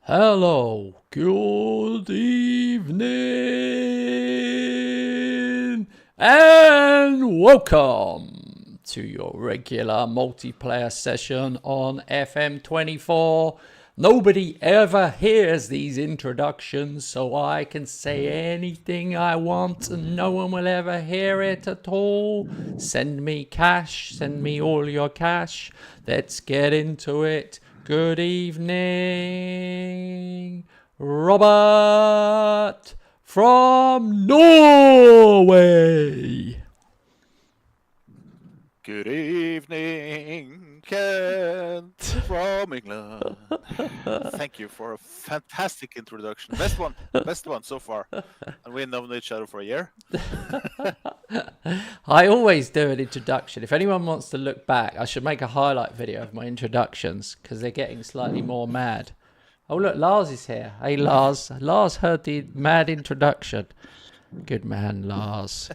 Hello, good evening, and welcome to your regular multiplayer session on FM24. Nobody ever hears these introductions, so I can say anything I want and no one will ever hear it at all. Send me cash, send me all your cash. Let's get into it. Good evening, Robert from Norway. Good evening, Kent from England. Thank you for a fantastic introduction. Best one so far. And we've known each other for a year. I always do an introduction. If anyone wants to look back, I should make a highlight video of my introductions because they're getting slightly more mad. Oh, look, Lars is here. Hey, Lars. Lars heard the mad introduction. Good man, Lars.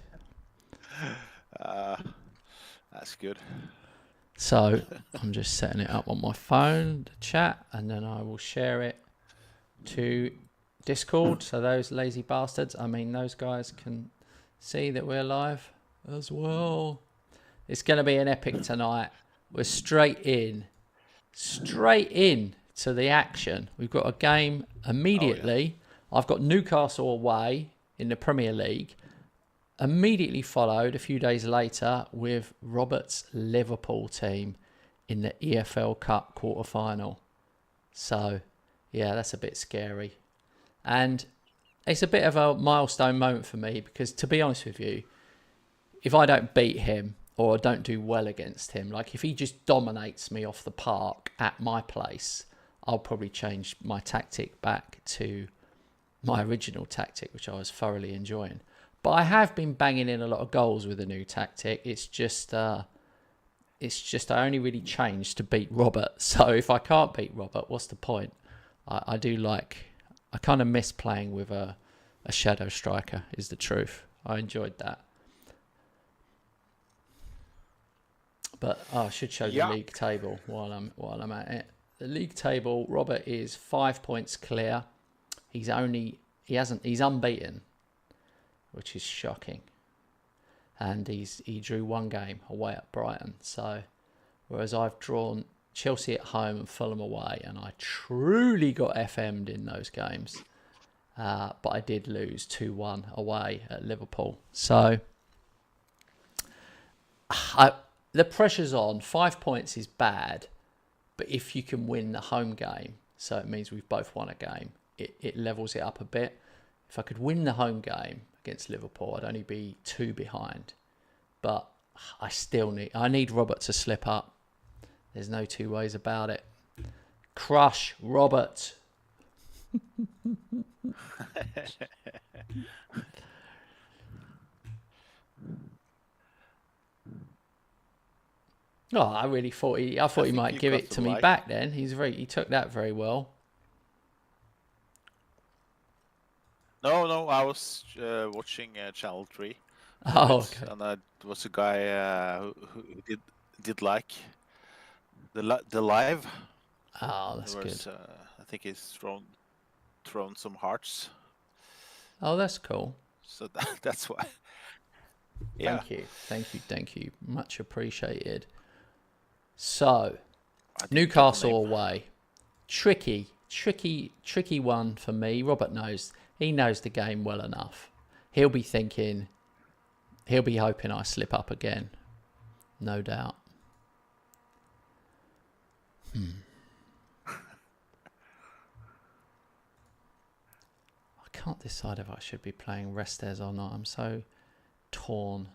That's good. So I'm just setting it up on my phone, the chat, and then I will share it to Discord. So those lazy bastards, those guys can see that we're live as well. It's going to be an epic tonight. We're straight in to the action. We've got a game immediately. Oh, yeah. I've got Newcastle away in the Premier League. Immediately followed a few days later with Robert's Liverpool team in the EFL Cup quarter-final. So, yeah, that's a bit scary. And it's a bit of a milestone moment for me because, to be honest with you, if I don't beat him or don't do well against him, like if he just dominates me off the park at my place, I'll probably change my tactic back to my original tactic, which I was thoroughly enjoying. But I have been banging in a lot of goals with the new tactic. It's just I only really changed to beat Robert. So if I can't beat Robert, what's the point? I kind of miss playing with a shadow striker, is the truth. I enjoyed that. But I should show the league table while I'm at it. The league table, Robert is 5 points clear. He's unbeaten, which is shocking. And he drew one game away at Brighton. So, whereas I've drawn Chelsea at home and Fulham away, and I truly got FM'd in those games. But I did lose 2-1 away at Liverpool. So, the pressure's on. 5 points is bad. But if you can win the home game, so it means we've both won a game, it levels it up a bit. If I could win the home game against Liverpool, I'd only be 2 behind. But I need Robert to slip up. There's no two ways about it. Crush Robert. Oh, I really thought he might give it to me back then. He took that very well. No, I was watching Channel 3. Oh, okay. And there was a guy who did like the live. Oh, that's good. I think he's thrown some hearts. Oh, that's cool. So that's why. Yeah. Thank you. Much appreciated. So, Newcastle away. Tricky one for me. Robert knows. He knows the game well enough. He'll be hoping I slip up again. No doubt. I can't decide if I should be playing Restes or not. I'm so torn.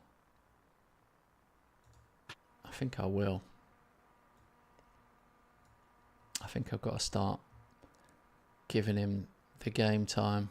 I think I will. I think I've got to start giving him the game time.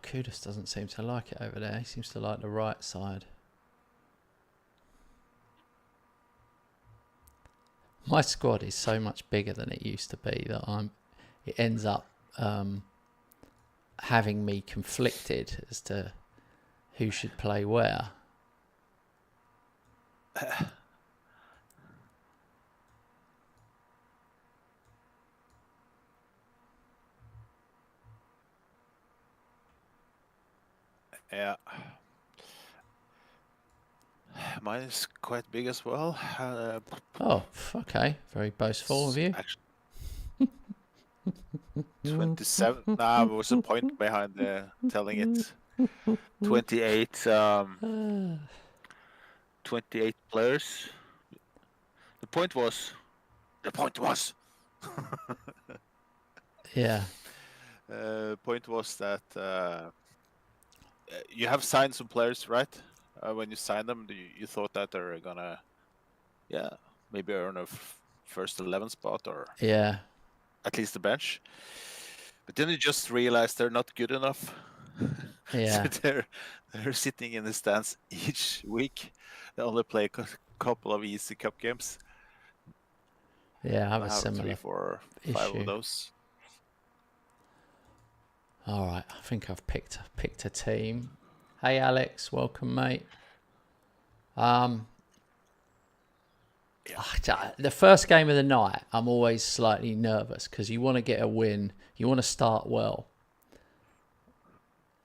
Kudus doesn't seem to like it over there. He seems to like the right side. My squad is so much bigger than it used to be that it ends up having me conflicted as to who should play where. Yeah. Mine is quite big as well. Oh, okay. Very boastful of you. Actually, 27. Nah, there was a point behind telling it. 28. 28 players. The point was. Yeah. Point was that you have signed some players, right? When you signed them, you thought that they're gonna, maybe earn a first 11 spot or at least the bench. But then you just realize they're not good enough. Yeah. So they're sitting in the stands each week. They only play a couple of easy cup games. Yeah, I have a similar 3, 4, 5 issue. of those. All right, I think I've picked a team. Hey Alex, welcome mate. The first game of the night, I'm always slightly nervous because you want to get a win. You want to start well.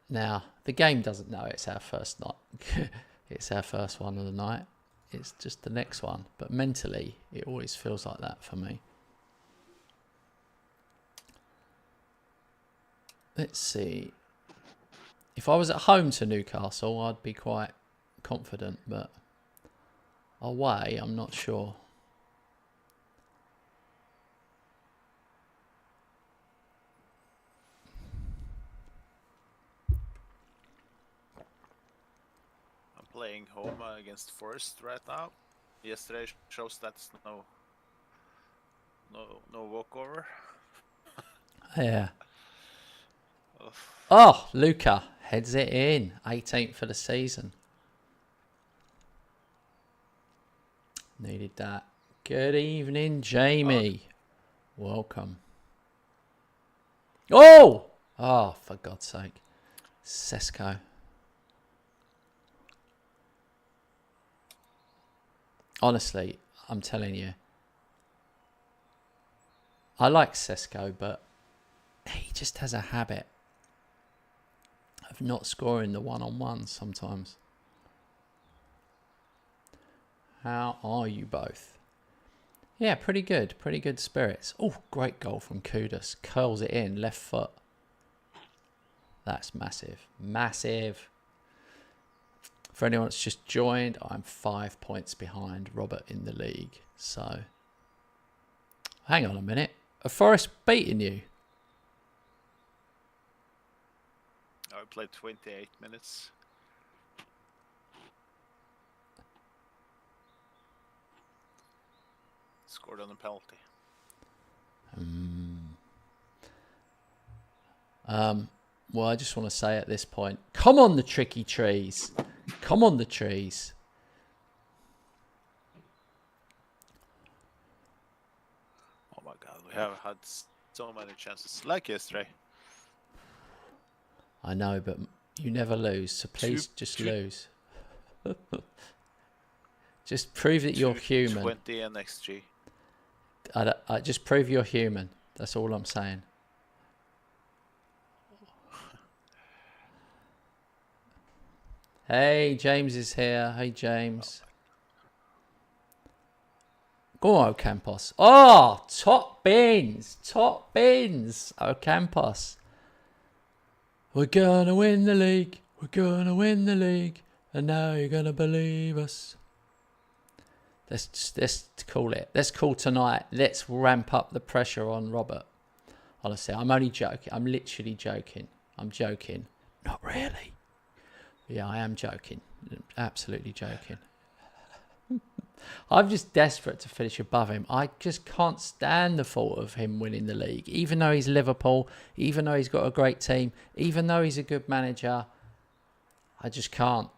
Now, the game doesn't know it's our first night. It's our first one of the night. It's just the next one. But mentally, it always feels like that for me. Let's see. If I was at home to Newcastle, I'd be quite confident. But away, I'm not sure. Playing home against Forest right now. Yesterday shows that's no walkover. Yeah. Oh, Luca heads it in. 18th for the season. Needed that. Good evening, Jamie. Welcome. Oh! Oh, for God's sake. Sesko. Honestly, I'm telling you. I like Sesko, but he just has a habit of not scoring the one-on-one sometimes. How are you both? Yeah, pretty good. Pretty good spirits. Oh, great goal from Kudus. Curls it in, left foot. That's massive. Massive. For anyone that's just joined, I'm 5 points behind Robert in the league. So, hang on a minute. Are Forest beating you? I played 28 minutes. Scored on a penalty. Well, I just want to say at this point, come on the tricky trees. Come on the trees. Oh my god, we have had so many chances. Like yesterday. I know, but you never lose, so please just lose. Just prove that you're human. 20 and XG. I just prove you're human. That's all I'm saying. Hey, James is here. Hey, James. Go on, Ocampos. Oh, top bins. Top bins. Ocampos. We're going to win the league. We're going to win the league. And now you're going to believe us. Let's call it. Let's call tonight. Let's ramp up the pressure on Robert. Honestly, I'm only joking. I'm literally joking. I'm joking. Not really. Yeah, I am joking. Absolutely joking. I'm just desperate to finish above him. I just can't stand the thought of him winning the league, even though he's Liverpool, even though he's got a great team, even though he's a good manager. I just can't.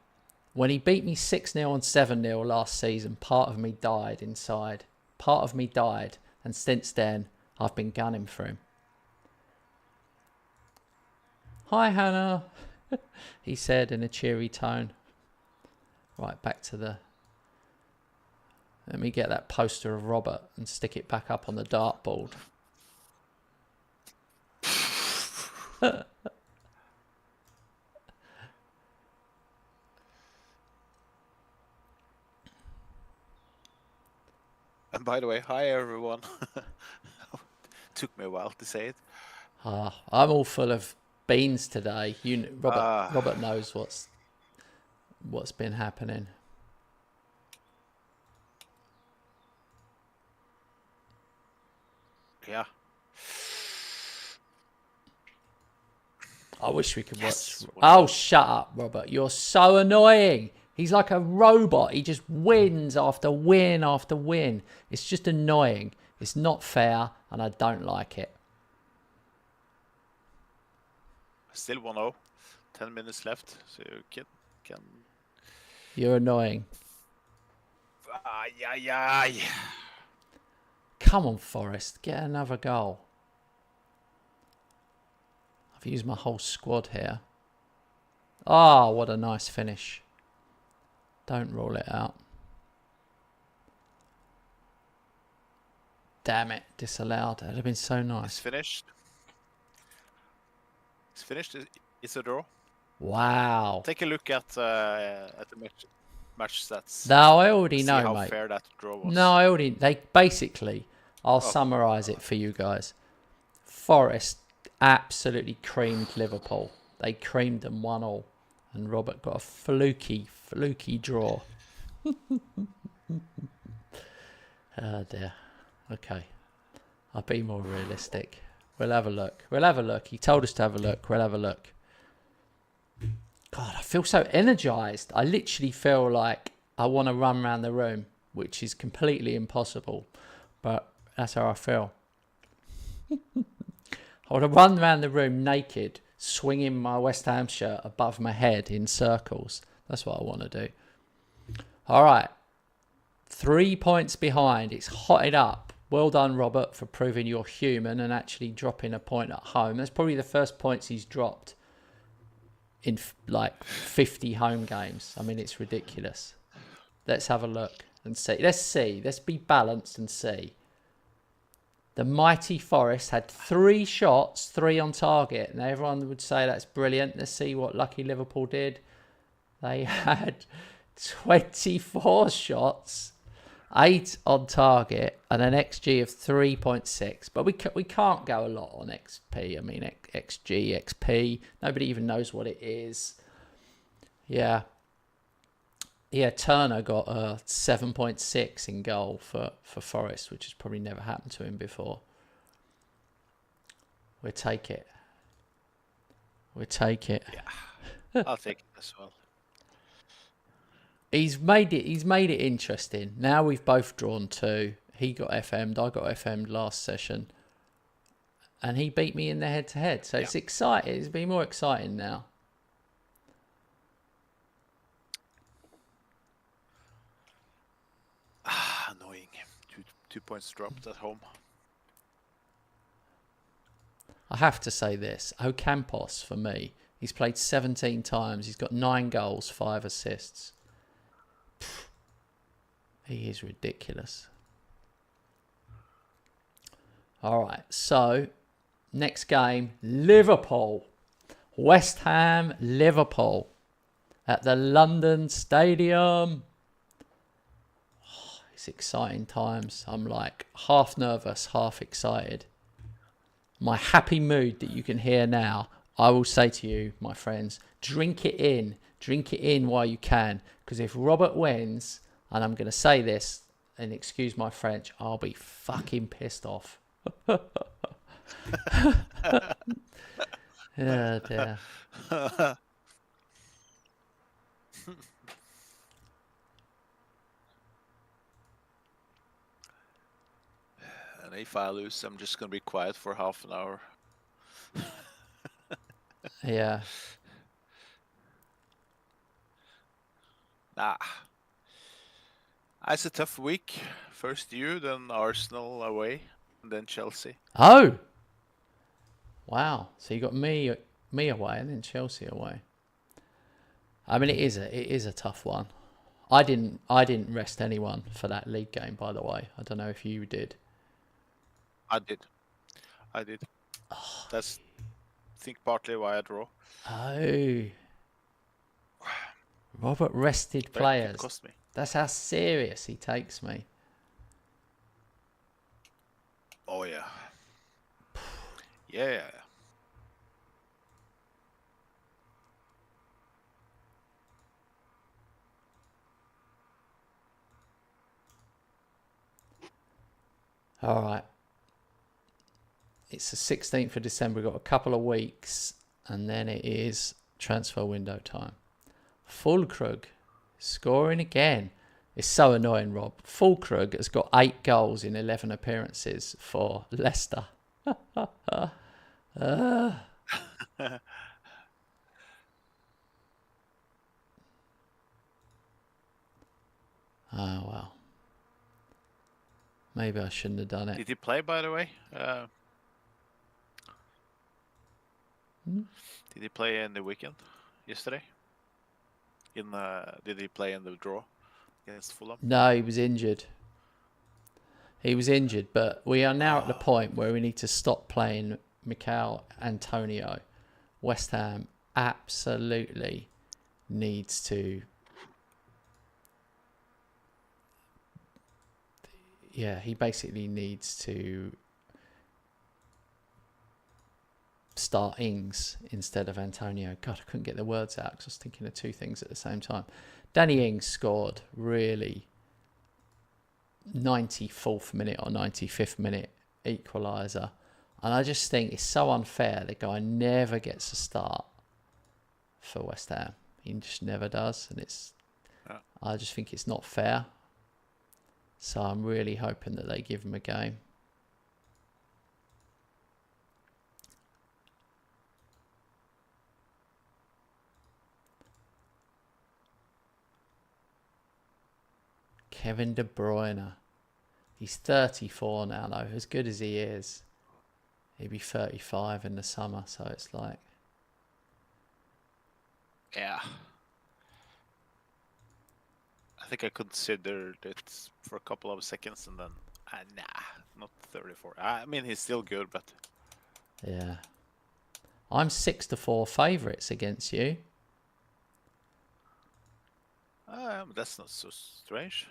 When he beat me 6-0 and 7-0 last season, part of me died inside. Part of me died. And since then, I've been gunning for him. Hi, Hannah, he said in a cheery tone. Right, back to the... Let me get that poster of Robert and stick it back up on the dartboard. And by the way, hi everyone. Took me a while to say it. I'm all full of beans today. Robert knows what's been happening. Yeah. I wish we could watch. Oh, shut up, Robert. You're so annoying. He's like a robot. He just wins after win after win. It's just annoying. It's not fair, and I don't like it. Still 1-0. 10 minutes left, so you can... You're annoying. Ay. Come on, Forrest. Get another goal. I've used my whole squad here. Ah, what a nice finish. Don't rule it out. Damn it, disallowed. That'd have been so nice. It's finished. It's finished. It's a draw. Wow. Take a look at the match stats. No, I already know, how mate. fair that draw was. No, I already... I'll summarise it for you guys. Forest absolutely creamed Liverpool. They creamed them 1-1. And Robert got a fluky draw. Oh, dear. Okay. I'll be more realistic. We'll have a look. He told us to have a look. We'll have a look. God, I feel so energised. I literally feel like I want to run around the room, which is completely impossible. But that's how I feel. I want to run around the room naked, swinging my West Ham shirt above my head in circles. That's what I want to do. All right. 3 points behind. It's hotted up. Well done, Robert, for proving you're human and actually dropping a point at home. That's probably the first points he's dropped in like 50 home games. I mean, it's ridiculous. Let's have a look and see. Let's be balanced and see. The mighty Forest had 3 shots, 3 on target. And everyone would say that's brilliant. Let's see what lucky Liverpool did. They had 24 shots, 8 on target, and an XG of 3.6. But we can't go a lot on XP. I mean, XG, XP. Nobody even knows what it is. Yeah, Turner got a 7.6 in goal for Forest, which has probably never happened to him before. We'll take it. Yeah, I'll take it as well. He's made it interesting. Now we've both drawn 2. He got FM'd, I got FM'd last session. And he beat me in the head-to-head. So it's exciting. It's been more exciting now. Annoying. 2 points dropped at home. I have to say this. Ocampos, for me, he's played 17 times. He's got 9 goals, 5 assists. He is ridiculous. All right, so next game, Liverpool. West Ham, Liverpool at the London Stadium. Oh, it's exciting times. I'm like half nervous, half excited. My happy mood that you can hear now, I will say to you, my friends, drink it in. Drink it in while you can. Because if Robert wins, and I'm going to say this, and excuse my French, I'll be fucking pissed off. Oh, dear. And if I lose, I'm just gonna be quiet for half an hour. Yeah. Nah. It's a tough week. First you, then Arsenal away, and then Chelsea. Oh. Wow. So you got me away and then Chelsea away. I mean, it is a tough one. I didn't rest anyone for that league game, by the way. I don't know if you did. I did. That's, I think, partly why I draw. Oh. Robert rested But it players. cost me. That's how serious he takes me. Oh yeah. Yeah. All right. It's the 16th of December. We've got a couple of weeks, and then it is transfer window time. Fulkrug scoring again. It's so annoying, Rob. Fulkrug has got 8 goals in 11 appearances for Leicester. Oh, well. Maybe I shouldn't have done it. Did he play, by the way? Did he play in the weekend yesterday? Did he play in the draw against Fulham? No, he was injured. But we are now at the point where we need to stop playing Mikel Antonio. West Ham absolutely needs to... Yeah, he basically needs to start Ings instead of Antonio. God, I couldn't get the words out because I was thinking of two things at the same time. Danny Ings scored really 94th minute or 95th minute equaliser. And I just think it's so unfair. The guy never gets a start for West Ham. He just never does. And I just think it's not fair. So I'm really hoping that they give him a game. Kevin De Bruyne. He's 34 now, though. As good as he is, he'll be 35 in the summer. So it's like... Yeah. I think I considered it for a couple of seconds and then, nah, not 34. I mean, he's still good, but... Yeah. I'm 6-4 favourites against you. That's not so strange.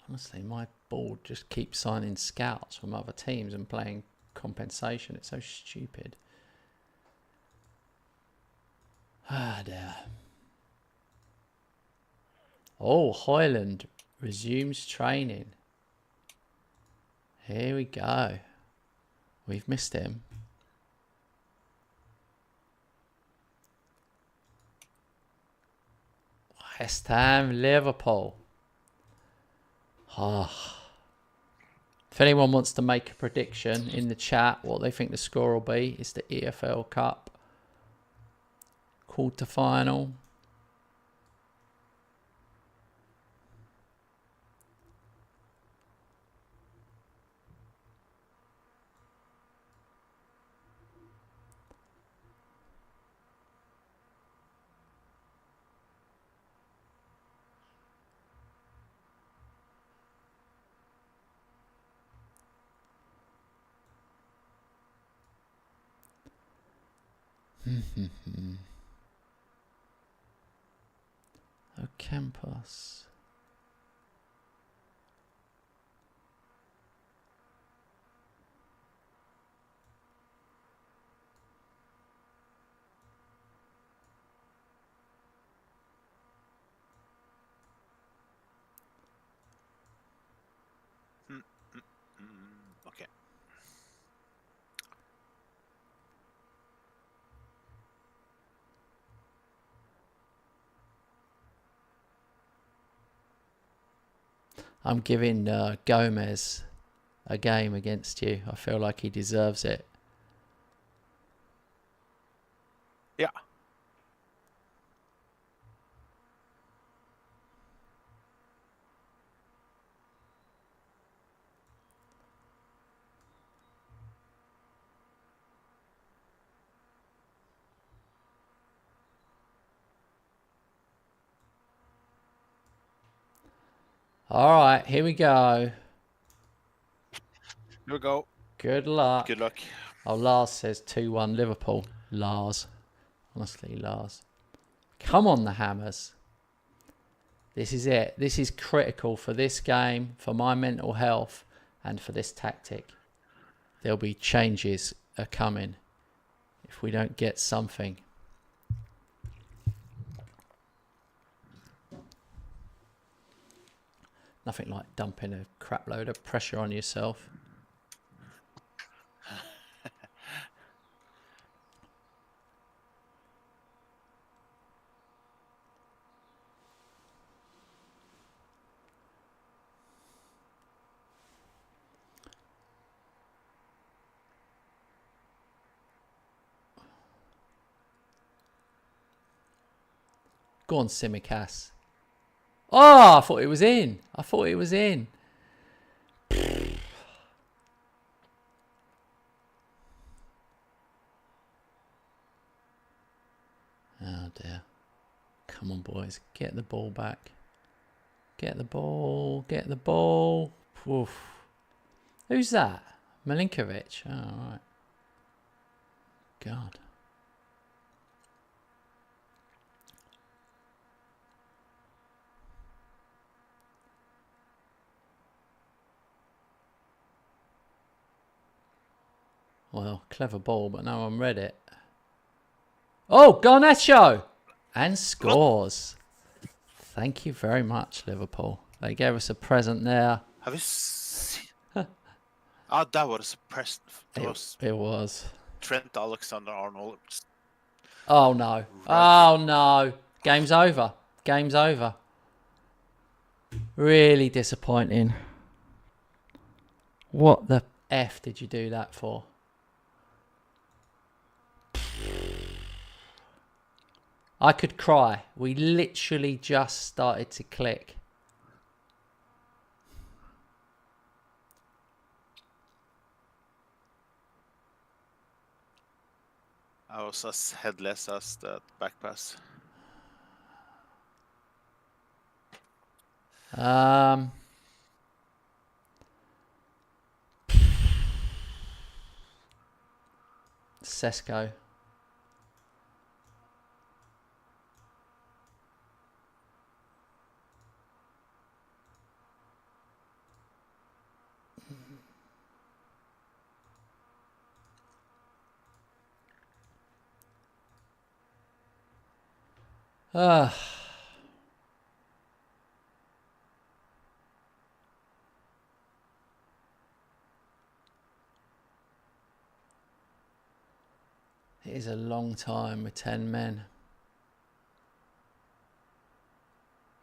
Honestly, my board just keeps signing scouts from other teams and playing compensation. It's so stupid. Ah, dear. Oh, Hoyland resumes training. Here we go. We've missed him. West Ham, Liverpool. If anyone wants to make a prediction in the chat what they think the score will be, it's the EFL Cup quarter-final. Campus. Okay. I'm giving Gomez a game against you. I feel like he deserves it. Yeah. All right, here we go. Here we go. Good luck. Good luck. Oh, Lars says 2-1 Liverpool. Lars. Honestly, Lars. Come on, the Hammers. This is it. This is critical for this game, for my mental health, and for this tactic. There'll be changes are coming if we don't get something. Nothing like dumping a crap load of pressure on yourself. Go on, Simicast. Oh, I thought it was in. I thought it was in. Oh, dear. Come on, boys. Get the ball back. Get the ball. Get the ball. Oof. Who's that? Milinkovic. Oh, all right. God. Well, clever ball, but no one read it. Oh, Garnacho! And scores. Thank you very much, Liverpool. They gave us a present there. Have you seen? Oh, that was a present. It was. Trent Alexander-Arnold. Oh, no. Oh, no. Game's over. Game's over. Really disappointing. What the F did you do that for? I could cry. We literally just started to click. I was as headless as the back pass. Sesko. It is a long time with 10 men.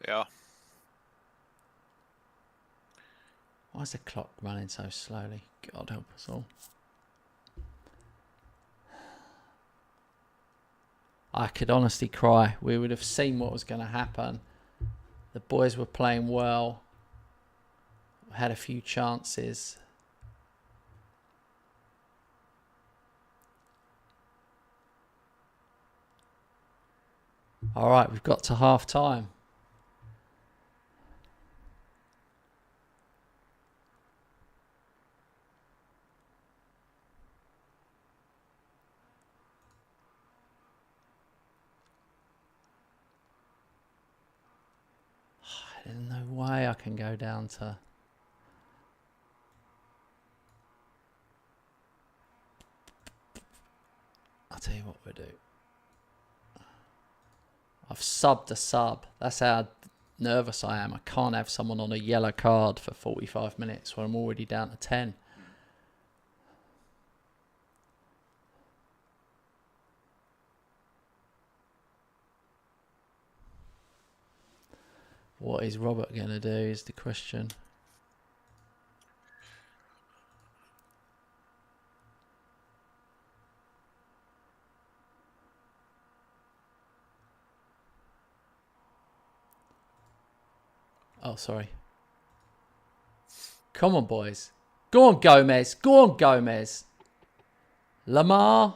Yeah. Why is the clock running so slowly? God help us all. I could honestly cry. We would have seen what was going to happen. The boys were playing well. Had a few chances. All right, we've got to half time. There's no way I can go down to... I'll tell you what we'll do. I've subbed a sub. That's how nervous I am. I can't have someone on a yellow card for 45 minutes when I'm already down to 10. What is Robert going to do is the question. Oh, sorry. Come on, boys. Go on, Gomez. Go on, Gomez. Lamar.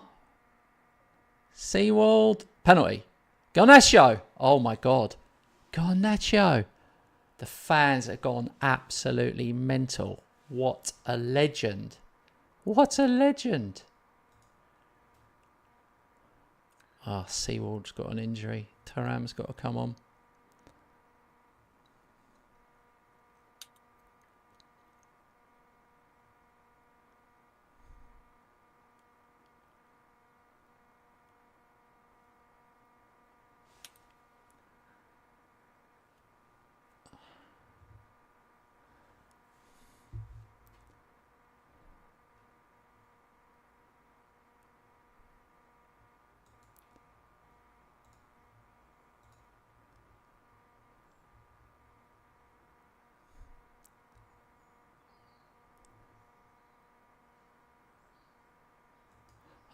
Seawald. Penalty. Garnacho. Oh, my God. Garnacho. The fans have gone absolutely mental. What a legend. What a legend. Ah, Seawald's got an injury. Thuram's got to come on.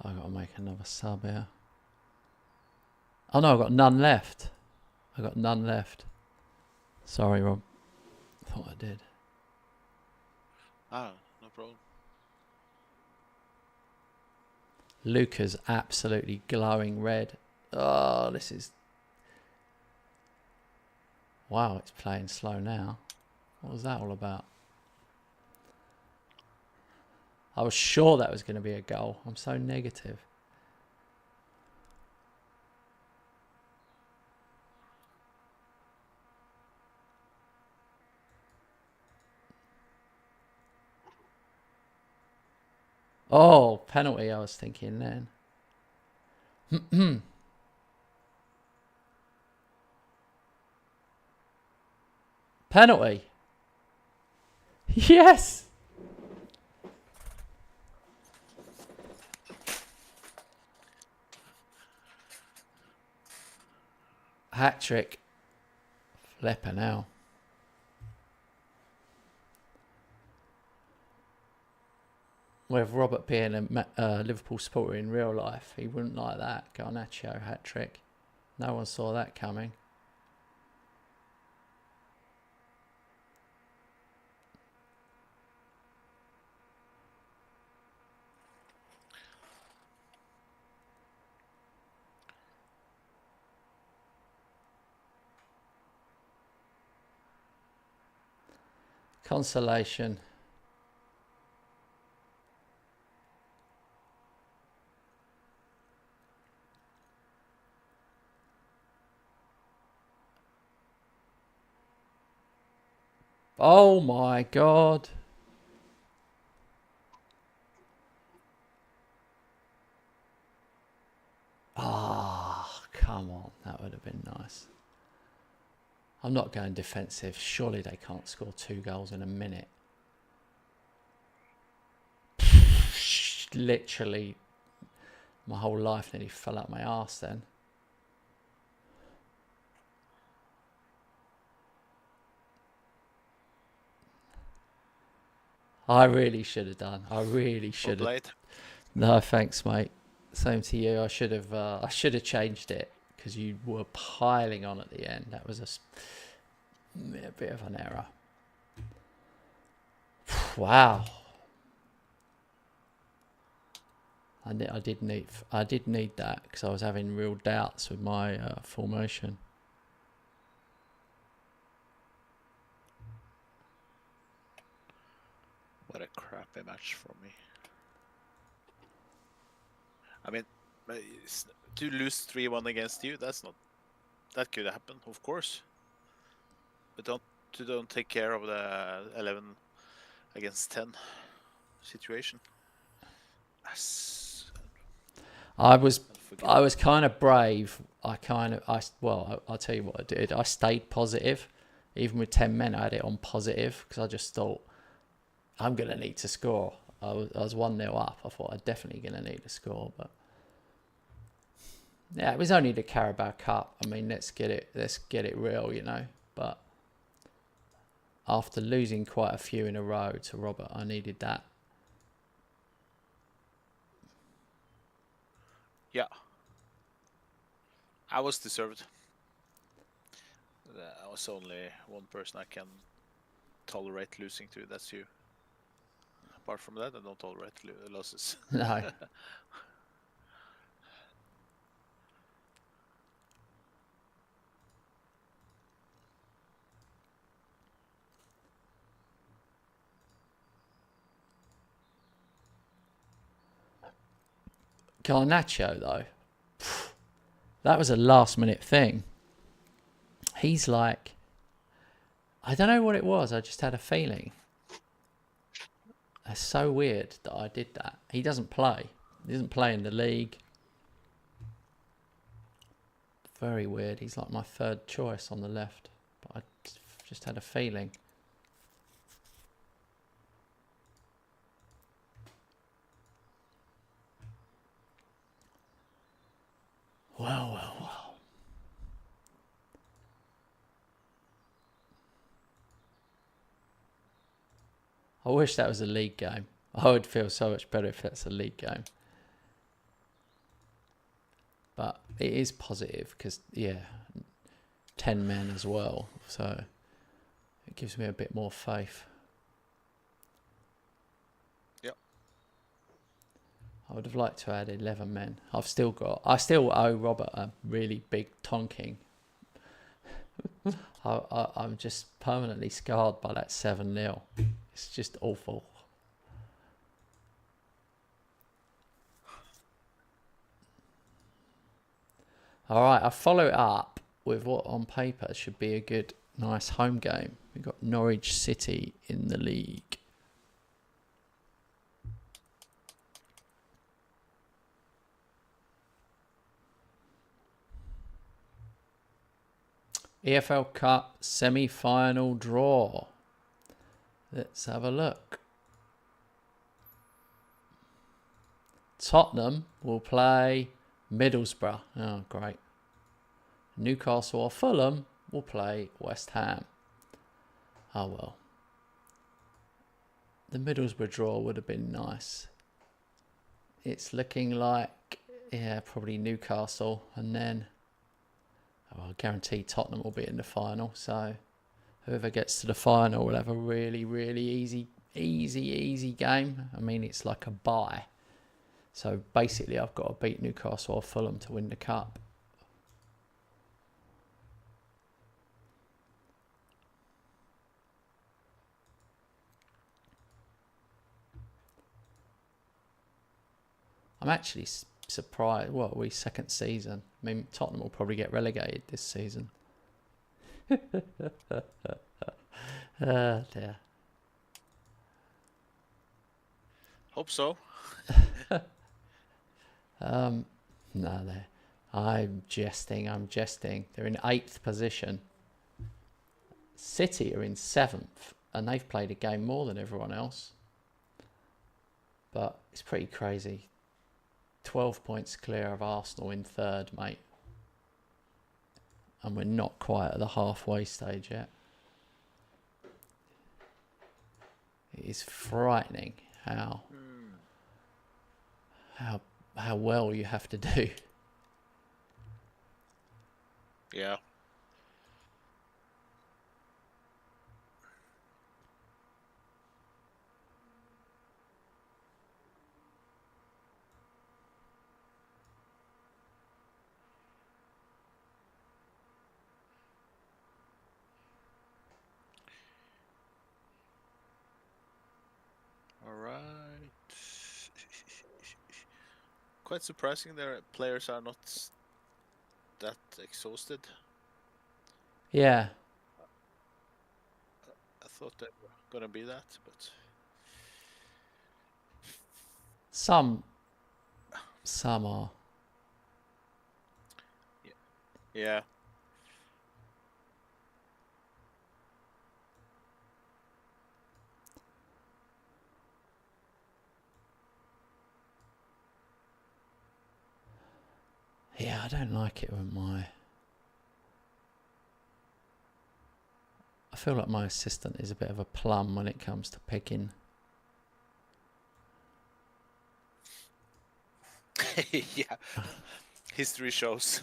I've got to make another sub here. Oh no, I've got none left. I've got none left. Sorry, Rob. Thought I did. Ah, no problem. Luca's absolutely glowing red. Oh, this is... Wow, it's playing slow now. What was that all about? I was sure that was going to be a goal. I'm so negative. Oh, penalty, I was thinking then. Penalty. Yes. Hat trick. Flipper now. With Robert being a Liverpool supporter in real life, he wouldn't like that. Garnacho hat trick. No one saw that coming. Consolation. Oh my God. Ah, come on. That would have been nice. I'm not going defensive. Surely they can't score 2 goals in a minute. Literally, my whole life nearly fell out my arse then. I really should have done. I really should have. No, thanks, mate. Same to you. I should have changed it because you were piling on at the end. That was a bit of an error. Wow. I did need that because I was having real doubts with my formation. What a crappy match for me. I mean, to lose 3-1 against you, that could happen, of course. But don't take care of the 11 against 10 situation. I was kind of brave. I'll tell you what I did. I stayed positive. Even with 10 men, I had it on positive because I just thought, I'm going to need to score. I was 1-0 up. I thought I'm definitely going to need to score. But yeah, it was only the Carabao Cup. I mean, let's get it real, you know. But after losing quite a few in a row to Robert, I needed that. Yeah. I was deserved. I was only one person I can tolerate losing to. That's you. Apart from that, I don't tolerate losses. No. Garnacho, though, that was a last-minute thing. He's like, I don't know what it was. I just had a feeling. It's so weird that I did that. He doesn't play. He doesn't play in the league. Very weird. He's like my third choice on the left. But I just had a feeling. Well. I wish that was a league game. I would feel so much better if that's a league game. But it is positive because, 10 men as well. So it gives me a bit more faith. Yep. I would have liked to add 11 men. I still owe Robert a really big tonking. I'm just permanently scarred by that 7-0. It's just awful. All right, I follow it up with what on paper should be a good, nice home game. We've got Norwich City in the league. EFL Cup semi-final draw. Let's have a look. Tottenham will play Middlesbrough. Oh, great. Newcastle or Fulham will play West Ham. Oh, well. The Middlesbrough draw would have been nice. It's looking like, probably Newcastle. And then, I guarantee Tottenham will be in the final. So whoever gets to the final will have a really, really easy game. I mean, it's like a bye. So basically, I've got to beat Newcastle or Fulham to win the cup. I'm actually surprised. What are we, second season? I mean, Tottenham will probably get relegated this season. Dear. Hope so. No, I'm jesting. They're in 8th position. City are in 7th, and they've played a game more than everyone else. But it's pretty crazy. 12 points clear of Arsenal in 3rd, mate. And we're not quite at the halfway stage yet. It is frightening how well you have to do. Yeah. All right. Quite surprising their players are not that exhausted. Yeah. I thought they were going to be that, but Some are. yeah. Yeah, I don't like it when I feel like my assistant is a bit of a plum when it comes to picking. Yeah, history shows.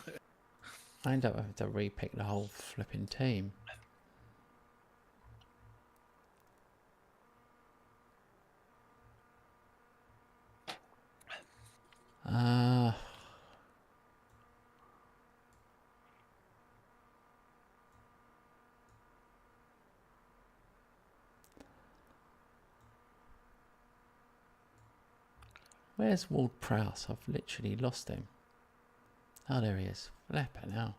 I end up having to re-pick the whole flipping team. Where's Ward Prowse? I've literally lost him. Oh, there he is. Flipping hell.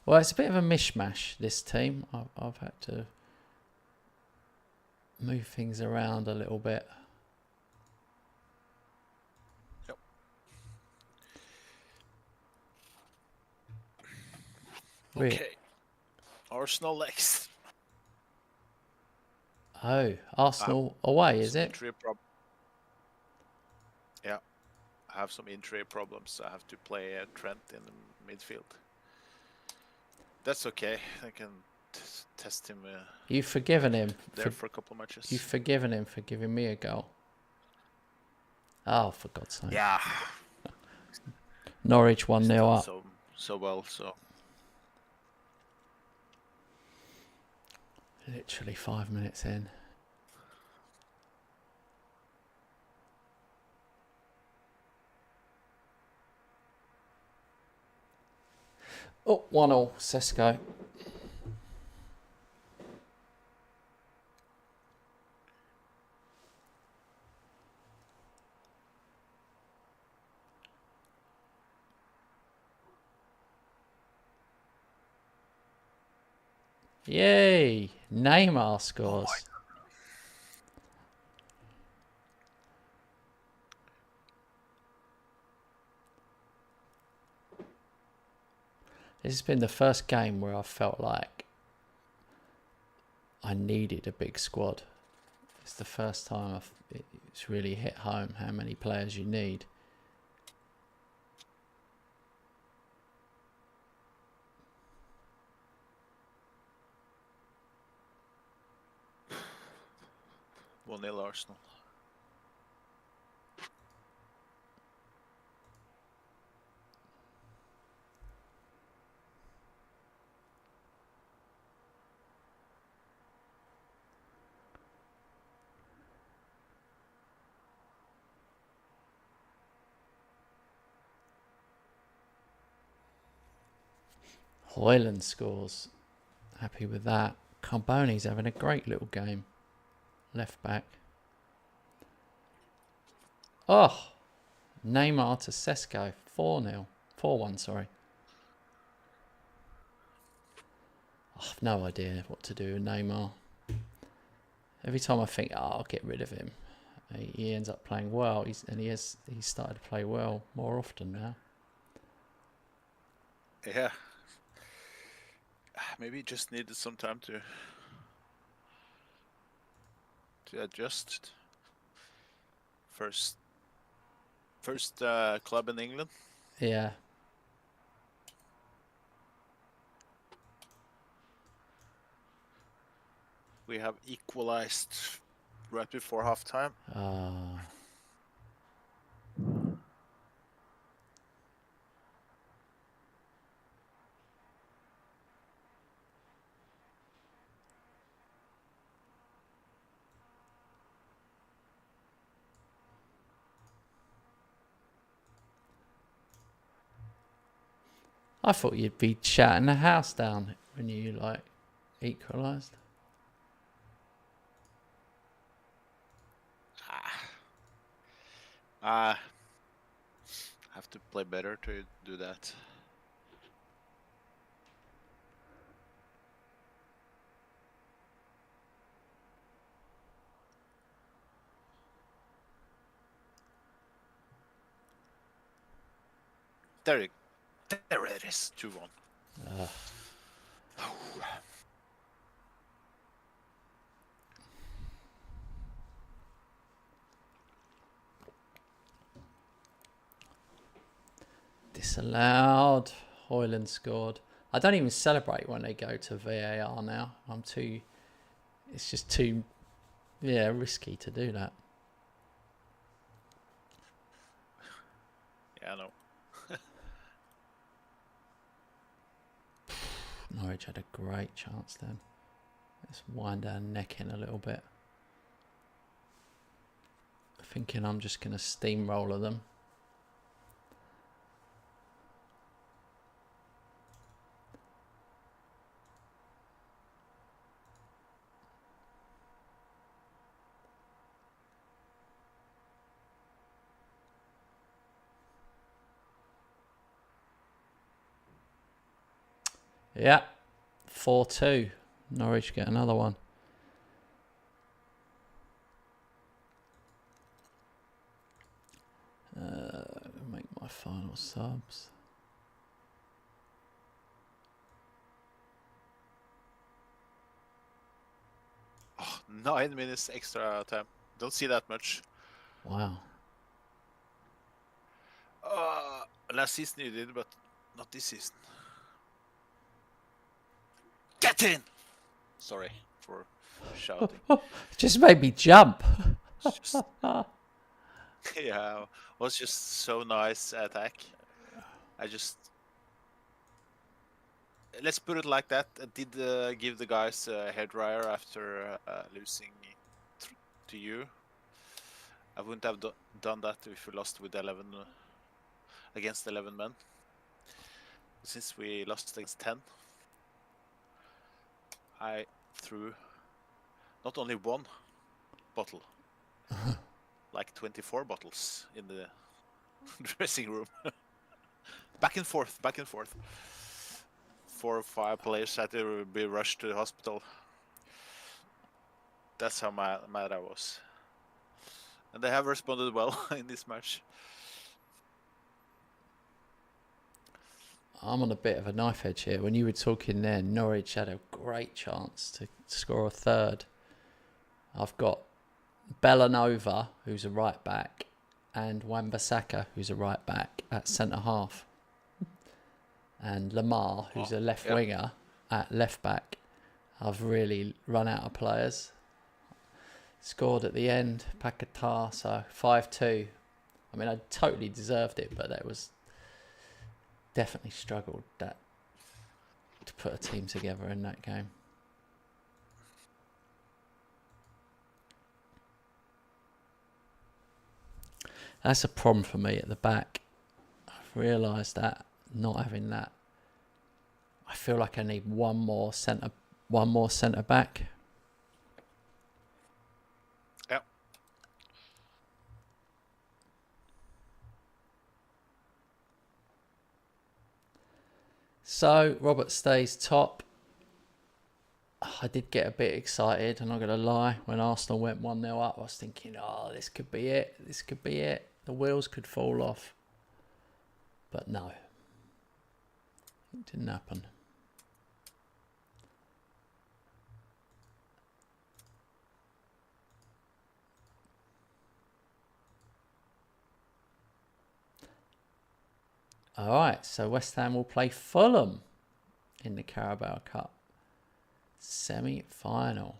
Well, it's a bit of a mishmash, this team. I've had to move things around a little bit. Yep. Okay. Arsenal next. Oh, Arsenal away, is it? Yeah. I have some injury problems. I have to play Trent in the midfield. That's okay. I can test him. You've forgiven him for a couple of matches. You've forgiven him for giving me a goal. Oh, for God's sake! Yeah. Norwich 1-0 up. So well. So. Literally 5 minutes in. Oh, 1-0, Sesko. Yay! Neymar scores. This has been the first game where I felt like I needed a big squad. It's the first time it's really hit home how many players you need. One 0 Arsenal. Hoyland scores. Happy with that. Carboni's having a great little game. Left back. Oh! Neymar to Sesko. 4-0. 4-1, sorry. I've no idea what to do with Neymar. Every time I think, I'll get rid of him, he ends up playing well. He's started to play well more often now. Yeah. Maybe he just needed some time to adjust. First club in England. Yeah. We have equalized right before halftime. I thought you'd be shouting the house down when you equalised. Have to play better to do that. There it is. 2-1. Disallowed. Hoyland scored. I don't even celebrate when they go to VAR now. It's just too, risky to do that. Yeah, I know. Norwich had a great chance then. Let's wind our neck in a little bit. Thinking I'm just going to steamroller them. Yeah, 4-2. Norwich get another one. Make my final subs. Oh, 9 minutes extra time. Don't see that much. Wow. Last season you did, but not this season. Get in! Sorry for shouting. Just made me jump. Just, yeah, it was just so nice attack. Let's put it like that. I did give the guys a hairdryer after losing to you. I wouldn't have done that if we lost with 11 against 11 men. Since we lost against 10, I threw not only one bottle, like 24 bottles in the dressing room. Back and forth. 4 or 5 players had to be rushed to the hospital. That's how mad I was. And they have responded well in this match. I'm on a bit of a knife edge here. When you were talking there, Norwich had a great chance to score a third. I've got Bellanova, who's a right back, and Wan-Bissaka, who's a right back, at centre half. And Lamar, who's a left winger, at left back. I've really run out of players. Scored at the end, Paquetá, so 5-2. I mean, I totally deserved it, but that was definitely struggled to put a team together in that game. That's a problem for me at the back. I've realised that, not having that. I feel like I need one more centre back. Yeah. So Robert stays top. I did get a bit excited, I'm not going to lie. When Arsenal went 1-0 up, I was thinking, this could be it. This could be it. The wheels could fall off. But no. It didn't happen. All right, so West Ham will play Fulham in the Carabao Cup semi-final.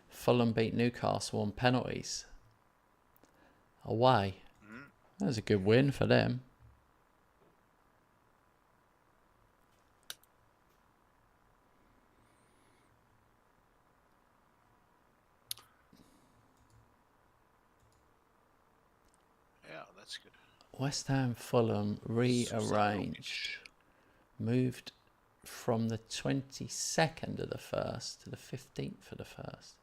Fulham beat Newcastle on penalties. Away. That was a good win for them. Yeah, that's good. West Ham Fulham rearranged. Moved from the 22nd of the 1st to the 15th of the 1st.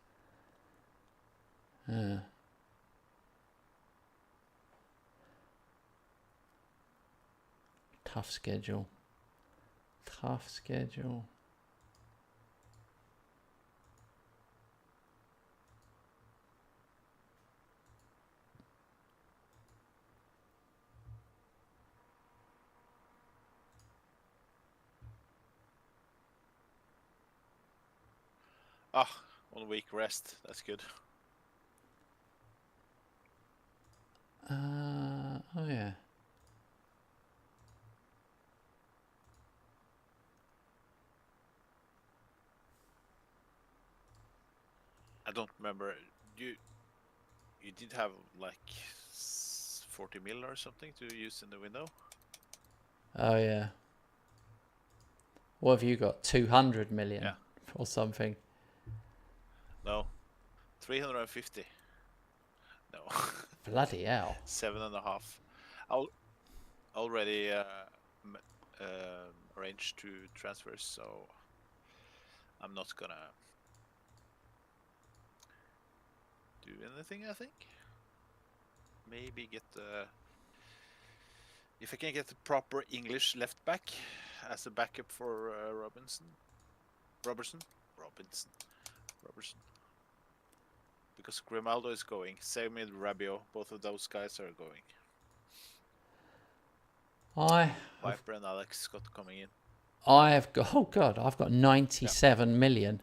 Tough schedule. 1 week rest. That's good. Oh yeah. I don't remember. You did have like 40 mil or something to use in the window. Oh yeah. What have you got? 200 million Yeah. or something? No, 350. No, Bloody hell. 7.5. I'll already arranged 2 transfers, so I'm not gonna do anything. I think maybe get the if I can get the proper English left back as a backup for Robertson, because Grimaldo is going. Same with Rabiot. Both of those guys are going. Viper and Alex Scott coming in. I've got, oh God, I've got 97 million.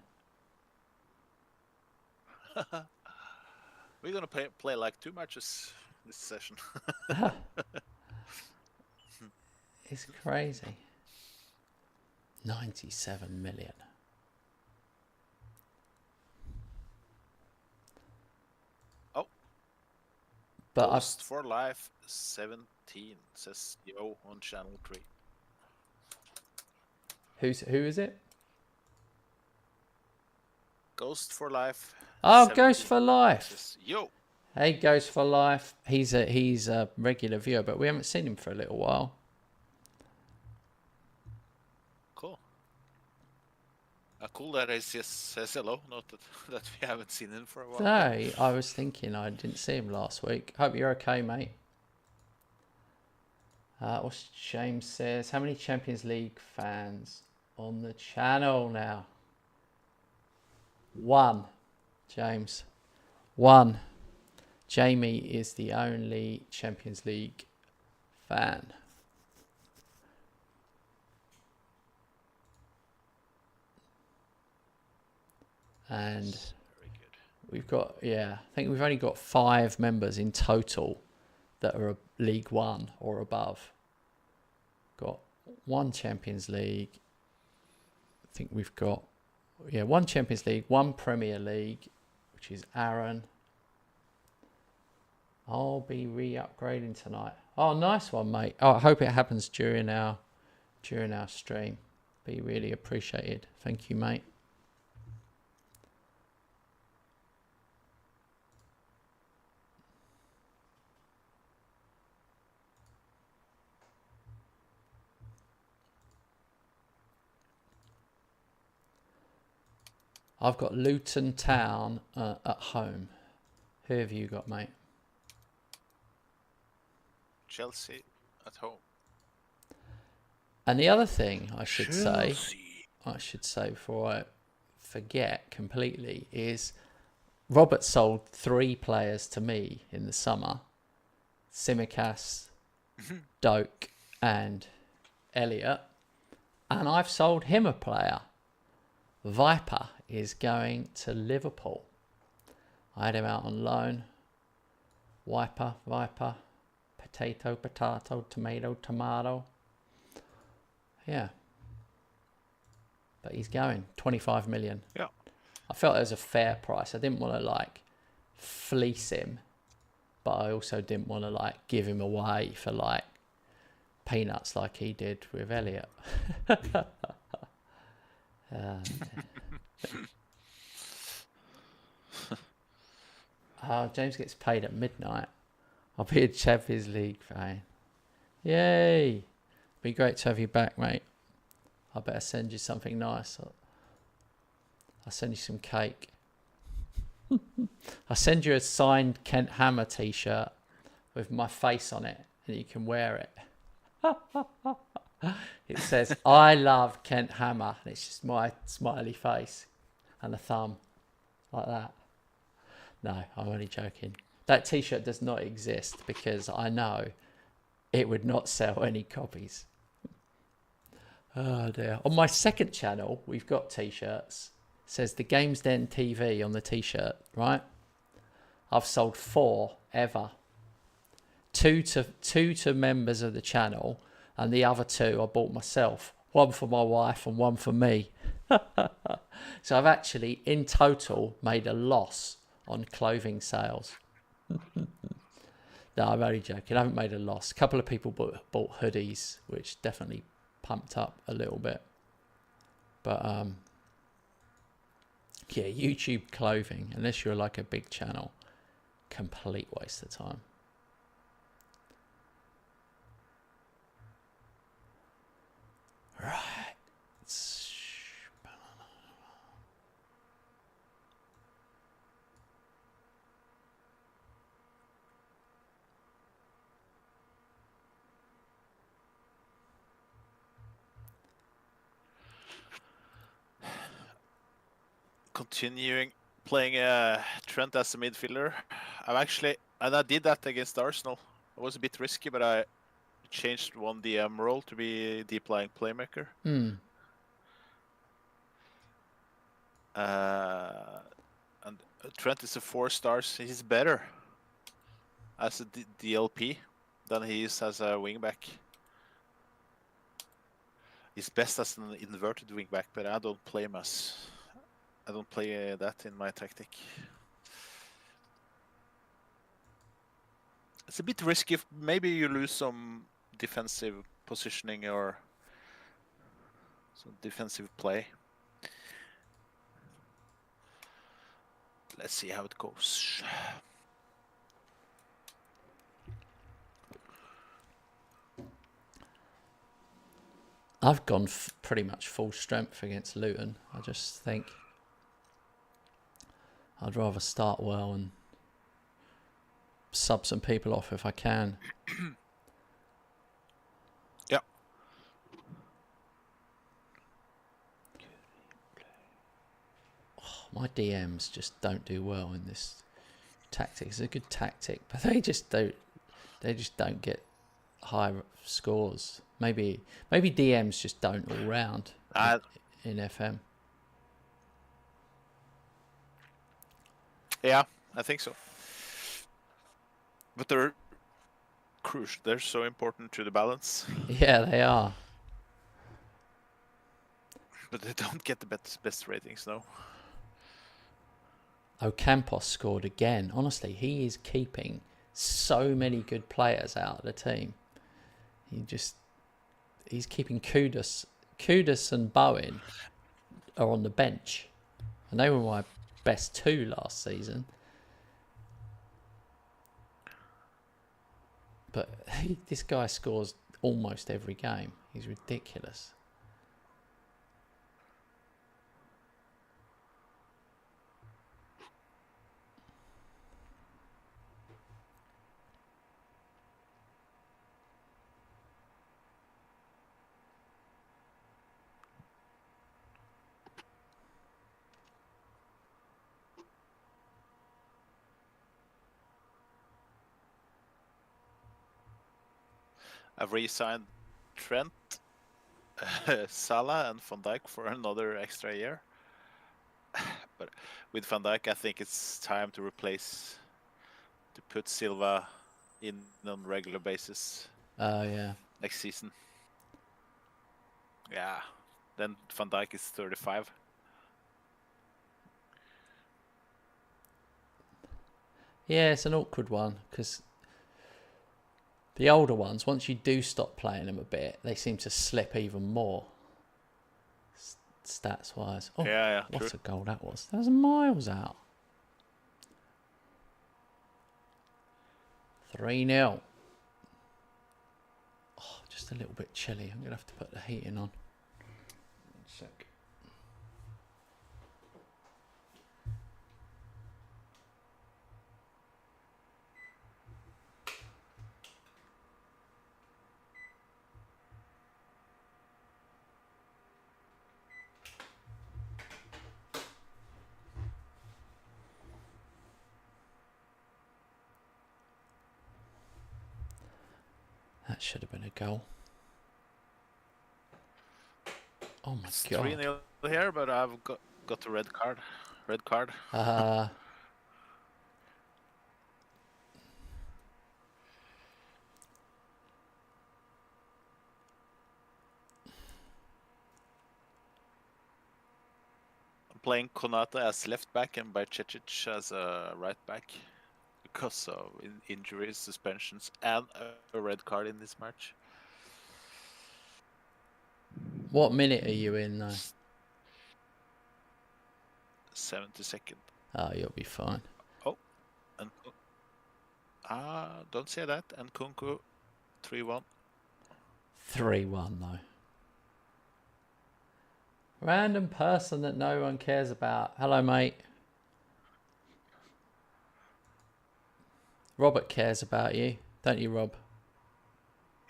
We're gonna play like 2 matches this session. It's crazy. 97 million. Oh. But Ghost for Life 17 says yo on channel 3. who is it? Ghost for Life. Oh, 17 Ghost for Life. says, yo. Hey, Ghost for Life. He's a regular viewer, but we haven't seen him for a little while. Cool. Cool that he says hello. Not that we haven't seen him for a while. No, I was thinking I didn't see him last week. Hope you're okay, mate. What's James says? How many Champions League fans on the channel now? 1, James. 1. Jamie is the only Champions League fan. And Very good. we've got, I think we've only got 5 members in total that are League 1 or above. Got 1 Champions League. I think we've got, 1 Champions League, 1 Premier League, which is Aaron. I'll be re-upgrading tonight. Oh, nice one, mate. Oh, I hope it happens during our stream. Be really appreciated. Thank you, mate. I've got Luton Town at home. Who have you got, mate? Chelsea at home. And the other thing I should say before I forget completely is Robert sold 3 players to me in the summer. Simicast, Doak and Elliot. And I've sold him a player. Viper is going to Liverpool. I had him out on loan. Viper, potato, tomato. Yeah. But he's going 25 million. Yeah. I felt it was a fair price. I didn't want to fleece him, but I also didn't want to give him away for peanuts like he did with Elliot. James gets paid at midnight. I'll be a Champions League fan. Yay! Be great to have you back, mate. I better send you something nice. I'll send you some cake. I'll send you a signed Kent Hammer t-shirt with my face on it, and you can wear it. It says, I love Kent Hammer. And it's just my smiley face and a thumb like that. No, I'm only joking. That t-shirt does not exist because I know it would not sell any copies. Oh dear. On my second channel, we've got t-shirts. says the Games Den TV on the t-shirt, right? I've sold 4 ever. Two to members of the channel, and the other 2 I bought myself. One for my wife and one for me. So I've actually, in total, made a loss on clothing sales. No, I'm only joking. I haven't made a loss. A couple of people bought hoodies, which definitely pumped up a little bit. But yeah, YouTube clothing, unless you're like a big channel, complete waste of time. Right. Continuing playing Trent as a midfielder. And I did that against Arsenal. It was a bit risky, but I changed one DM role to be deep lying playmaker. And Trent is a 4 stars. He's better as a DLP than he is as a wingback. He's best as an inverted wingback, but I don't play him as. I don't play that in my tactic. It's a bit risky. If maybe you lose some defensive positioning or some defensive play. Let's see how it goes. I've gone pretty much full strength against Luton. I just think I'd rather start well and sub some people off if I can. Yeah. Oh, my DMs just don't do well in this tactic. It's a good tactic, but they just don't get high scores. Maybe DMs just don't all round in FM. Yeah, I think so. But they're crucial. They're so important to the balance. Yeah, they are. But they don't get the best ratings, no. Ocampos scored again. Honestly, he is keeping so many good players out of the team. He's keeping Kudus and Bowen are on the bench. And they were my best 2 last season. But this guy scores almost every game. He's ridiculous. I've re-signed Trent, Salah, and Van Dijk for another extra year. But with Van Dijk, I think it's time to put Silva in on regular basis. Yeah. Next season. Yeah. Then Van Dijk is 35. Yeah, it's an awkward one because the older ones, once you do stop playing them a bit, they seem to slip even more. Stats wise. Oh, yeah, what true. a goal that was. That was miles out. 3-0. Oh, just a little bit chilly. I'm going to have to put the heating on. 1 sec. That should have been a goal. Oh my It's god. 3-0 here, but I've got got the red card. Red card. Uh, I'm playing Konata as left back and Bajcetic as a right back because of injuries, suspensions, and a red card in this match. what minute are you in though? 72nd. Oh, you'll be fine. Oh, and don't say that. And Kunku 3-1. 3-1 though. Random person that no one cares about. Hello, mate. Robert cares about you, don't you, Rob?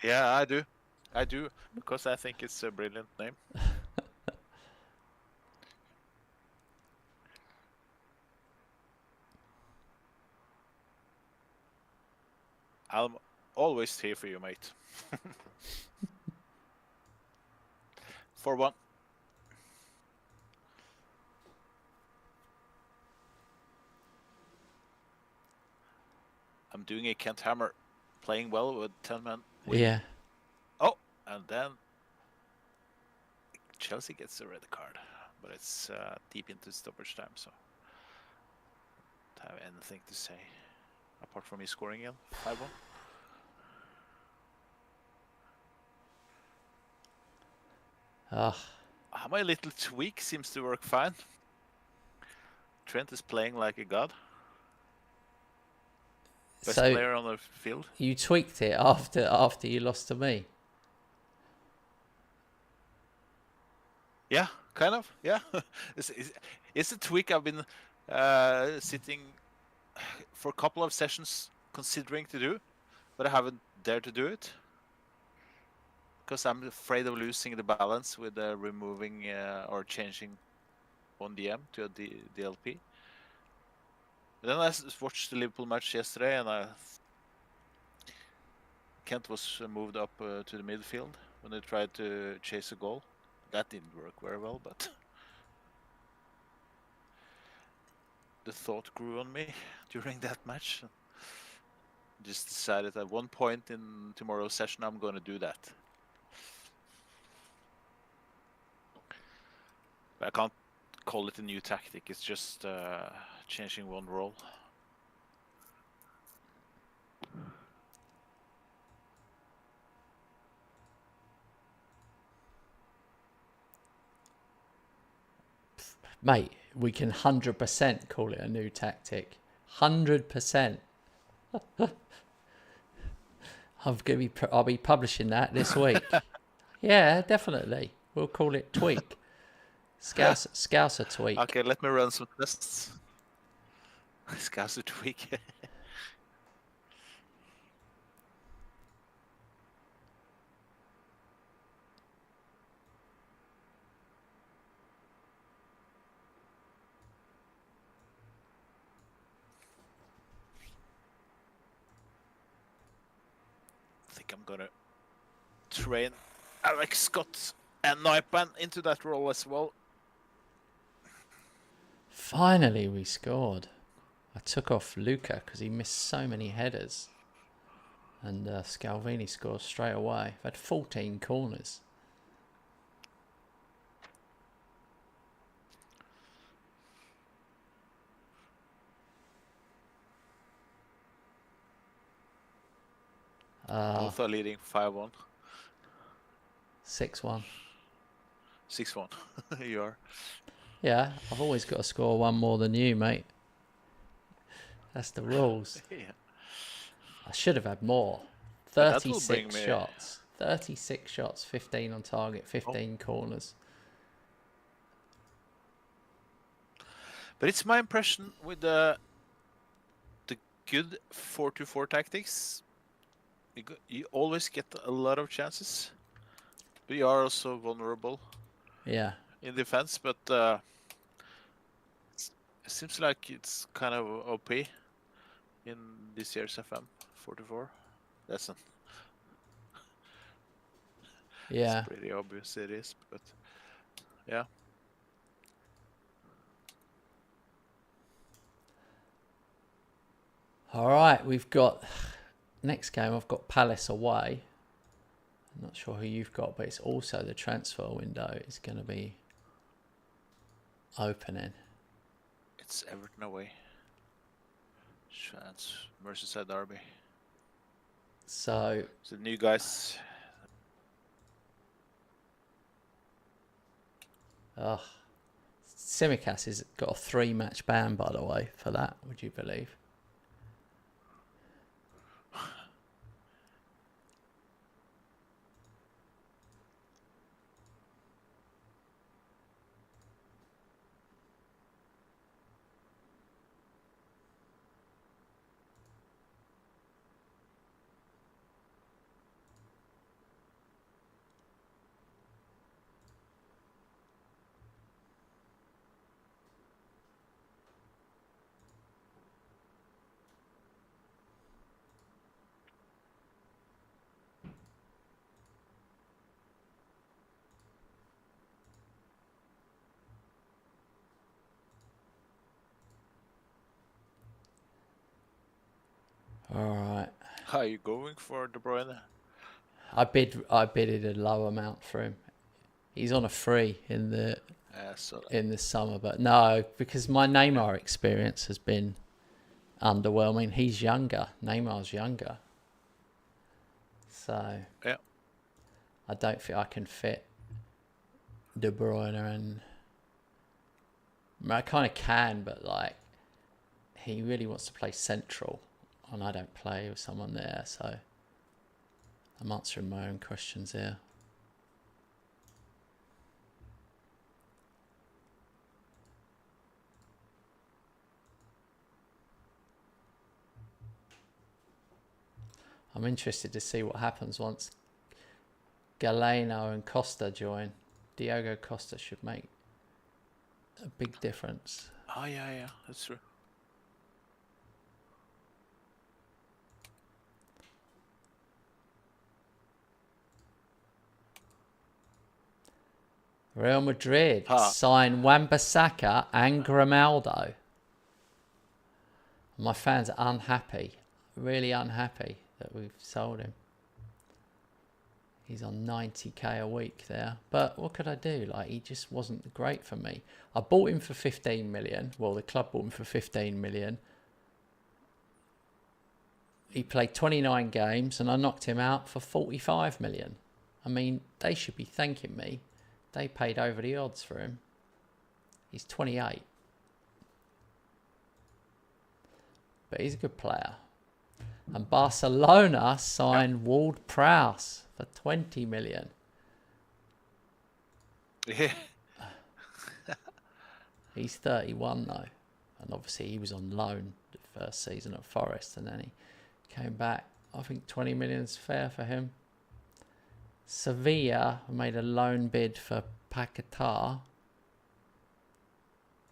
Yeah, I do. I do, because I think it's a brilliant name. I'm always here for you, mate. 4-1. I'm doing a Kent Hammer, playing well with 10-man. Yeah. Oh, and then Chelsea gets a red card, but it's deep into stoppage time, so don't have anything to say apart from me scoring again. 5-1. My little tweak seems to work fine. Trent is playing like a god. Best So player on the field. you tweaked it after you lost to me. Yeah, kind of. Yeah, it's a tweak I've been sitting for a couple of sessions considering to do, but I haven't dared to do it because I'm afraid of losing the balance with removing or changing one DM to a DLP. But then I watched the Liverpool match yesterday, and Kent was moved up to the midfield when they tried to chase a goal. That didn't work very well, but the thought grew on me during that match. Just decided at one point in tomorrow's session I'm going to do that. But I can't call it a new tactic, it's just changing one role. Mate, we can 100% call it a new tactic. 100%. I'll be publishing that this week. Yeah, definitely. We'll call it tweak. Scouser tweak. Okay, let me run some tests. Scouser tweak. I think I'm gonna train Alex Scott and Naipan into that role as well. Finally, we scored. I took off Luca because he missed so many headers. And Scalvini scores straight away. I've had 14 corners. Both are leading 5-1. 6-1. 6-1. You are. Yeah, I've always got to score one more than you, mate. That's the rules. Yeah. I should have had more. But that will 36 bring me- shots. 36 shots, 15 on target, 15 corners. But it's my impression with the good 4-2-4 tactics, you always get a lot of chances. But you are also vulnerable Yeah. in defense. But it seems like it's kind of OP in this year's FM 4-4. That's not, Yeah. it's pretty obvious it is, but yeah. All right, we've got next game. I've got Palace away. I'm not sure who you've got, but it's also the transfer window is going to be opening. It's Everton away. Merseyside derby. So the new guys. Tsimikas has got a 3-match ban, by the way, for that. Would you believe? All right. Are you going for De Bruyne? I bidded a low amount for him. He's on a free in the summer, but no, because my Neymar experience has been underwhelming. He's younger. Neymar's younger. So yeah, I don't think I can fit De Bruyne, and I kind of can, but like he really wants to play central, and I don't play with someone there, so I'm answering my own questions here. I'm interested to see what happens once Galeno and Costa join. Diogo Costa should make a big difference. Oh, yeah, that's true. Real Madrid sign Wan-Bissaka and Grimaldo. My fans are unhappy, really unhappy that we've sold him. He's on 90k a week there, but what could I do? Like, he just wasn't great for me. I bought him for 15 million. Well, the club bought him for 15 million. He played 29 games and I knocked him out for 45 million. I mean, they should be thanking me. They paid over the odds for him. He's 28. But he's a good player. And Barcelona signed Ward-Prowse for 20 million. Yeah. He's 31 though. And obviously he was on loan the first season at Forest, and then he came back. I think 20 million is fair for him. Sevilla made a loan bid for Paquetá.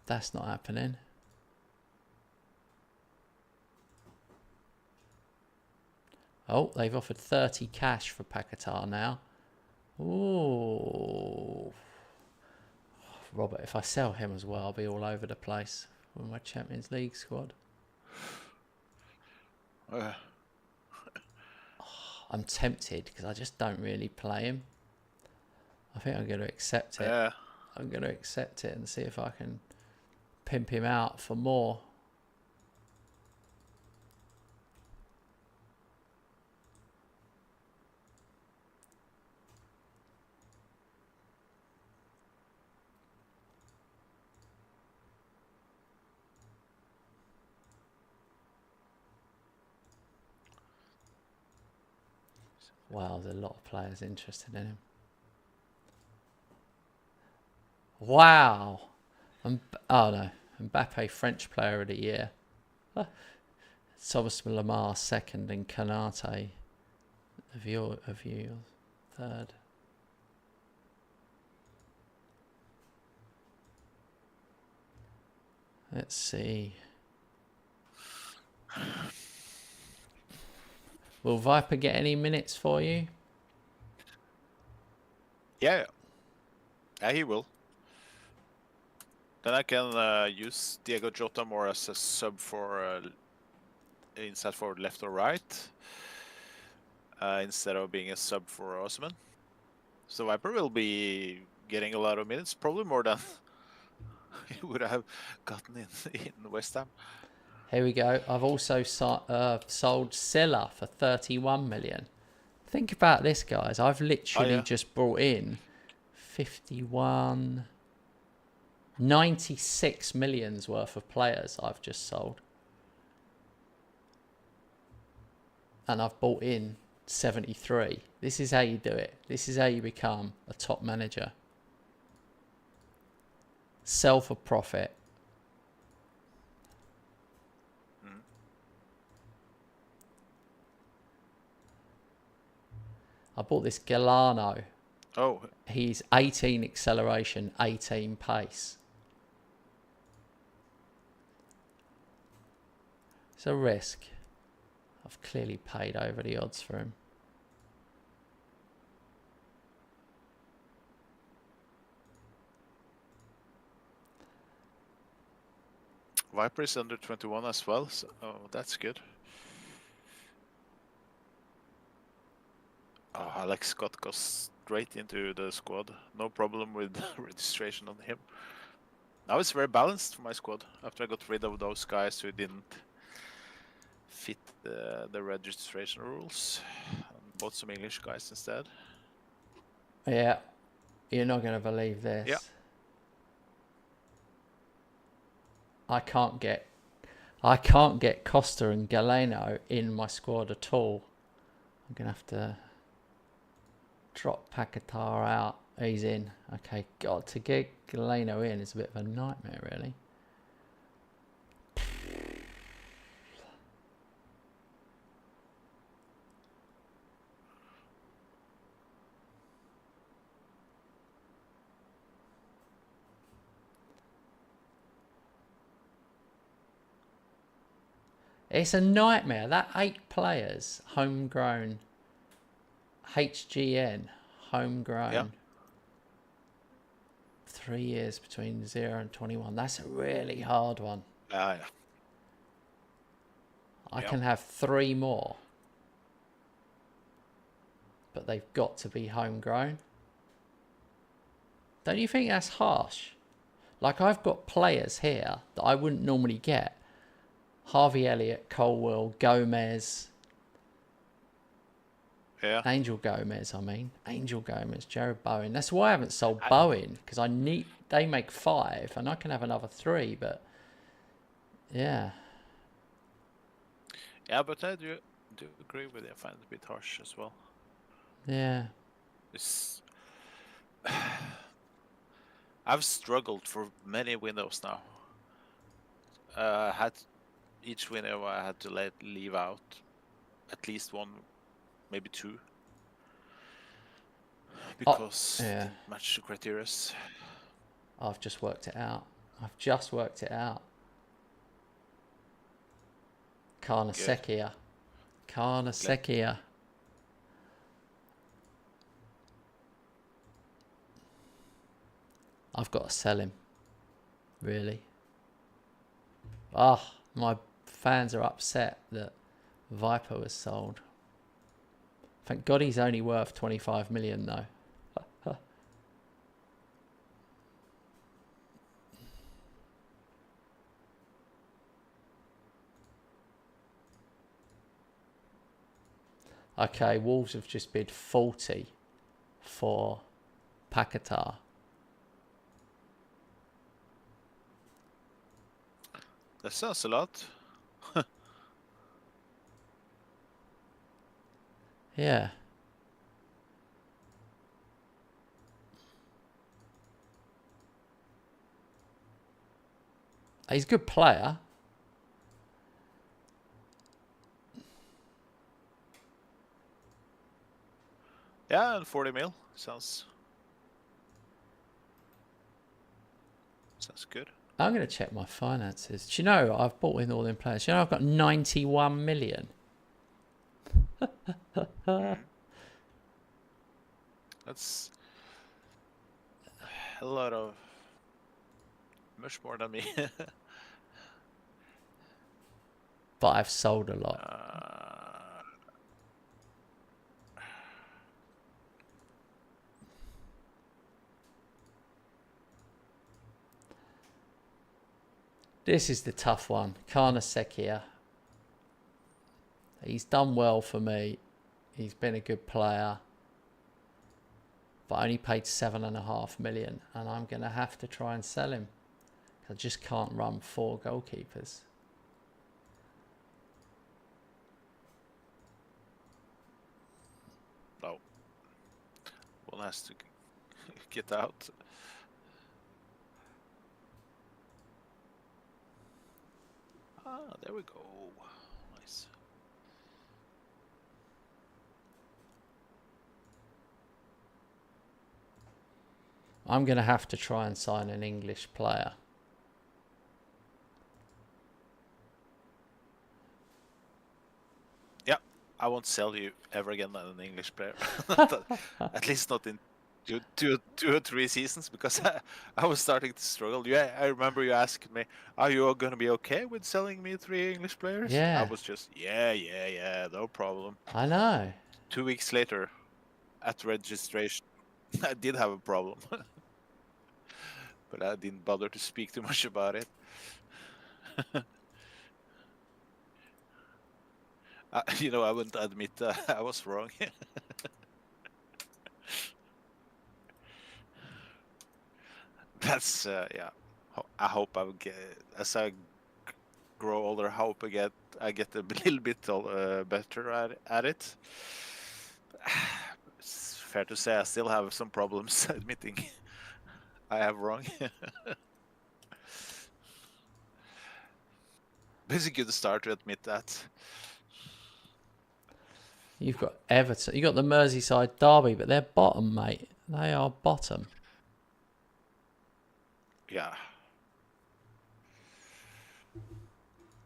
That's not happening. Oh, they've offered 30 cash for Paquetá now. Ooh. Robert, if I sell him as well, I'll be all over the place with my Champions League squad. I'm tempted because I just don't really play him. I think I'm going to accept it. Yeah. I'm going to accept it and see if I can pimp him out for more. Wow, there's a lot of players interested in him. Wow. Oh no, Mbappe French Player of the Year. Thomas Lamar second and Kanate of you third. Let's see. Will Viper get any minutes for you? Yeah, he will. Then I can use Diego Jota more as a sub for inside forward, left or right, instead of being a sub for Osman. So Viper will be getting a lot of minutes, probably more than he would have gotten in West Ham. Here we go. I've also sold Silla for 31 million. Think about this, guys. I've literally just brought in 51, 96 millions worth of players I've just sold. And I've bought in 73. This is how you do it. This is how you become a top manager. Sell for profit. I bought this Galano. Oh. He's 18 acceleration, 18 pace. It's a risk. I've clearly paid over the odds for him. Viper is under 21 as well, so that's good. Oh, Alex Scott goes straight into the squad. No problem with registration on him. Now it's very balanced for my squad after I got rid of those guys who didn't fit the registration rules. Bought some English guys instead. Yeah, you're not going to believe this. Yeah. I can't get Costa and Galeno in my squad at all. I'm going to have to drop Paquetá out. He's in. Okay, God, to get Galeno in is a bit of a nightmare, really. It's a nightmare. That 8 players, homegrown, HGN, homegrown. Yeah. 3 years between 0 and 21. That's a really hard one. Yeah. I can have 3 more. But they've got to be homegrown. Don't you think that's harsh? Like, I've got players here that I wouldn't normally get. Harvey Elliott, Colwell, Gomez. Yeah. Angel Gomez, Jared Bowen. That's why I haven't sold Bowen, because they make 5 and I can have another 3, but yeah. Yeah, but I do agree with you. I find it a bit harsh as well. Yeah. I've struggled for many windows now. Each window I had to leave out at least 1, maybe 2, because it didn't match the criteria. I've just worked it out. Carnesekia. I've got to sell him. Really. My fans are upset that Viper was sold. Thank God he's only worth 25 million though. Okay, Wolves have just bid 40 for Paquetá. That sounds a lot. Yeah. He's a good player. Yeah, and 40 mil sounds good. I'm going to check my finances. Do you know I've bought in all them players? Do you know I've got 91 million? That's a lot of... much more than me. but I've sold a lot. This is the tough one. Karnasekia. He's done well for me. He's been a good player. But I only paid 7.5 million. And I'm going to have to try and sell him. I just can't run 4 goalkeepers. No. One has to get out. There we go. Nice. I'm going to have to try and sign an English player. Yeah, I won't sell you ever again as an English player. At least not in two or 3 seasons, because I was starting to struggle. Yeah, I remember you asking me, "Are you going to be okay with selling me 3 English players?" Yeah. I was just, yeah, no problem. I know. 2 weeks later, at registration, I did have a problem, but I didn't bother to speak too much about it. I wouldn't admit I was wrong. That's yeah. I hope I will get, as I grow older, I hope I get a little bit better at it. It's fair to say I still have some problems admitting I have wrong. But it's a good start to admit that. You've got Everton. You've got the Merseyside Derby, but they're bottom, mate. They are bottom. Yeah.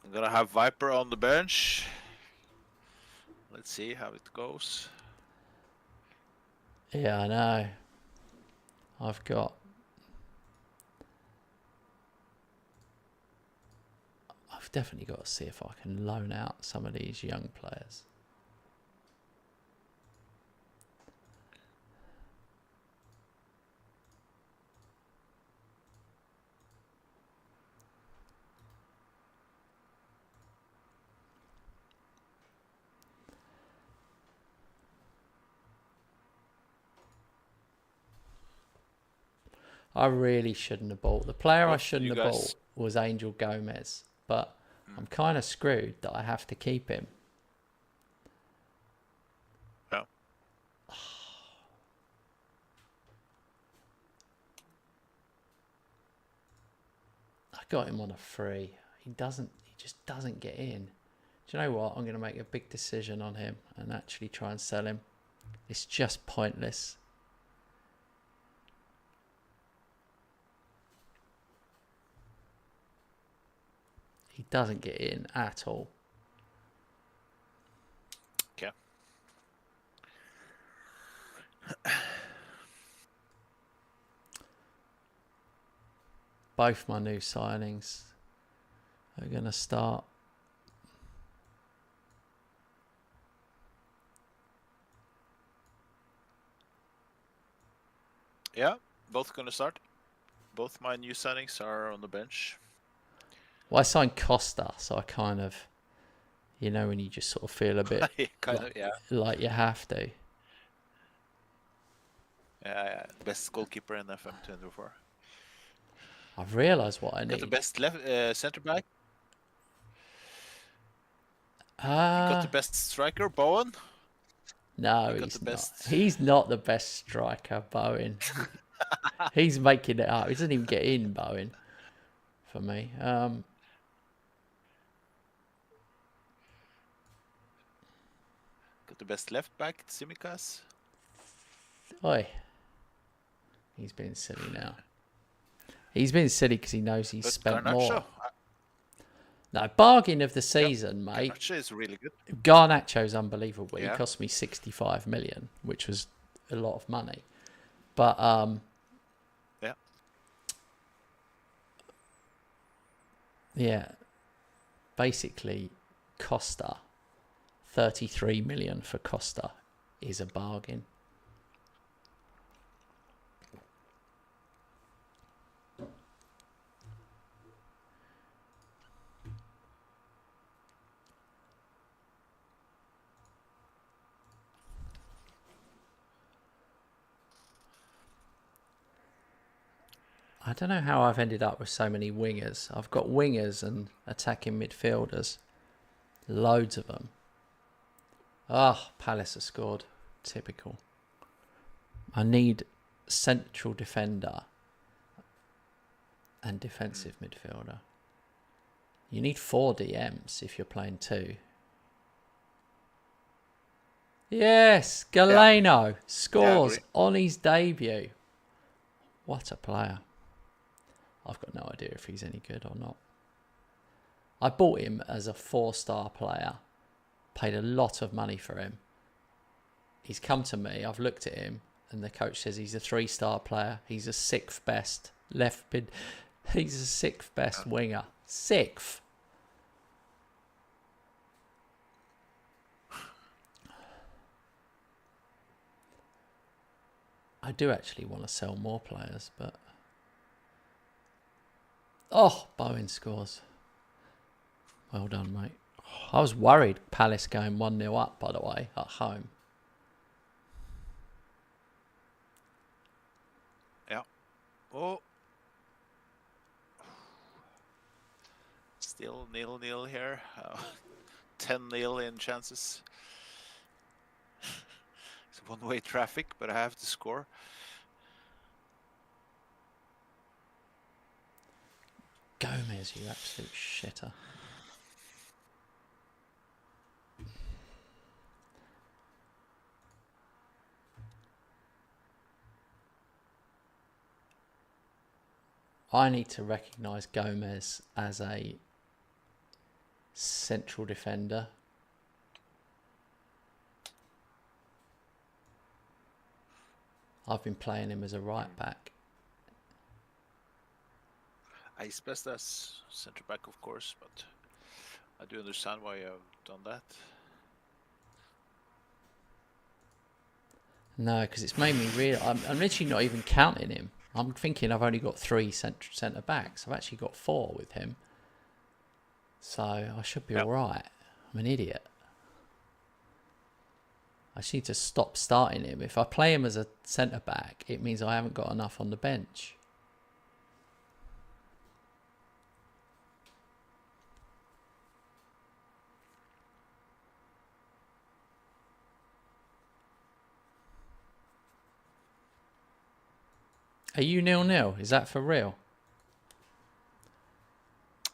I'm gonna have Viper on the bench. Let's see how it goes. Yeah, I know. I've definitely got to see if I can loan out some of these young players. I really shouldn't have bought. The player I shouldn't have bought was Angel Gomez, but I'm kind of screwed that I have to keep him. Yeah. I got him on a free. He just doesn't get in. Do you know what? I'm going to make a big decision on him and actually try and sell him. It's just pointless. He doesn't get in at all. Okay. Both my new signings are going to start. Yeah, both going to start. Both my new signings are on the bench. Well, I signed Costa, so I kind of, when you just sort of feel a bit like you have to. Yeah, best goalkeeper in FM24. I've realised what I need. Got the best left centre back. You Ah, got the best striker, Bowen. no, he's not. He's not the best striker, Bowen. He's making it up. He doesn't even get in, Bowen, for me. Got the best left back, Tsimikas. Oi. He's being silly now. He's being silly because he knows he's spent Garnacho, more. No, bargain of the season, mate. Garnacho is really good. Garnacho's unbelievable. Yeah. He cost me 65 million, which was a lot of money. But yeah. Basically, Costa. 33 million for Costa is a bargain. I don't know how I've ended up with so many wingers. I've got wingers and attacking midfielders. Loads of them. Palace have scored. Typical. I need central defender and defensive midfielder. You need 4 DMs if you're playing 2. Yes, Galeno scores on his debut. What a player. I've got no idea if he's any good or not. I bought him as a 4-star player. Paid a lot of money for him. He's come to me. I've looked at him and the coach says he's a 3-star player. He's a 6th best left mid. He's a 6th best winger. 6th. I do actually want to sell more players, but... Oh, Bowen scores. Well done, mate. I was worried Palace going 1-0 up, by the way, at home. Yeah. Oh. Still 0-0 here. 10-0 in chances. It's one-way traffic, but I have to score. Gomez, you absolute shitter. I need to recognise Gomez as a central defender. I've been playing him as a right back. He's best as centre back, of course, but I do understand why you have done that. No, because it's made me real. I'm literally not even counting him. I'm thinking I've only got 3 centre backs. I've actually got 4 with him. So I should be all right. I'm an idiot. I just need to stop starting him. If I play him as a centre back, it means I haven't got enough on the bench. Are you 0-0? Is that for real?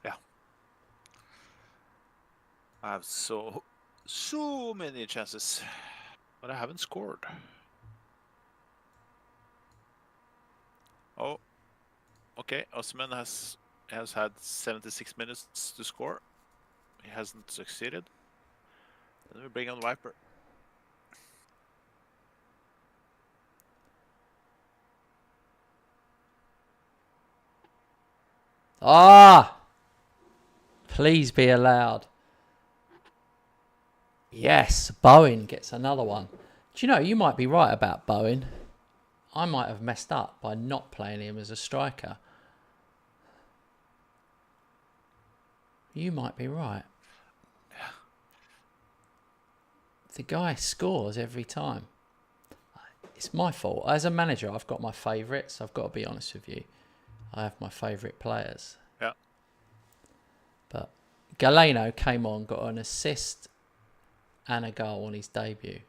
Yeah. I have so many chances, but I haven't scored. Oh, okay. Osman has had 76 minutes to score. He hasn't succeeded. Then we bring on Viper. Please be allowed. Yes, Bowen gets another one. Do you know, you might be right about Bowen. I might have messed up by not playing him as a striker. You might be right. The guy scores every time. It's my fault. As a manager, I've got my favourites. I've got to be honest with you. I have my favourite players. Yeah. But Galeno came on, got an assist and a goal on his debut.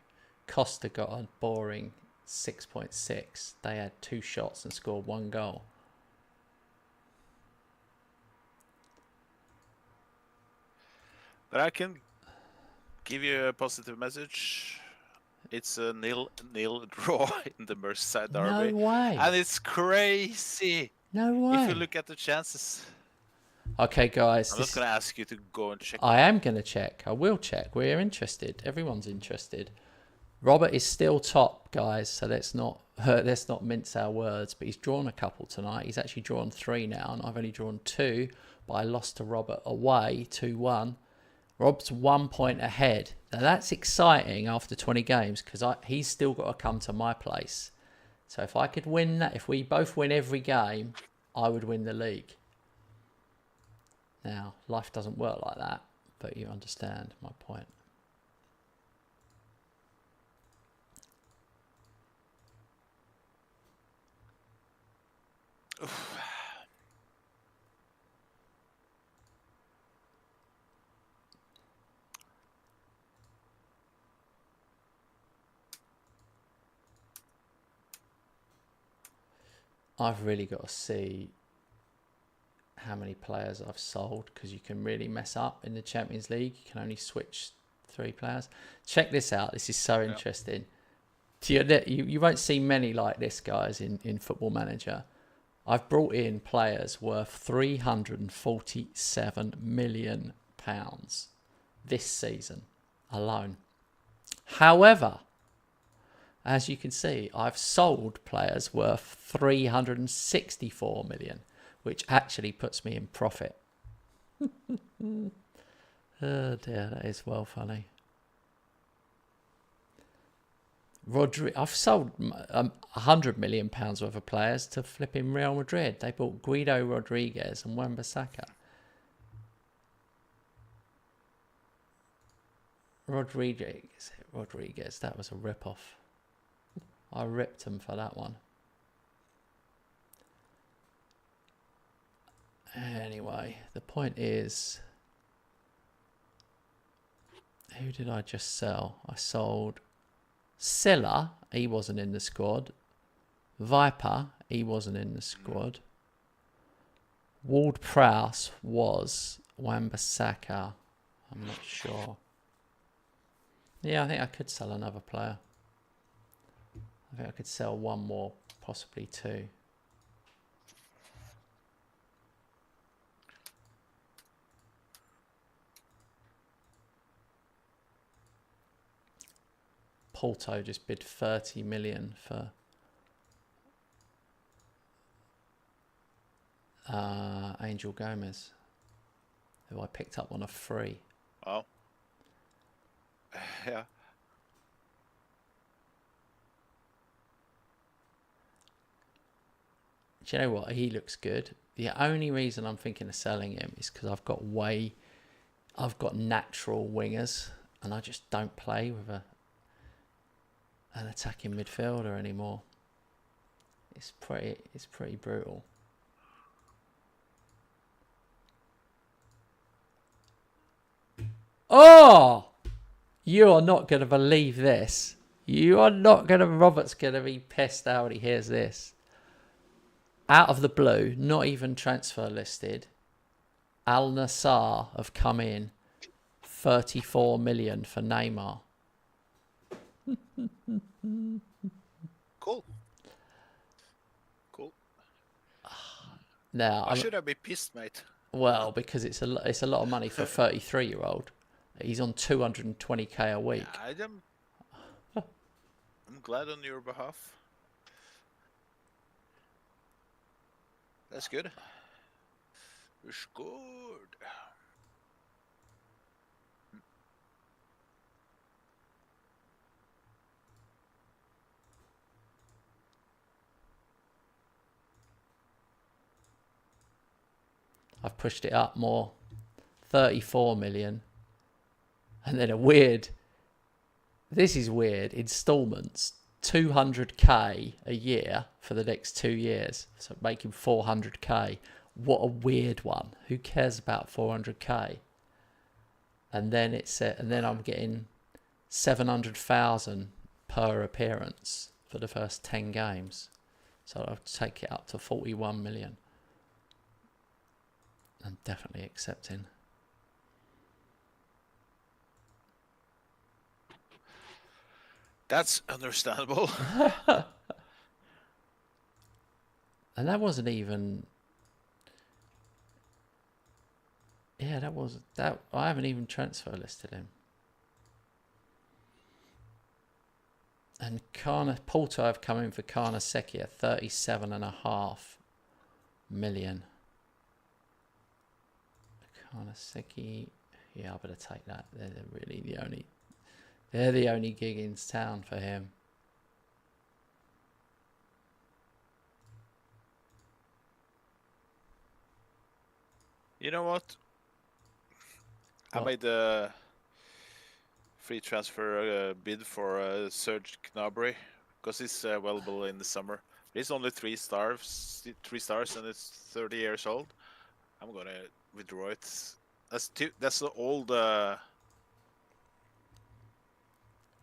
Costa got a boring 6.6. They had 2 shots and scored 1 goal. But I can give you a positive message. It's a 0-0 draw in the Merseyside derby. No way. And it's crazy. No way. If you look at the chances. Okay, guys. I'm not going to ask you to go and check. I am going to check. I will check. We're interested. Everyone's interested. Robert is still top, guys. So let's not mince our words. But he's drawn a couple tonight. He's actually drawn 3 now. And I've only drawn 2. But I lost to Robert away 2-1. Rob's 1 point ahead. Now that's exciting after 20 games because he's still got to come to my place. So if I could win that, if we both win every game, I would win the league. Now, life doesn't work like that, but you understand my point. I've really got to see how many players I've sold because you can really mess up in the Champions League. You can only switch 3 players. Check this out. This is so interesting. You won't see many like this, guys, in Football Manager. I've brought in players worth £347 million this season alone. However, as you can see, I've sold players worth 364 million, which actually puts me in profit. Oh dear, that is well funny. I've sold £100 million worth of players to flipping Real Madrid. They bought Guido Rodriguez and Wan-Bissaka. Rodriguez, that was a rip-off. I ripped him for that one. Anyway, the point is, who did I just sell? I sold Silla, he wasn't in the squad. Viper, he wasn't in the squad. Ward-Prowse was. Wan-Bissaka, I'm not sure. Yeah, I think I could sell another player. I think I could sell one more, possibly 2. Porto just bid 30 million for Angel Gomez, who I picked up on a free. Oh. Yeah. Do you know what? He looks good. The only reason I'm thinking of selling him is because I've got natural wingers, and I just don't play with an attacking midfielder anymore. It's pretty brutal. Oh, you are not going to believe this. Robert's going to be pissed out when he hears this. Out of the blue, not even transfer listed, Al Nassr have come in 34 million for Neymar. Cool. Now, why should I be pissed, mate? Well, because it's a lot of money for a 33-year-old. He's on 220k a week. Yeah, I'm glad on your behalf. That's good. It's good. I've pushed it up more. 34 million. And then this is weird, installments. 200k a year for the next 2 years. So making 400k. What a weird one. Who cares about 400k? And then I'm getting 700,000 per appearance for the first 10 games. So I'll take it up to 41 million. I'm definitely accepting. That's understandable. And that wasn't even... Yeah, I haven't even transfer listed him. And Porto have come in for Carnesecchi at 37.5 million. Carnesecchi, Yeah, I better take that. They're the only gig in town for him. You know what? I What? made a free transfer bid for Serge Gnabry because he's available in the summer. He's only 3 stars, and it's 30 years old. I'm gonna withdraw it. That's the old. Old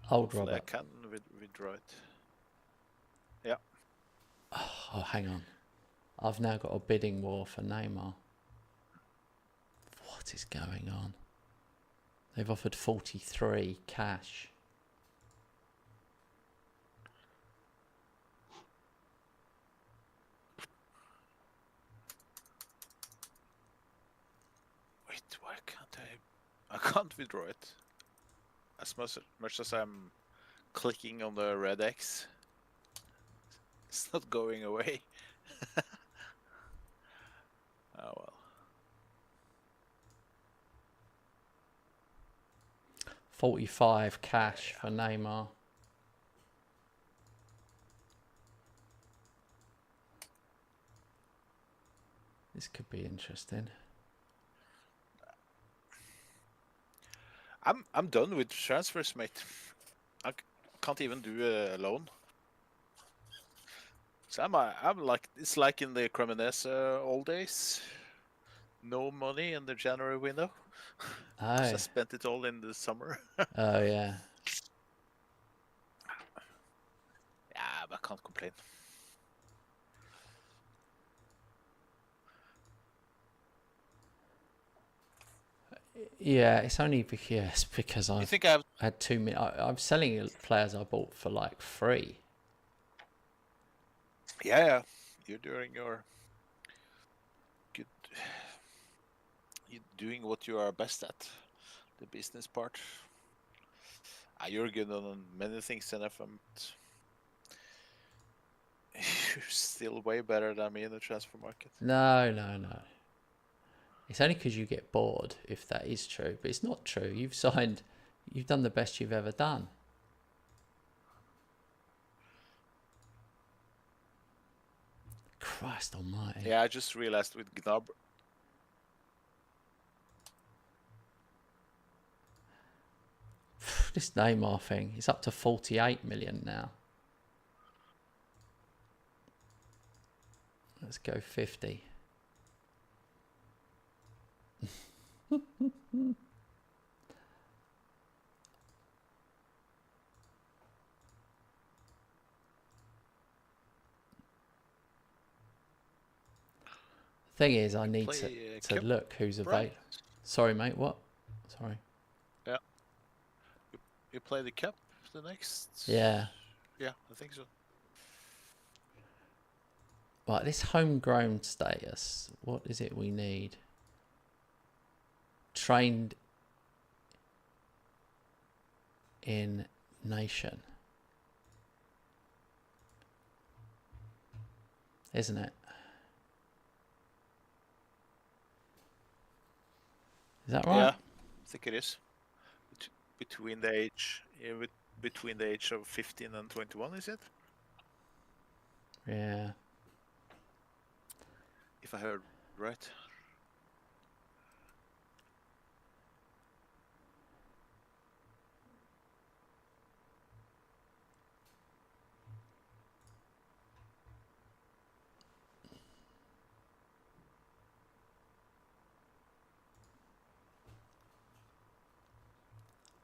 Hopefully, I Robert. can withdraw it. Yeah. Oh, hang on. I've now got a bidding war for Neymar. What is going on? They've offered 43 cash. Wait, why can't I? I can't withdraw it. As much as I'm clicking on the red X, it's not going away. Oh well. 45 cash for Neymar. This could be interesting. I'm done with transfers, mate. I can't even do a loan. So I'm like, it's like in the Cremonese old days. No money in the January window. Because I Oh. spent it all in the summer. Oh, yeah. Yeah, but I can't complain. Yeah, it's only because You I've think I have? had too many. I'm selling players I bought for like free. Yeah. You're doing your good. You're doing what you are best at, the business part. You're good on many things, and you're still way better than me in the transfer market. No. It's only because you get bored, if that is true. But it's not true. You've done the best you've ever done. Christ almighty. Yeah, I just realized with Gnabry. This Neymar thing, it's up to 48 million now. Let's go 50. Thing is, I need to look who's available. Sorry, mate. What? Sorry. Yeah. You play the cup the next? Yeah. Yeah, I think so. Right, this homegrown status. What is it we need? Trained in nation. Isn't it? Is that right? Yeah, I think it is. Between the age, between the age of 15 and 21, is it? Yeah. If I heard right.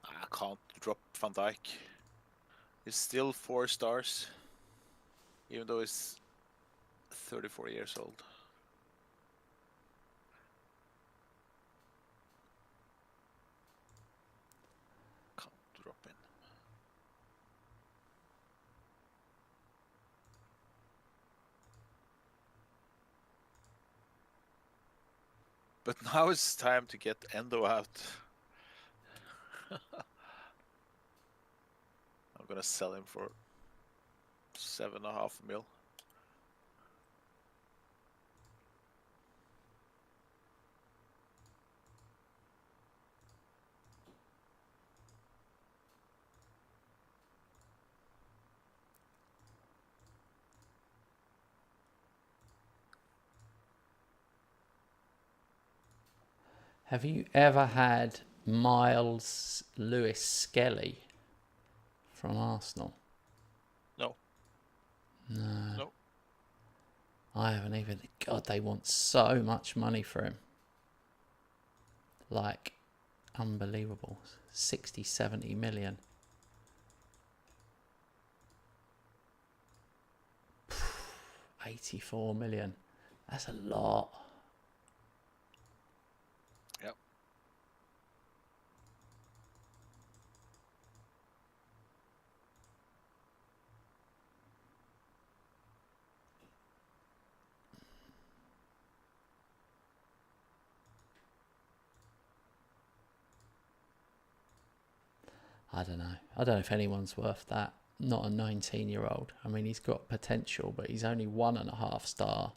I can't drop Van Dijk. He's still 4 stars, even though he's 34 years old. Can't drop in. But now it's time to get Endo out. I'm gonna sell him for 7.5 mil. Have you ever had Miles Lewis Skelly from Arsenal? No. No. No. I haven't even. God, they want so much money for him. Like, unbelievable. 60, 70 million. $84 million. That's a lot. Yep. I don't know. I don't know if anyone's worth that. Not a 19-year-old. I mean, he's got potential, but he's only 1.5 star.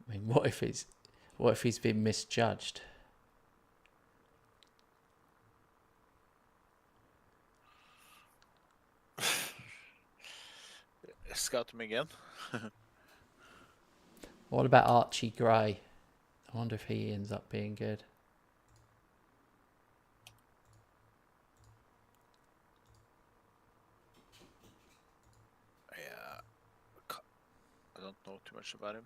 I mean, what if he's been misjudged? Scout him again. What about Archie Gray? I wonder if he ends up being good. Yeah. I don't know too much about him.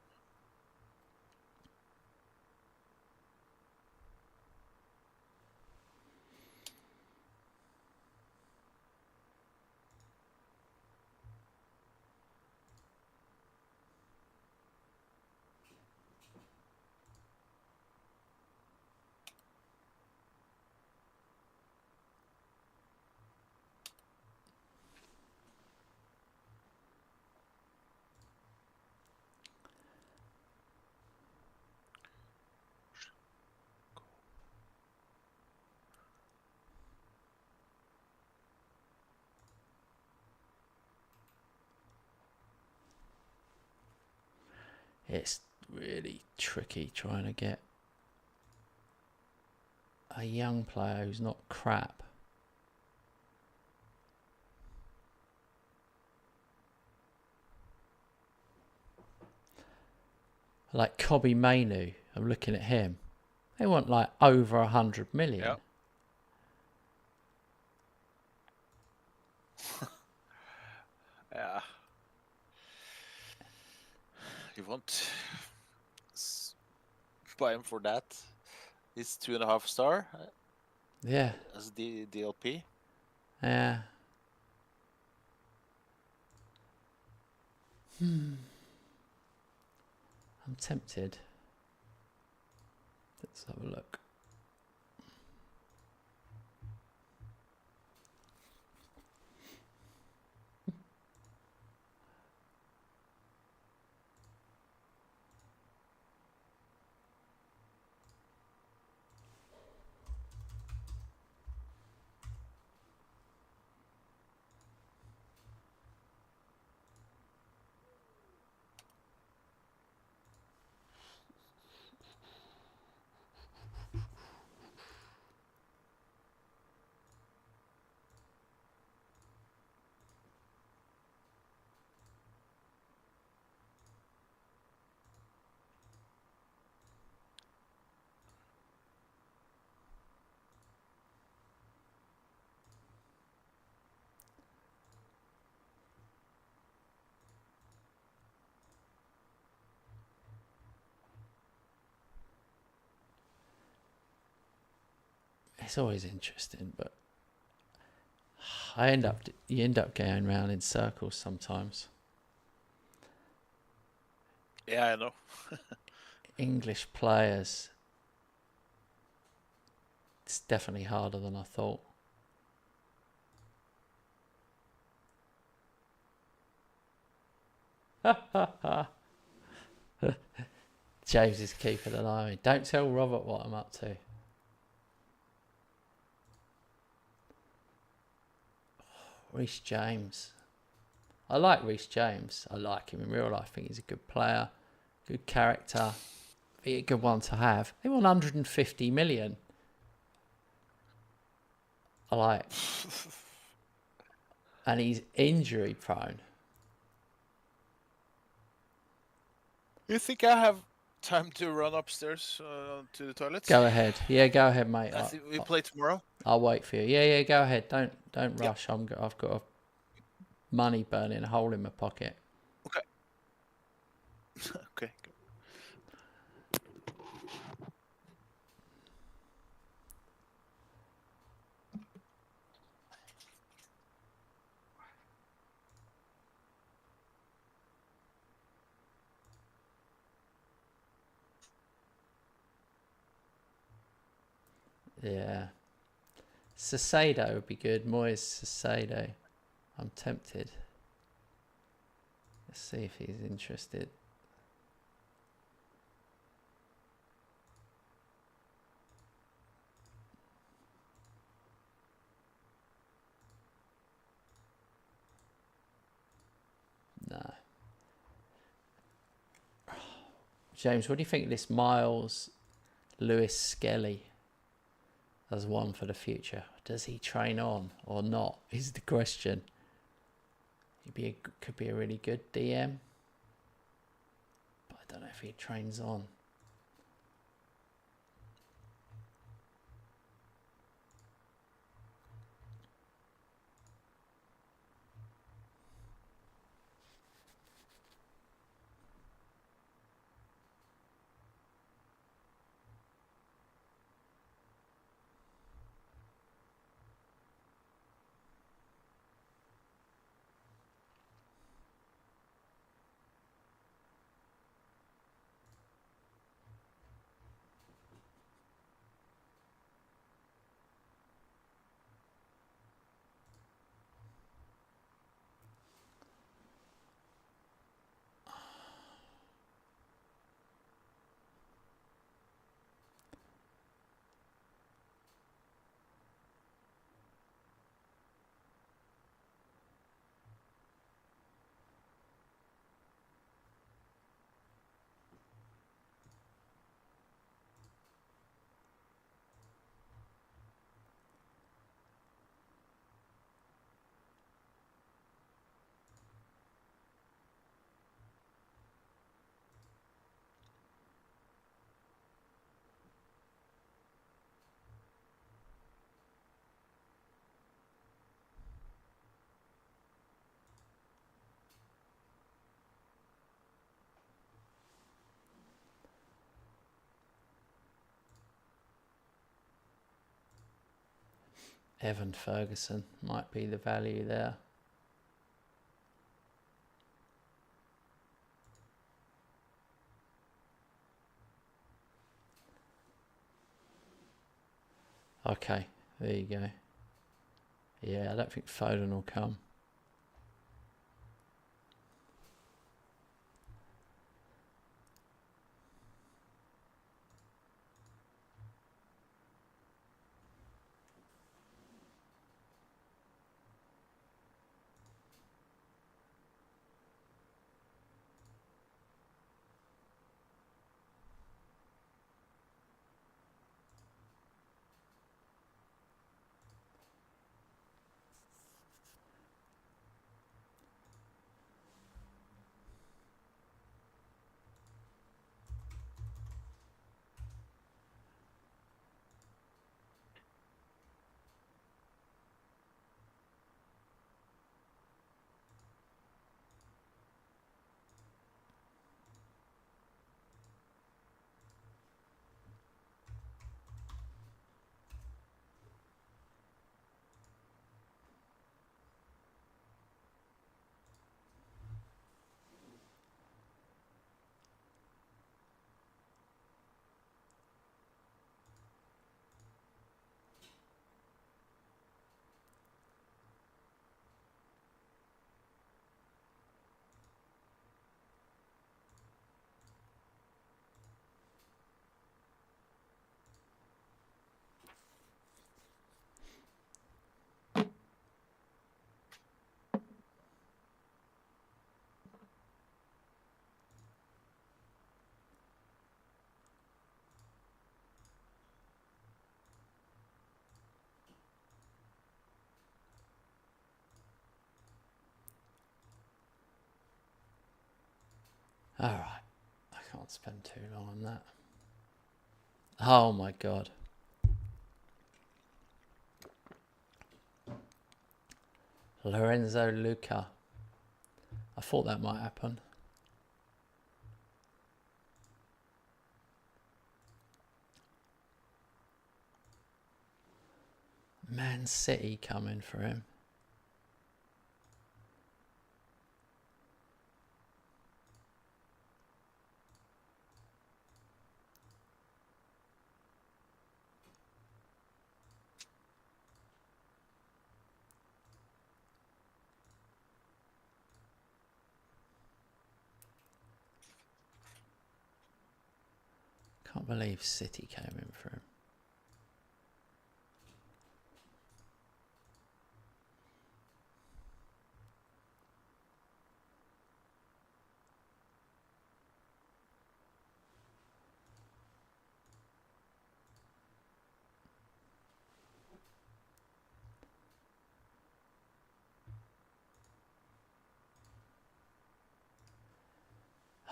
It's really tricky trying to get a young player who's not crap. Like Kobe Mainu, I'm looking at him. They want like over 100 million. Yeah. Yeah. You won't buy him for that. He's 2.5 star Yeah, as DLP. yeah. I'm tempted. Let's have a look. It's always interesting, but you end up going round in circles sometimes. Yeah, I know. English players, it's definitely harder than I thought. James is keeping an eye on me. Don't tell Robert what I'm up to. Reece James. I like Reece James. I like him in real life. I think he's a good player, good character. Be a good one to have. They want 150 million. I like. And he's injury prone. You think I have time to run upstairs to the toilets. Go ahead. Yeah, go ahead, mate. I think we play tomorrow. I'll wait for you. Yeah, go ahead. Don't Yep. rush. I've got a money burning hole in my pocket. Okay. Okay. Yeah. Sasado would be good. Moyes Sasado. I'm tempted. Let's see if he's interested. No. James, what do you think of this Miles Lewis Skelly as one for the future? Does he train on or not? Is the question. Could be a really good DM, but I don't know if he trains on. Evan Ferguson might be the value there. Okay, there you go. Yeah, I don't think Foden will come. All right, I can't Can't spend too long on that. Oh my god. Lorenzo Luca. I thought that might happen. Man City coming for him. Can't believe City came in for him.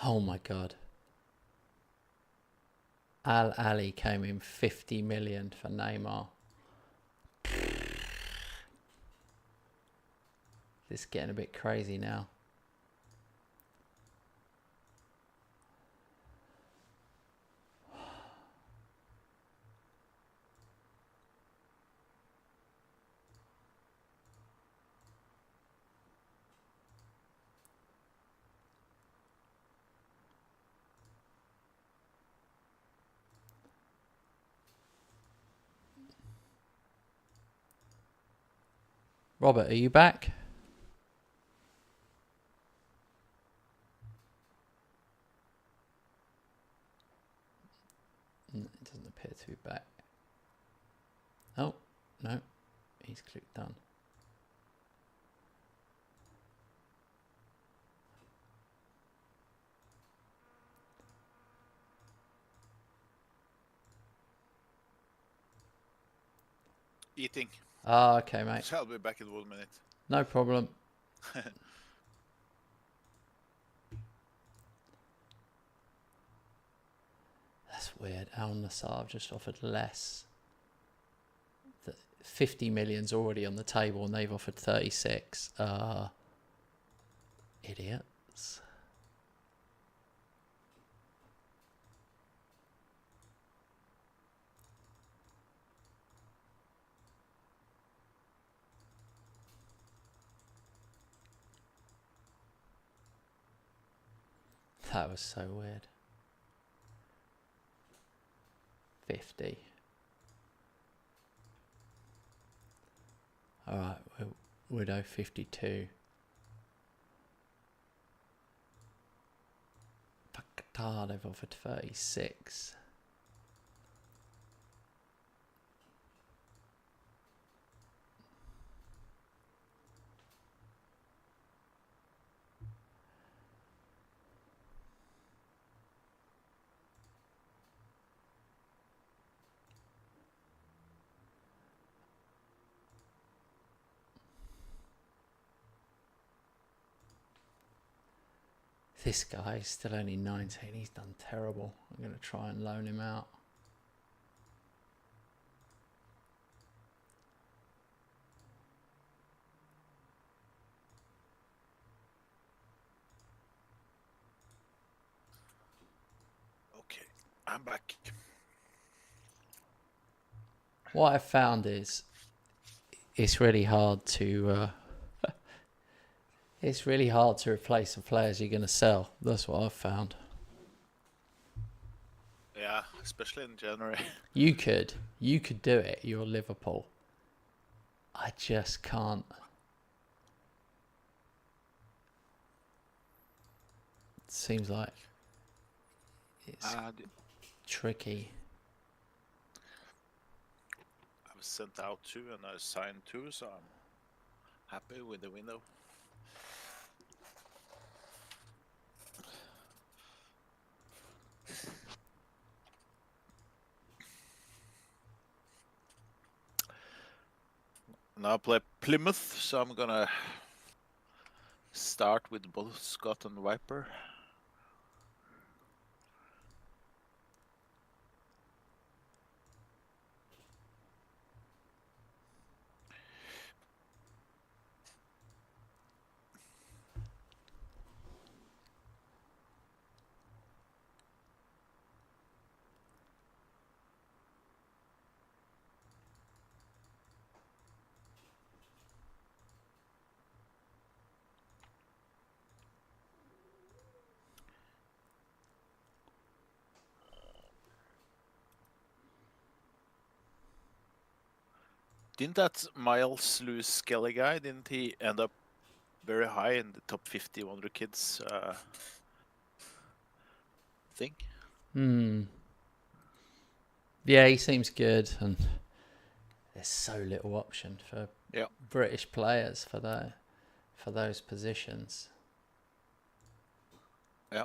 Oh my god. Al Ali came in 50 million for Neymar. This is getting a bit crazy now. Robert, are you back? It doesn't appear to be back. Oh, no. He's clicked done. Eating. Ah, okay, mate. So I'll be back in 1 minute. No problem. That's weird. Al Nassr just offered less. 50 million's already on the table and they've offered 36. Idiots. That was so weird. 50. Alright, Widow 52. Qatar, they've offered 36. This guy is still only 19. He's done terrible. I'm going to try and loan him out. Okay, I'm back. What I've found is it's really hard to it's really hard to replace the players you're going to sell. That's what I've found. Yeah, especially in January. You could do it. You're Liverpool. I just can't. It seems like it's tricky. I was sent out 2 and I signed 2, so I'm happy with the window. Now I play Plymouth, so I'm gonna start with both Scott and Viper. Didn't that Miles Lewis Skelly guy, didn't he end up very high in the top 50 Wonder Kids thing? Yeah, he seems good, and there's so little option for British players for those positions. Yeah.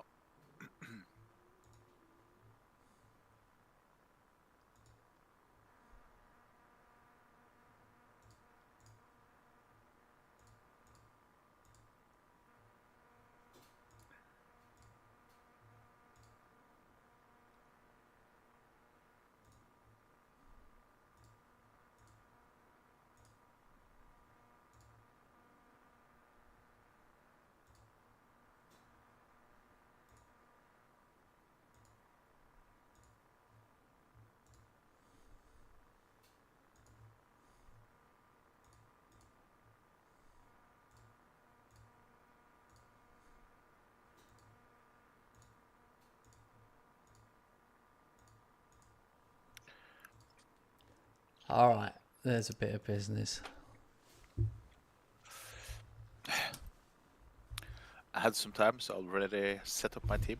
All right, there's a bit of business. I had some time, so I already set up my team.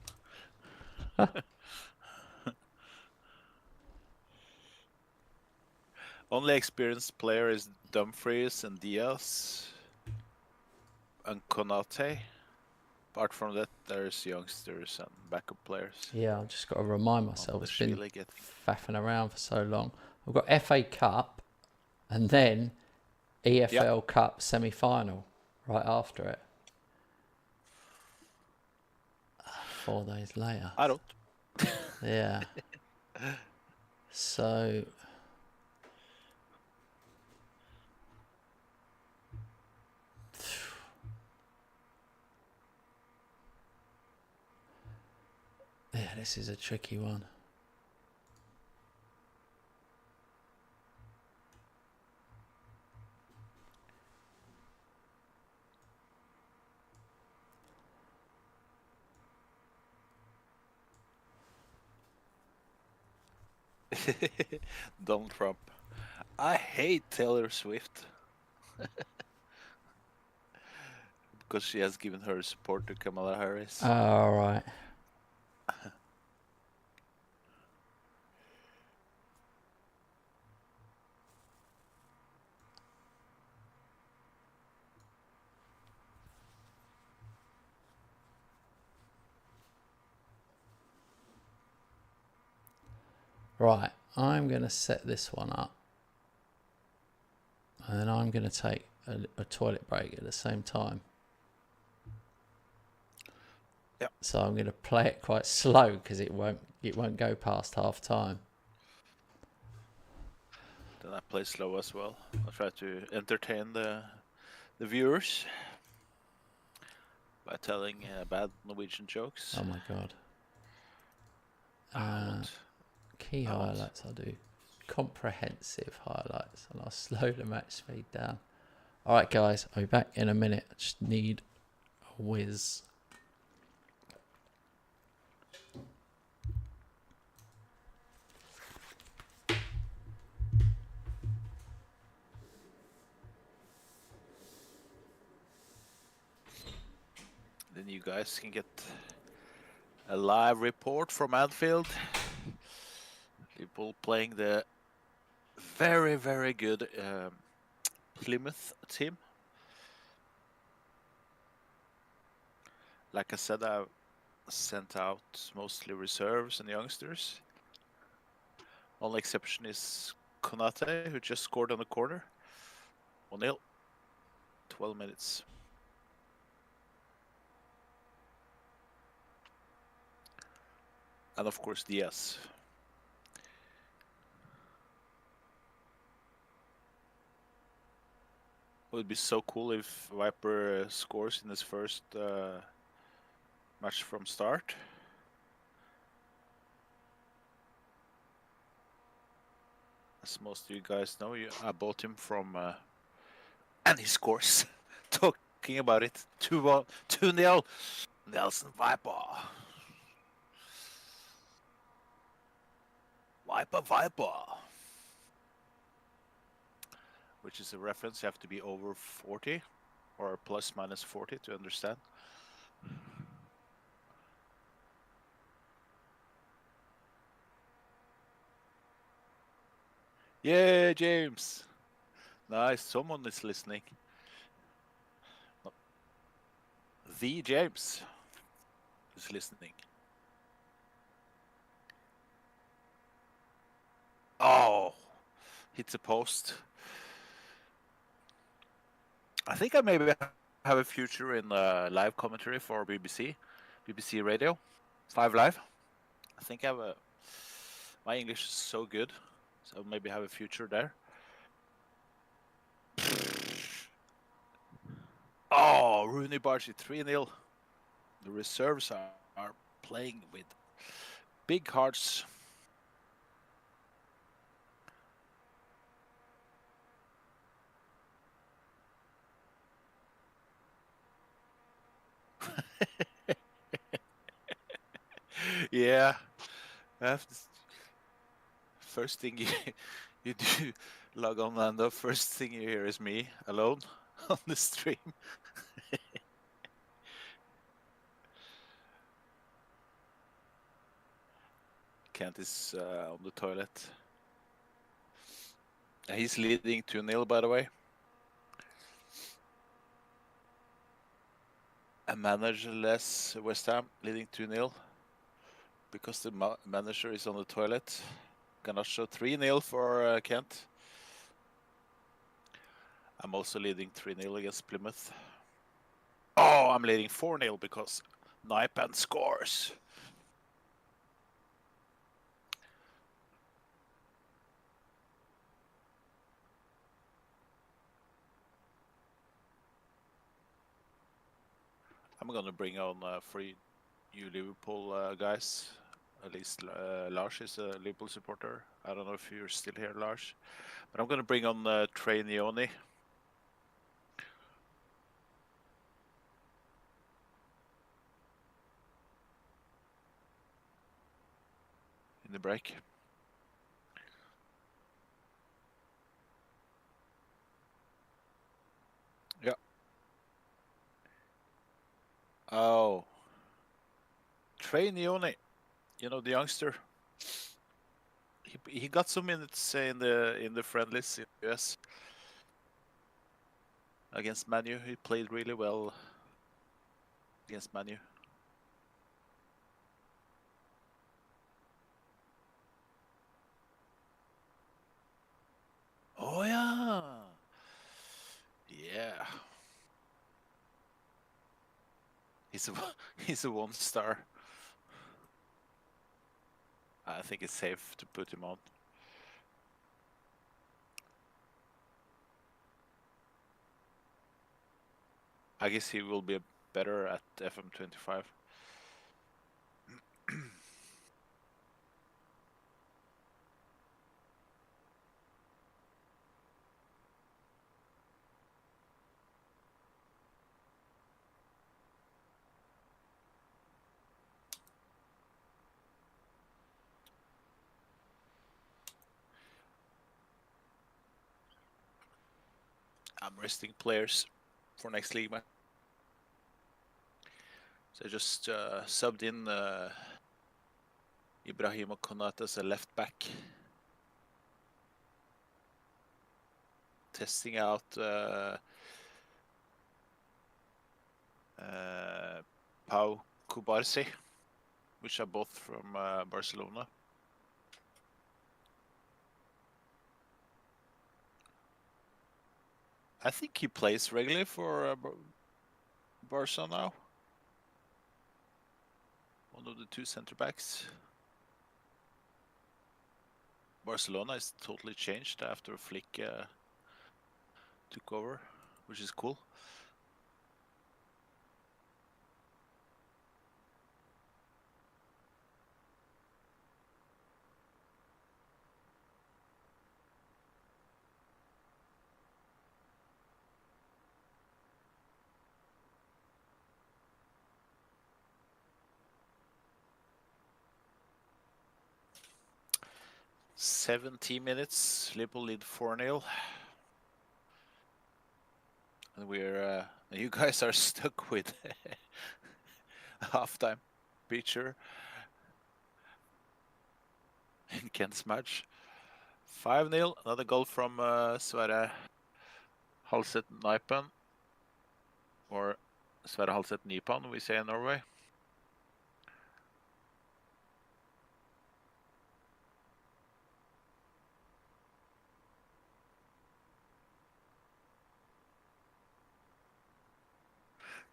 Only experienced player is Dumfries and Diaz and Konate. Apart from that, there's youngsters and backup players. Yeah, I've just got to remind myself. It's been Really faffing around for so long. I've got FA Cup and then EFL Cup semi-final right after it. 4 days later. I don't. Yeah. So... yeah, this is a tricky one. Donald Trump. I hate Taylor Swift. Because she has given her support to Kamala Harris. All right. Right, I'm going to set this one up. And then I'm going to take a toilet break at the same time. Yep. So I'm going to play it quite slow because it won't go past half time. Then I play slow as well. I'll try to entertain the viewers by telling bad Norwegian jokes. Oh my god. Key highlights, I'll do comprehensive highlights and I'll slow the match speed down. Alright guys, I'll be back in a minute. I just need a whiz. Then you guys can get a live report from Anfield. Liverpool playing the very, very good Plymouth team. Like I said, I've sent out mostly reserves and youngsters. Only exception is Konate, who just scored on the corner. 1-0. 12 minutes. And of course, Diaz. It would be so cool if Viper scores in his first match from start. As most of you guys know, I bought him from... and he scores. Talking about it. 2-0. Nelson Viper. Viper. which is a reference. You have to be over 40 or plus minus 40 to understand. Yeah, James. Nice. Someone is listening. The James is listening. Oh, hits a post. I think I maybe have a future in live commentary for BBC Radio, 5 Live. I think I have a. My English is so good, so maybe have a future there. Oh, Rooney Barchi 3-0. The reserves are playing with big hearts. Yeah, first thing you do, log on, and the first thing you hear is me alone on the stream. Kent is on the toilet. He's leading 2-0, by the way. A managerless West Ham leading 2-0 because the manager is on the toilet. Ganacho 3-0 for Kent. I'm also leading 3-0 against Plymouth. Oh, I'm leading 4-0 because Naipan scores. I'm going to bring on for you Liverpool guys. At least Lars is a Liverpool supporter. I don't know if you're still here, Lars. But I'm going to bring on Trey Neoni. In the break. Yeah. Oh. Trey Neoni. You know, the youngster. He got some minutes in the friendlies in the US against Manu. He played really well against Manu. Oh yeah, yeah. He's a he's a 1-star. I think it's safe to put him on. I guess he will be better at FM25. I'm resting players for next league match. So I just subbed in Ibrahim Konate as a left back. Testing out Pau Kubarsi, which are both from Barcelona. I think he plays regularly for Barca now. One of the two center backs. Barcelona is totally changed after Flick took over, which is cool. "17 minutes, Liverpool lead 4-0. and you guys are stuck with a halftime picture in Kent's match. 5-0, another goal from Sverre Halset Nypan, or Sverre Halset Nypan, we say in Norway.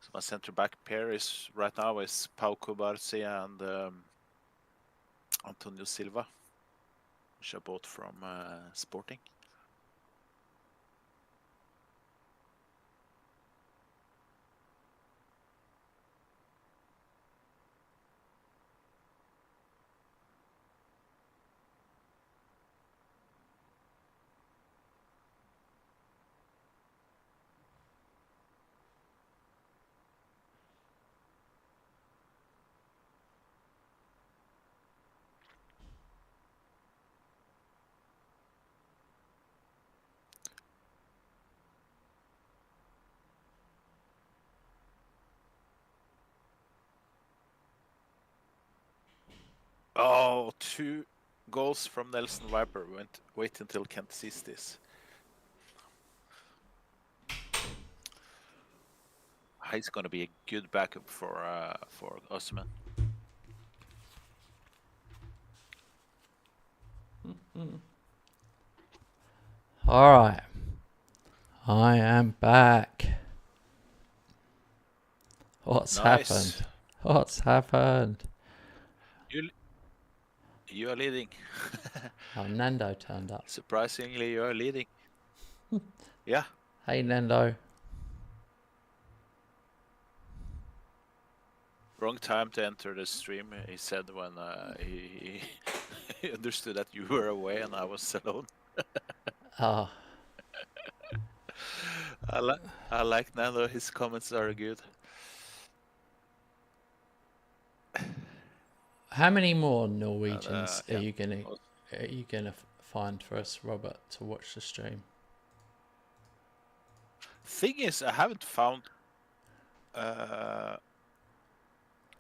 So my centre back pair is right now is Pau Kubarsi and Antonio Silva, which are both from Sporting. Oh, 2 goals from Nelson Viper. Wait until Kent sees this. He's going to be a good backup for Osman. All right. I am back. What's happened? What's happened? You are leading. Oh, Nando turned up. Surprisingly, you are leading. Yeah. Hey, Nando. Wrong time to enter the stream, he said when he understood that you were away and I was alone. Oh. I like Nando, his comments are good. How many more Norwegians are you gonna find for us, Robert, to watch the stream? Thing is, I haven't found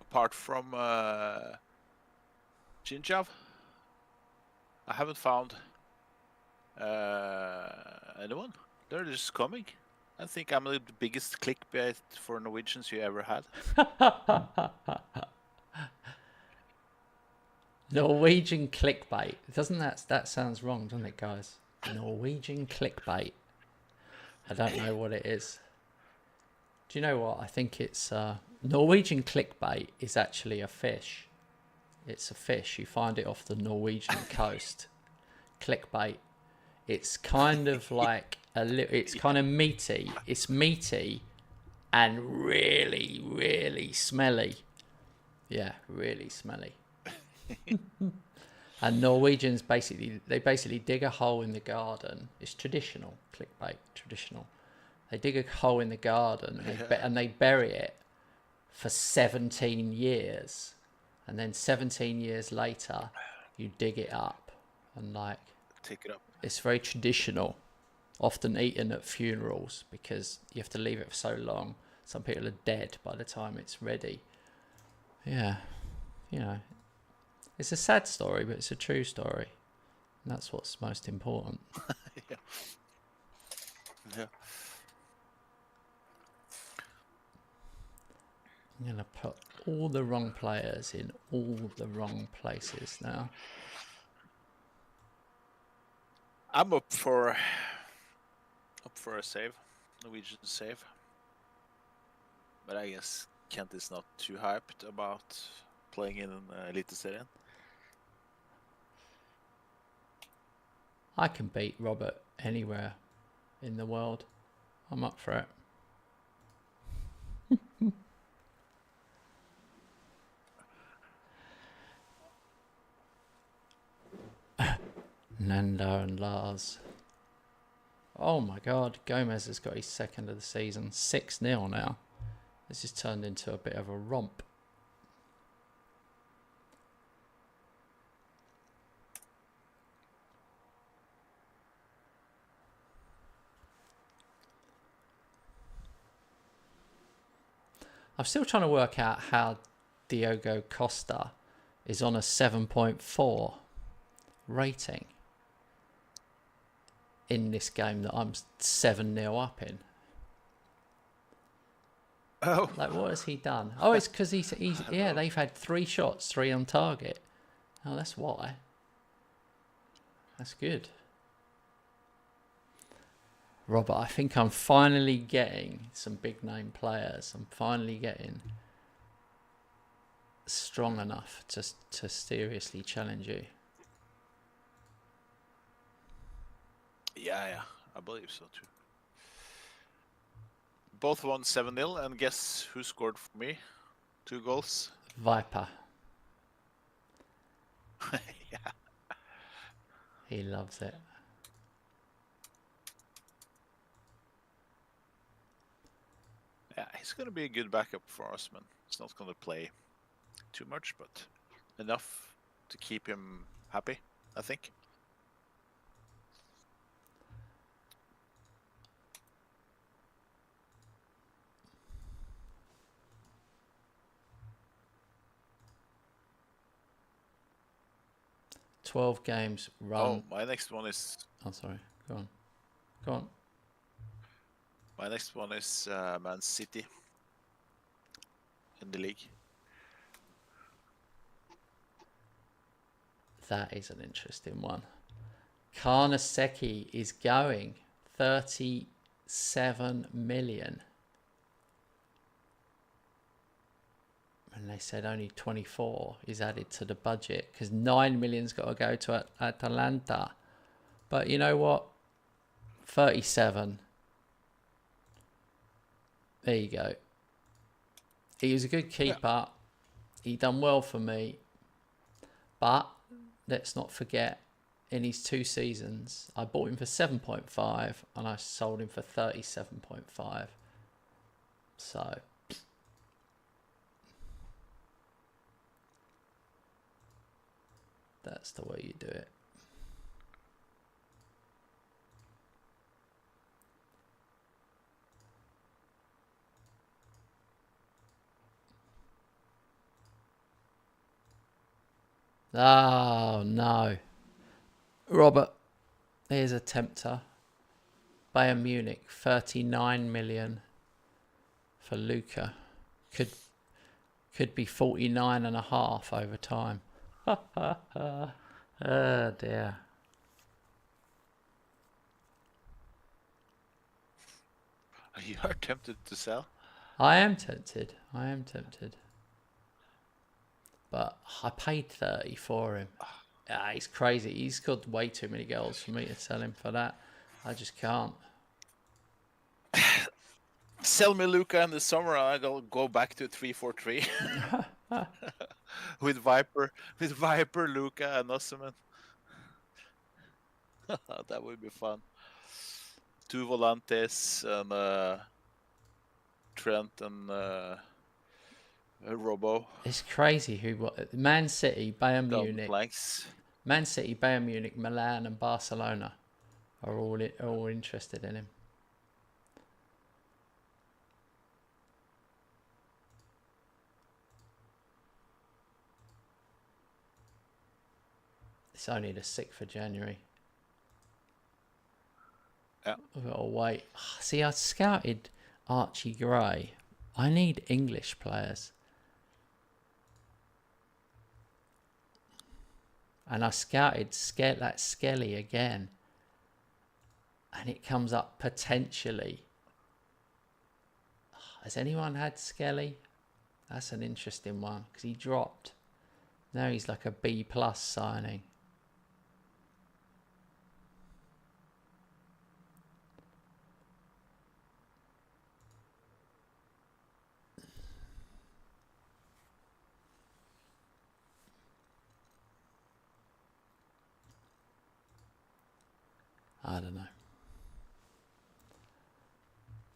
apart from Jinjav, I haven't found anyone. They're just coming. I think I'm the biggest clickbait for Norwegians you ever had. Norwegian clickbait. Doesn't that sounds wrong, doesn't it, guys? Norwegian clickbait. I don't know what it is. Do you know what? I think it's Norwegian clickbait is actually a fish. It's a fish. You find it off the Norwegian coast. Clickbait. It's kind of like it's kind of meaty. It's meaty and really, really smelly. Yeah, really smelly. And Norwegians basically dig a hole in the garden. It's traditional clickbait, traditional. They dig a hole in the garden and they bury it for 17 years, and then 17 years later, you dig it up and take it up. It's very traditional, often eaten at funerals because you have to leave it for so long. Some people are dead by the time it's ready. Yeah, it's a sad story, but it's a true story. And that's what's most important. Yeah. I'm going to put all the wrong players in all the wrong places now. I'm up for a save, Norwegian save. But I guess Kent is not too hyped about playing in Eliteserien. I can beat Robert anywhere in the world. I'm up for it. Nando and Lars. Oh my God, Gomez has got his second of the season. 6-0 now. This has turned into a bit of a romp. I'm still trying to work out how Diogo Costa is on a 7.4 rating in this game that I'm 7-0 up in. Oh, Like, what has he done? Oh, it's because he's yeah, they've had 3 shots, 3 on target. Oh, that's why. That's good. Robert, I think I'm finally getting some big name players. I'm finally getting strong enough to seriously challenge you. yeah, I believe so too. Both won 7-0, and guess who scored for me? 2 goals. Viper. Yeah. He loves it. Yeah, he's going to be a good backup for us, man. He's not going to play too much, but enough to keep him happy, I think. "12 games run." Oh, my next one is... Oh, sorry. Go on. Go on. My next one is Man City in the league. That is an interesting one. Karnaseki is going 37 million. And they said only 24 is added to the budget because 9 million's got to go to Atalanta. But you know what? 37. There you go. He was a good keeper. Yeah. He done well for me. But let's not forget, in his 2 seasons, I bought him for 7.5 and I sold him for 37.5. So that's the way you do it. Oh, no. Robert, here's a tempter. Bayern Munich, 39 million for Luka. Could be 49.5 over time. Oh, dear. You are tempted to sell? I am tempted. But I paid 30 for him. He's crazy. He's scored way too many goals for me to sell him for that. I just can't. Sell me Luka in the summer, I'll go back to 3-4-3 with Viper, Luka, and Osman. That would be fun. 2 volantes and Trent and Robo. It's crazy who Man City, Bayern Munich, blanks. Man City, Bayern Munich, Milan, and Barcelona are all interested in him. It's only the 6th of January. Yeah. I've got to wait. See, I scouted Archie Gray. I need English players. And I scouted that Skelly again. And it comes up potentially. Has anyone had Skelly? That's an interesting one because he dropped. Now he's like a B+ signing. I don't know.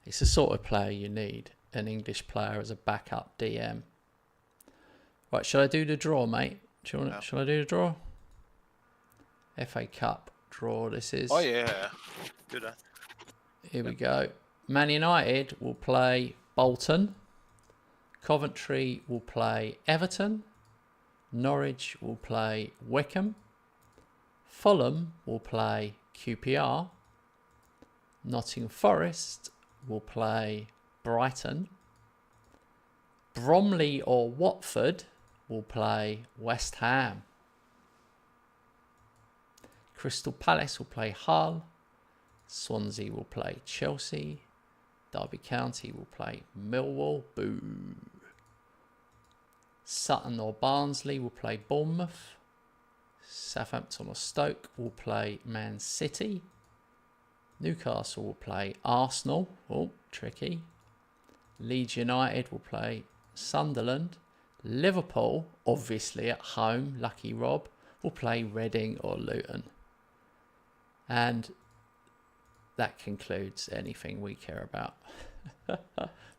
It's the sort of player you need. An English player as a backup DM. Right, shall I do the draw, mate? Shall I do the draw? FA Cup draw, this is. Oh, yeah. Do that. Here we go. Man United will play Bolton. Coventry will play Everton. Norwich will play Wickham. Fulham will play QPR. Nottingham Forest will play Brighton. Bromley or Watford will play West Ham. Crystal Palace will play Hull. Swansea will play Chelsea. Derby County will play Millwall. Boo. Sutton or Barnsley will play Bournemouth. Southampton or Stoke will play Man City. Newcastle will play Arsenal. Oh, tricky. Leeds United will play Sunderland. Liverpool, obviously at home, lucky Rob, will play Reading or Luton. And that concludes anything we care about.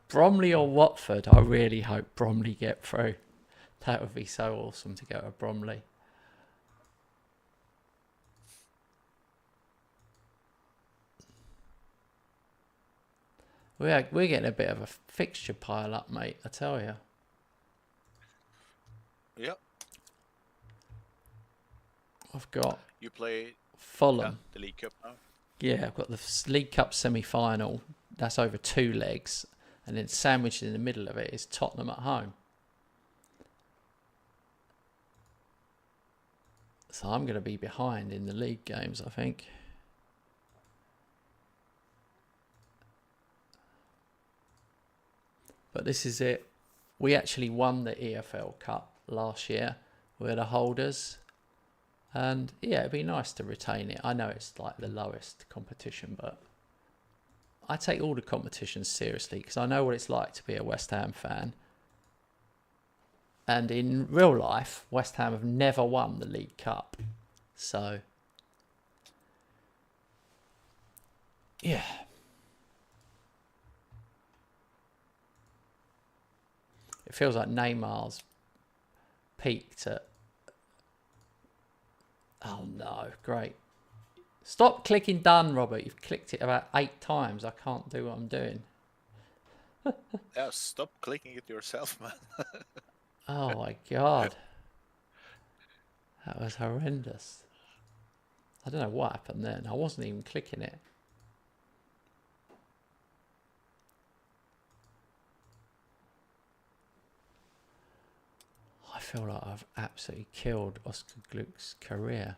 Bromley or Watford? I really hope Bromley get through. That would be so awesome to go to Bromley. We're getting a bit of a fixture pile up, mate, I tell you. Yep. I've got You play Fulham. the League Cup now. Yeah, I've got the League Cup semi-final. That's over 2 legs. And then sandwiched in the middle of it is Tottenham at home. So I'm going to be behind in the league games, I think. But this is it. We actually won the EFL Cup last year. We're the holders. And yeah, it'd be nice to retain it. I know it's like the lowest competition, but I take all the competitions seriously because I know what it's like to be a West Ham fan. And in real life, West Ham have never won the League Cup. So, yeah. It feels like Neymar's peaked at... Oh no, great. Stop clicking done, Robert. You've clicked it about 8 times. I can't do what I'm doing. Yeah, stop clicking it yourself, man. Oh my God. That was horrendous. I don't know what happened then. I wasn't even clicking it. I feel like I've absolutely killed Oscar Gluck's career.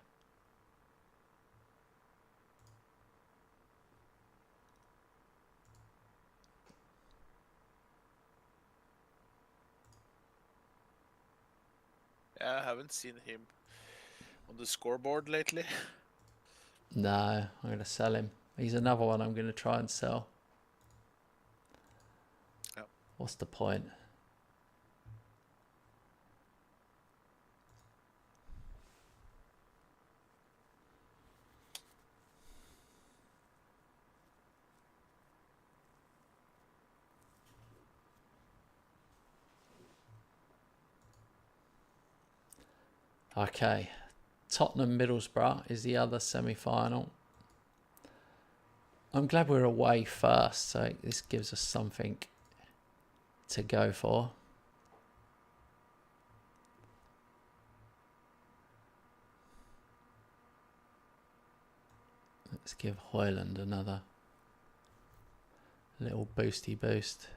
Yeah, I haven't seen him on the scoreboard lately. No, I'm going to sell him. He's another one I'm going to try and sell. Yep. What's the point? Okay, Tottenham Middlesbrough is the other semi-final. I'm glad we're away first, so this gives us something to go for. Let's give Hoyland another little boosty boost.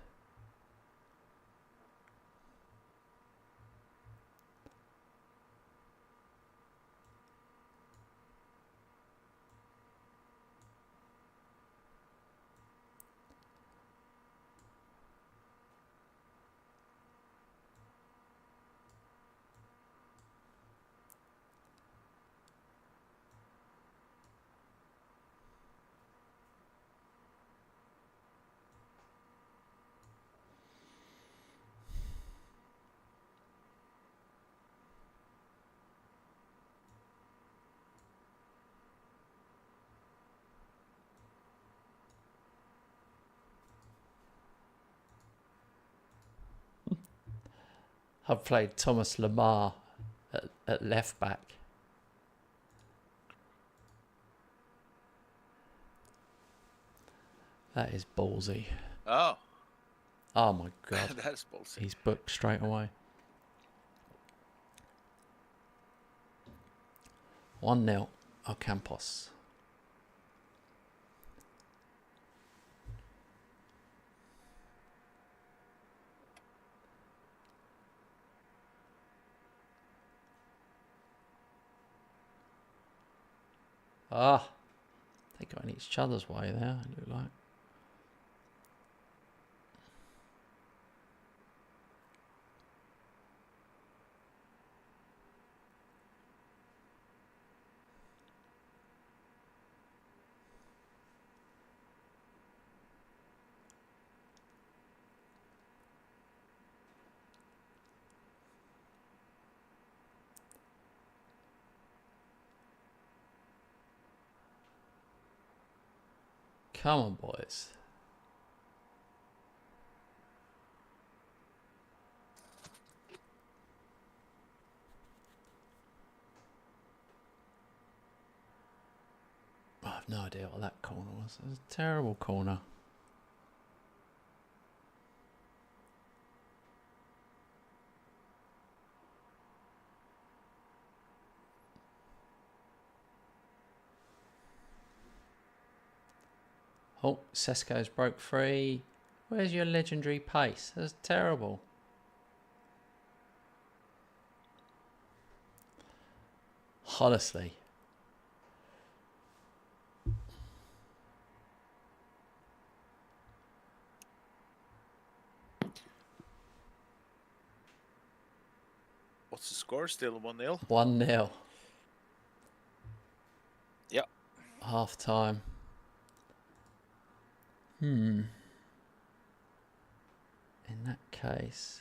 I've played Thomas Lemar at left back. That is ballsy. Oh. Oh my God. That's ballsy. He's booked straight away. 1-0 Ocampos. Ah, they got in each other's way there, it looked like. Come on, boys. I have no idea what that corner was. It was a terrible corner. Oh, Sesko's broke free. Where's your legendary pace? That's terrible. Honestly. What's the score? Still 1-0? 1-0. Yeah. Half time. In that case.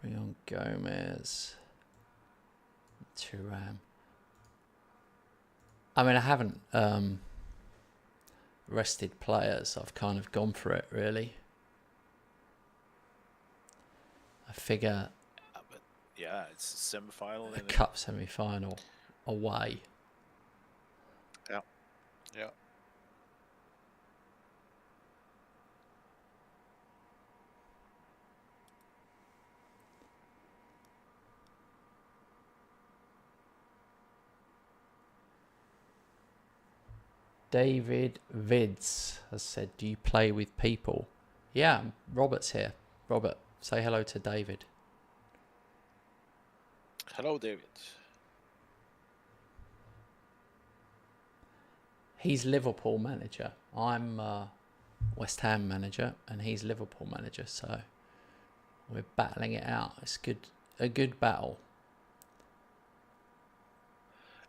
Bring on Gomez. Thuram. I mean, I haven't rested players. I've kind of gone for it, really. I figure But yeah, it's a semi-final. a cup semi-final away. Yeah. Yeah. David Vids has said, do you play with people? Yeah, Robert's here. Robert, say hello to David. Hello, David. He's Liverpool manager. I'm West Ham manager, and he's Liverpool manager. So we're battling it out. It's a good battle.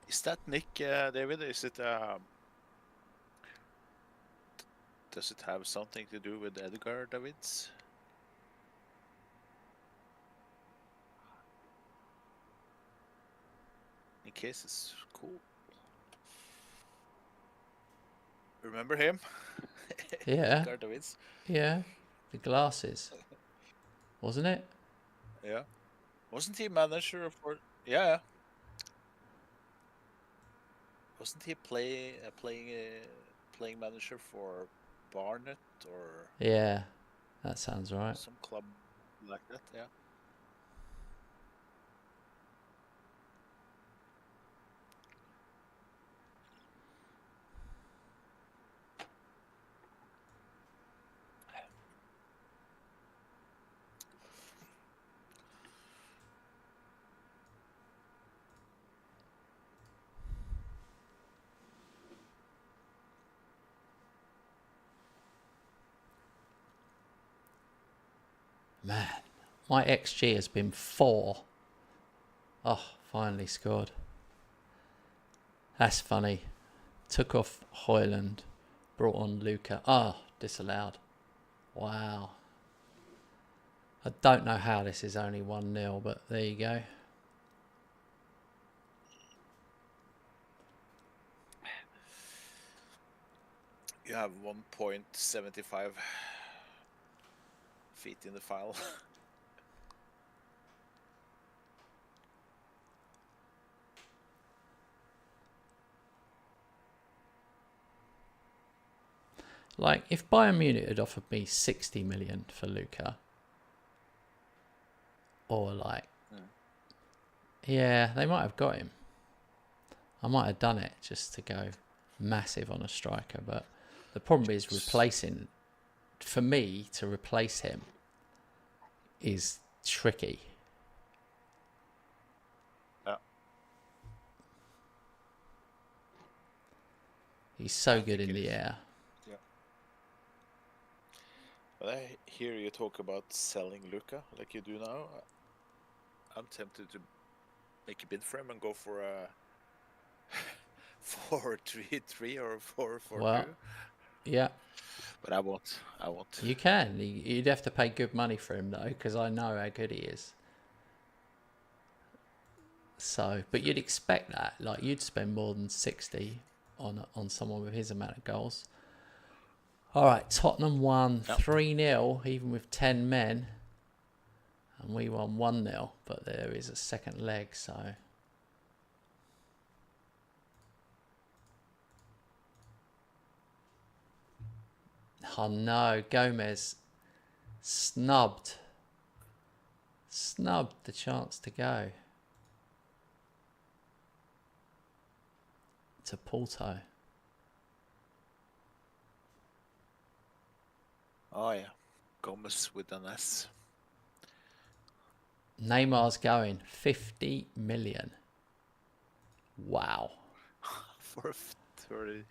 Is that Nick, David? Is it? Does it have something to do with Edgar Davids? In case it's cool. Remember him? Yeah. Edgar Davids. Yeah, the glasses, wasn't it? Yeah. Wasn't he manager for? Yeah. Wasn't he playing manager for Barnet or Yeah, that sounds right. some club like that? Yeah. Man, my XG has been 4. Oh, finally scored. That's funny. Took off Hoyland, brought on Luca. Oh, disallowed. Wow. I don't know how this is only 1-0, but there you go. You have 1.75 feet in the file. Like, if Bayern Munich had offered me 60 million for Luka, or like, yeah, they might have got him. I might have done it just to go massive on a striker, but the problem is replacing. For me to replace him is tricky. Yeah. He's so good in the air. Yeah. But I hear you talk about selling Luka like you do now. I'm tempted to make a bid for him and go for a 4-3-3 or 4-4-2. Well, yeah. But I won't. You can. You'd have to pay good money for him though, because I know how good he is. So, but you'd expect that. Like, you'd spend more than 60 on someone with his amount of goals. All right, Tottenham won 3-0, even with 10 men. And we won 1-0, but there is a second leg, so... Oh no, Gomez snubbed the chance to go to Porto. Oh yeah, Gomez with an S. Neymar's going 50 million. Wow. For a 33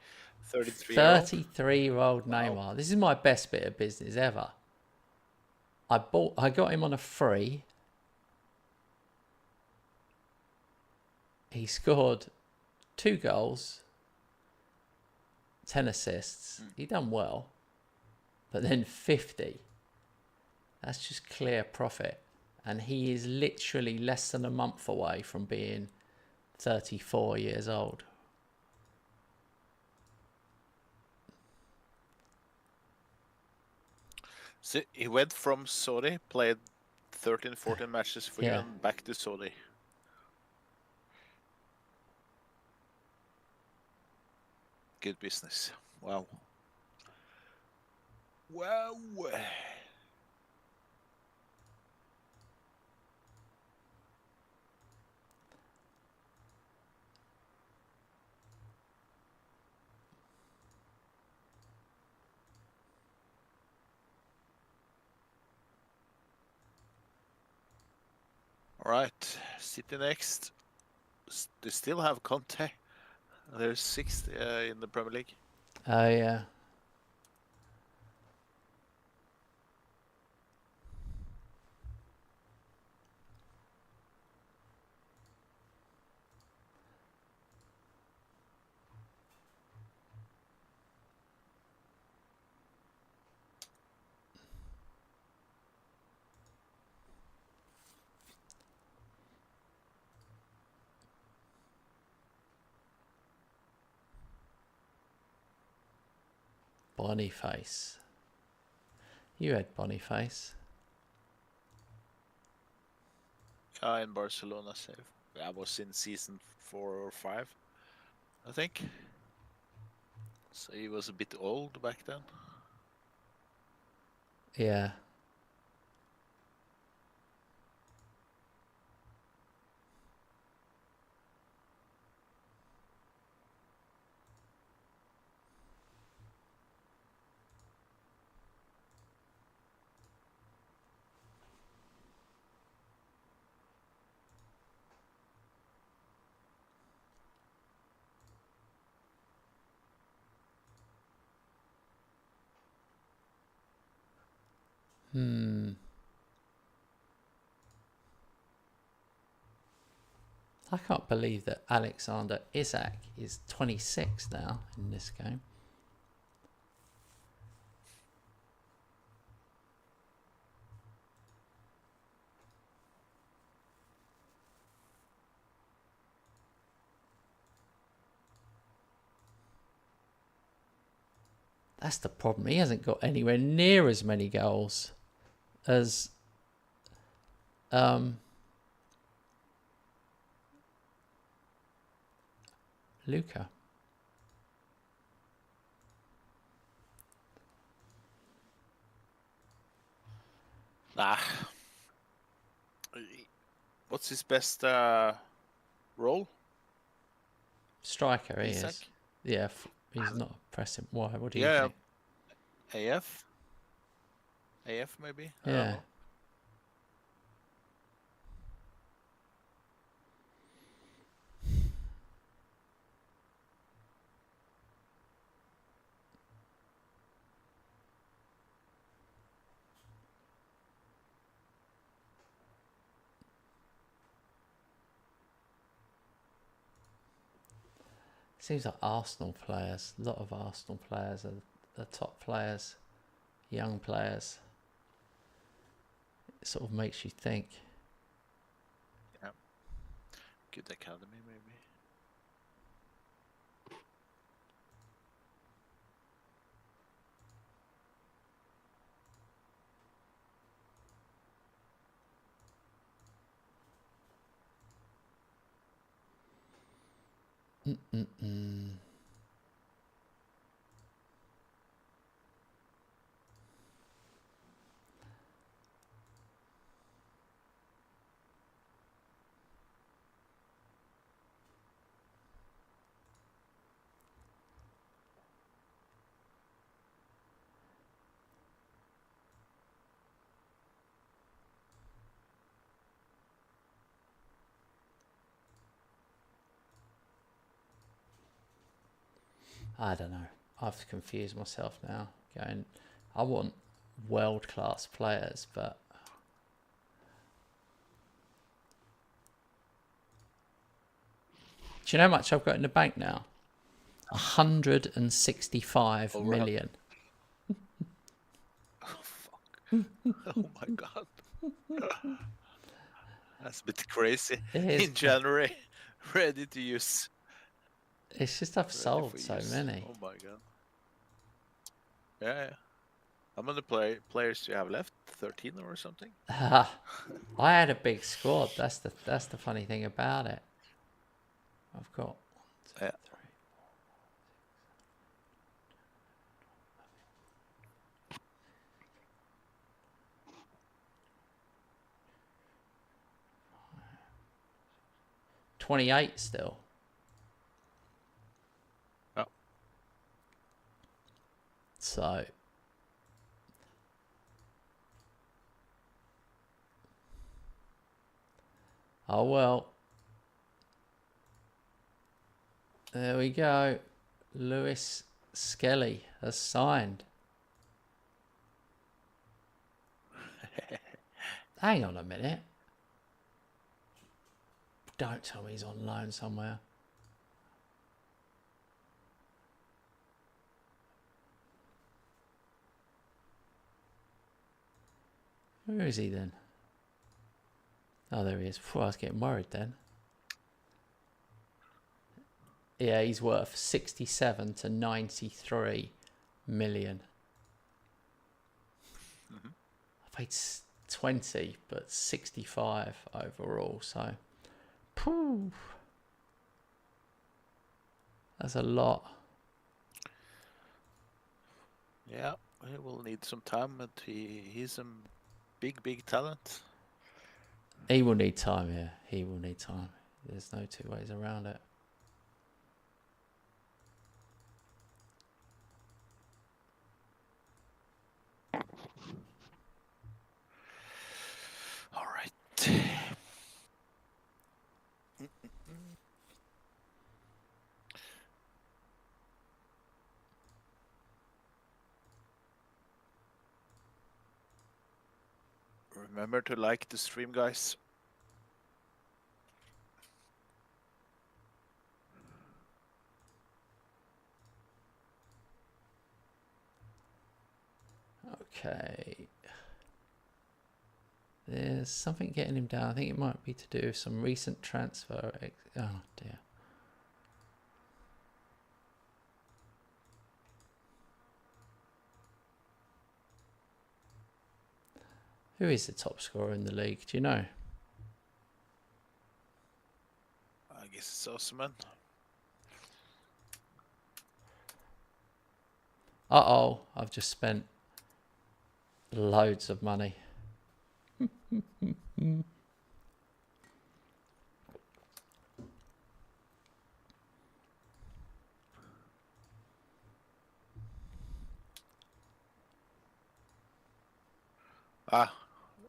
33-year-old Neymar. This is my best bit of business ever. I got him on a free. He scored 2 goals, 10 assists. He done well. But then 50. That's just clear profit. And he is literally less than a month away from being 34 years old. So he went from Saudi, played 13, 14 matches for you, and back to Saudi. Good business. Wow. Wow. All right, City next. They still have Conte. They're 6th in the Premier League. Oh, yeah. Boniface. You had Boniface. In Barcelona, so I was in season 4 or 5, I think. So he was a bit old back then. Yeah. I can't believe that Alexander Isak is 26 now in this game. That's the problem. He hasn't got anywhere near as many goals as Luka. Ah, what's his best role? Striker, he Isak? is. Yeah, he's not pressing. Why? What do you Yeah, think? AF? AF maybe? I don't Yeah. know. Seems like Arsenal players, a lot of Arsenal players are top players, young players. It sort of makes you think. Yeah. Good academy maybe. Mm-mm-mm. I don't know. I've confused myself now. Going, I want world-class players, but do you know how much I've got in the bank now? 165 Over million. Oh fuck. Oh my god. That's a bit crazy. It is. In January. Ready to use. It's just I've Ready sold for so use. many. Oh my god. Yeah. How many players do you have left? 13 or something? I had a big squad. That's the funny thing about it. I've got 1, 2, Yeah. 3, 28 still. Oh. So oh well. There we go. Lewis Skelly has signed. Hang on a minute. Don't tell me he's on loan somewhere. Where is he then? Oh, there he is. Phew, I was getting worried then. Yeah, he's worth 67 to 93 million. Mm-hmm. I paid 20, but 65 overall. So, phew, that's a lot. Yeah, he will need some time, but he's a big talent. He will need time here. He will need time. There's no two ways around it. All right. Remember to like the stream, guys. Okay. There's something getting him down. I think it might be to do with some recent transfer. Oh, dear. Who is the top scorer in the league? Do you know? I guess it's Osman. Uh-oh. I've just spent loads of money.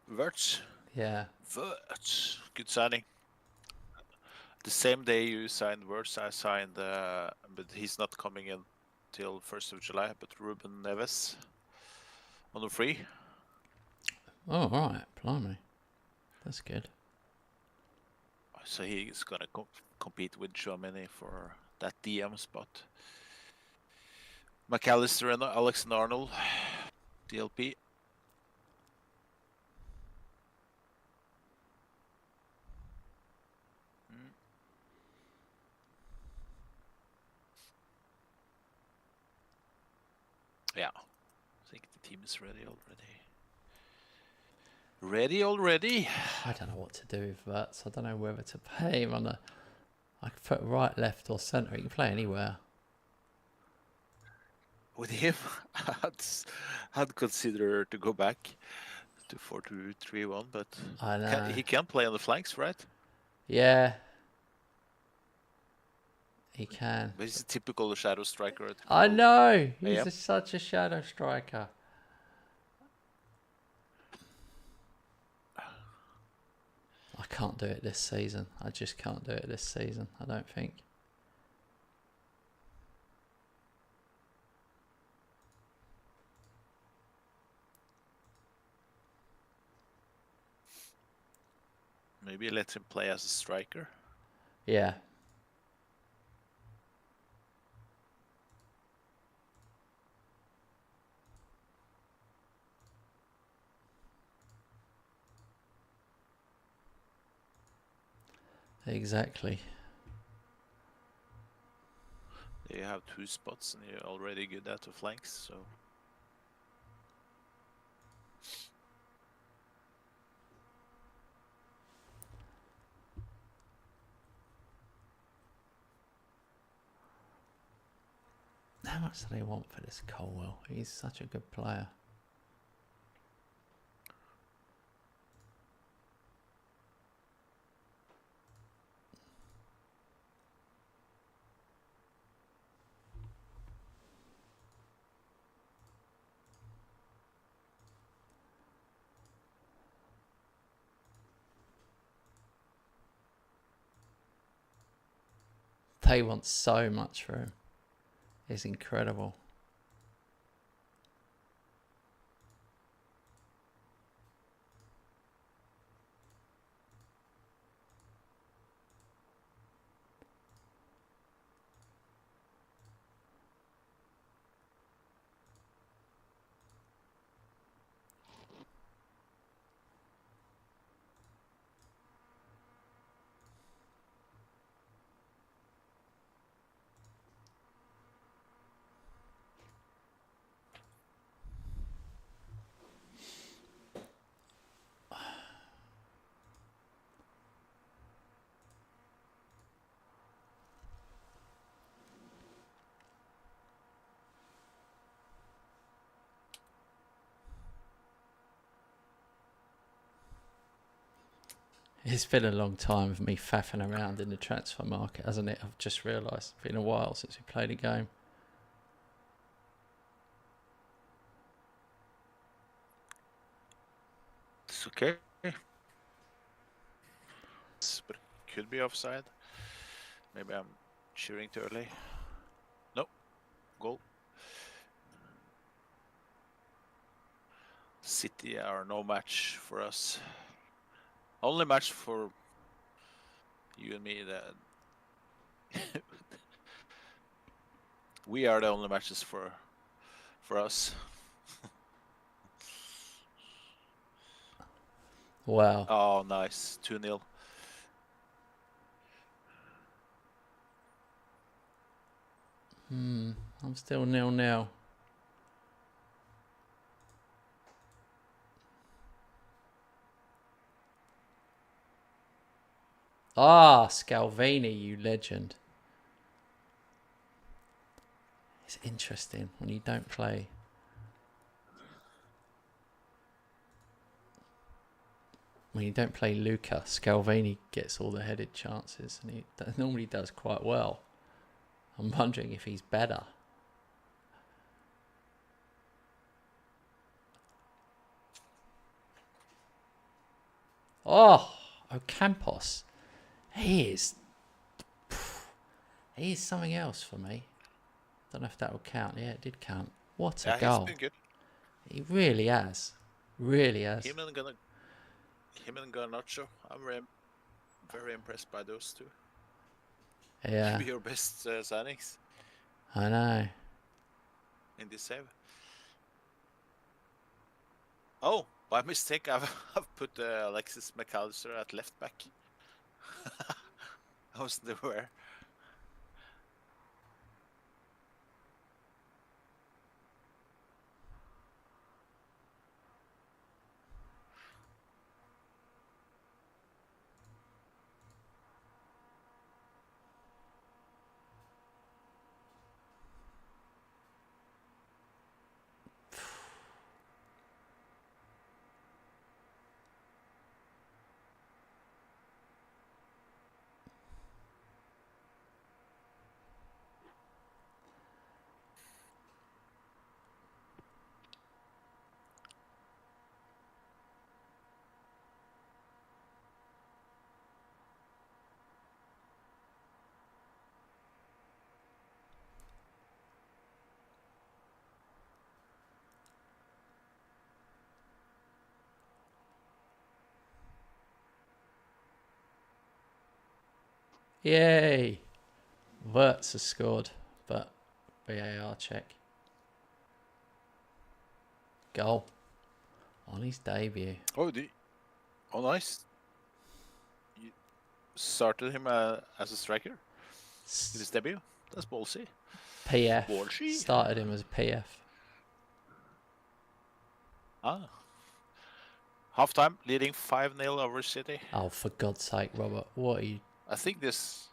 Wirtz. Yeah. Wirtz. Good signing. The same day you signed Wirtz, I signed, but he's not coming in till 1st of July, but Ruben Neves on the free. Oh, right. Blimey. That's good. So he's going to compete with Tchouaméni for that DM spot. McAllister and Alexander-Arnold, DLP. Yeah, I think the team is ready already. Ready already? I don't know what to do with Wirtz. I don't know whether to play him on a... I could put right, left or centre. He can play anywhere. With him, I'd consider to go back to 4-2-3-1, but I know. he can play on the flanks, right? Yeah. He can. But he's a typical shadow striker. I know. He's Yeah. such a shadow striker. I can't do it this season. I just can't do it this season, I don't think. Maybe let him play as a striker. Yeah. Exactly. You have 2 spots and you're already good at the flanks, so... How much do they want for this Colwell? He's such a good player. They want so much for him. It's incredible. It's been a long time of me faffing around in the transfer market, hasn't it? I've just realised. It's been a while since we played a game. It's okay. But it could be offside. Maybe I'm cheering too early. Nope. Goal. City are no match for us. Only match for you and me that we are the only matches for us. Wow. Oh, nice. 2-0. I'm still 0-0. Ah, Scalvini, you legend. It's interesting when you don't play. when you don't play Luca, Scalvini gets all the headed chances, and he normally does quite well. I'm wondering if he's better. Oh, Ocampos. He is something else for me. Don't know if that will count. Yeah, it did count. What a goal. He's been good. He really has. Really has. Him and Garnacho. I'm very impressed by those two. Yeah. Maybe your best signings I know. in this save. Oh, by mistake, I've put Alexis McAllister at left back. I wasn't aware. Yay! Wirtz has scored, but VAR check. Goal on his debut. Oh, nice. You started him as a striker in his debut. That's ballsy. PF. Ballsy. Started him as a PF. Half-time, leading 5-0 over City. Oh, for God's sake, Robert. What are you... I think this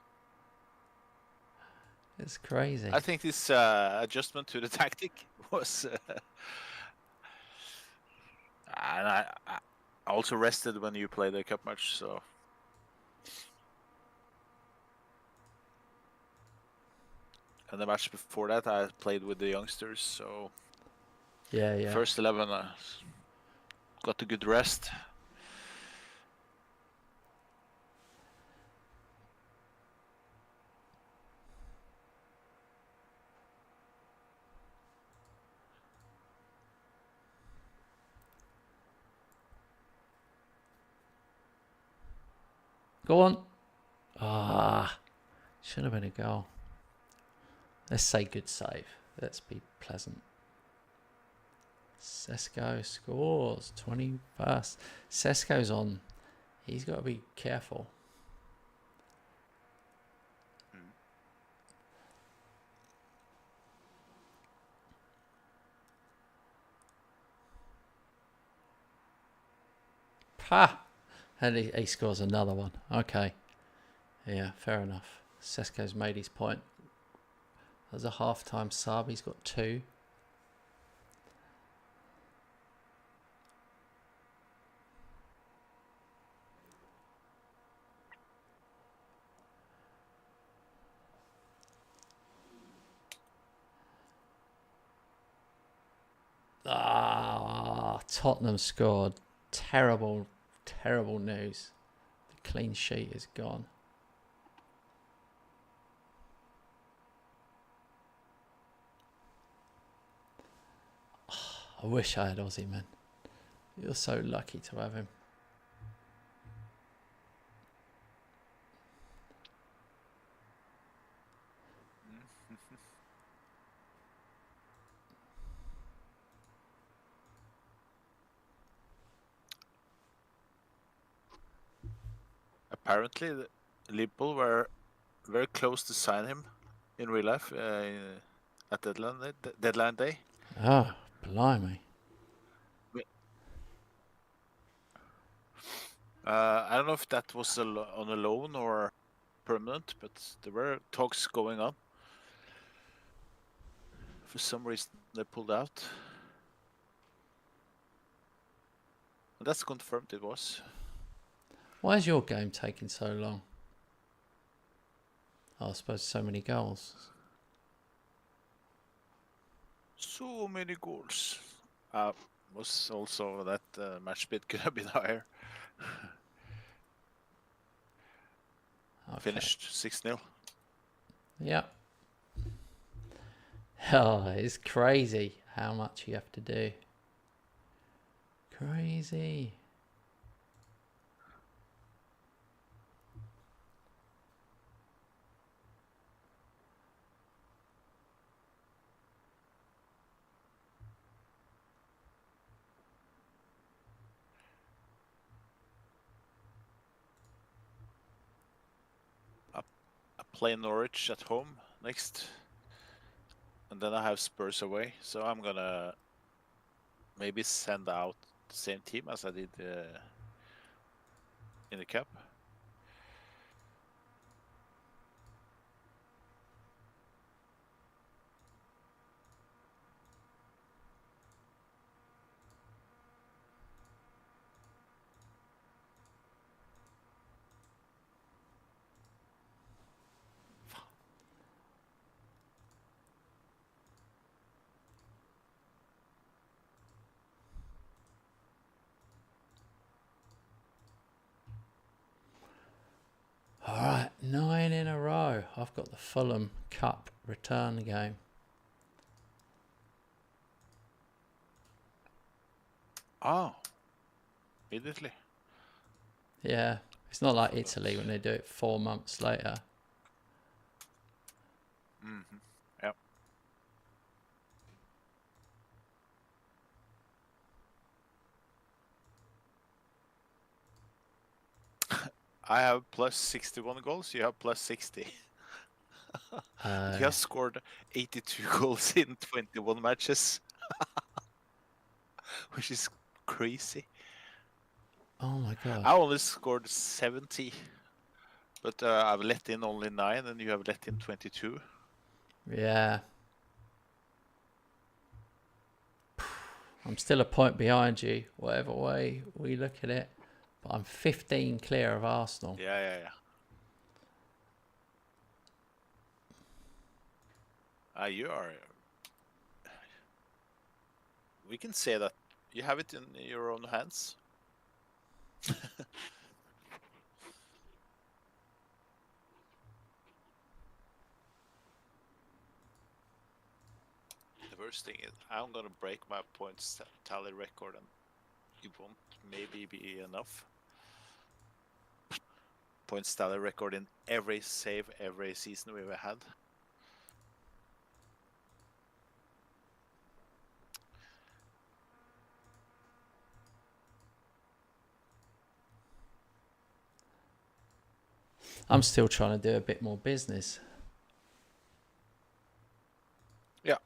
It's crazy. adjustment to the tactic was... and I also rested when you play the cup match, so... And the match before that, I played with the youngsters, so... Yeah. First 11, got a good rest. Go on. Should have been a goal. Let's say good save. Let's be pleasant. Sesko scores 21st. Sesko's on. He's got to be careful. Ha! And he scores another one. Okay. Yeah, fair enough. Sesko's made his point. As a half-time sub, he's got 2. Tottenham scored. Terrible news. The clean sheet is gone. I wish I had Aussie, man. You're so lucky to have him. Apparently, Liverpool were very close to sign him in real life at deadline day. Oh, blimey. I don't know if that was on a loan or permanent, but there were talks going on. For some reason, they pulled out. And that's confirmed it was. Why is your game taking so long? Oh, I suppose so many goals. So many goals. Was also that match speed could have been higher. Okay. Finished 6-0. Yeah. Oh, it's crazy how much you have to do. Crazy. I play Norwich at home next. And then I have Spurs away. So I'm gonna maybe send out the same team as I did in the cup. All right, 9 in a row. I've got the Fulham Cup return game. Oh, immediately. Yeah, it's not like Italy when they do it 4 months later. Mm-hmm. Yep. I have plus 61 goals. You have plus 60. You have scored 82 goals in 21 matches, which is crazy. Oh my god. I only scored 70, but I've let in only 9, and you have let in 22. Yeah. I'm still a point behind you, whatever way we look at it. But I'm 15 clear of Arsenal. Yeah. You are. We can say that you have it in your own hands. The worst thing is I'm gonna break my points tally record, and it won't maybe be enough. Points tally record in every save, every season we've ever had. I'm still trying to do a bit more business. Yeah.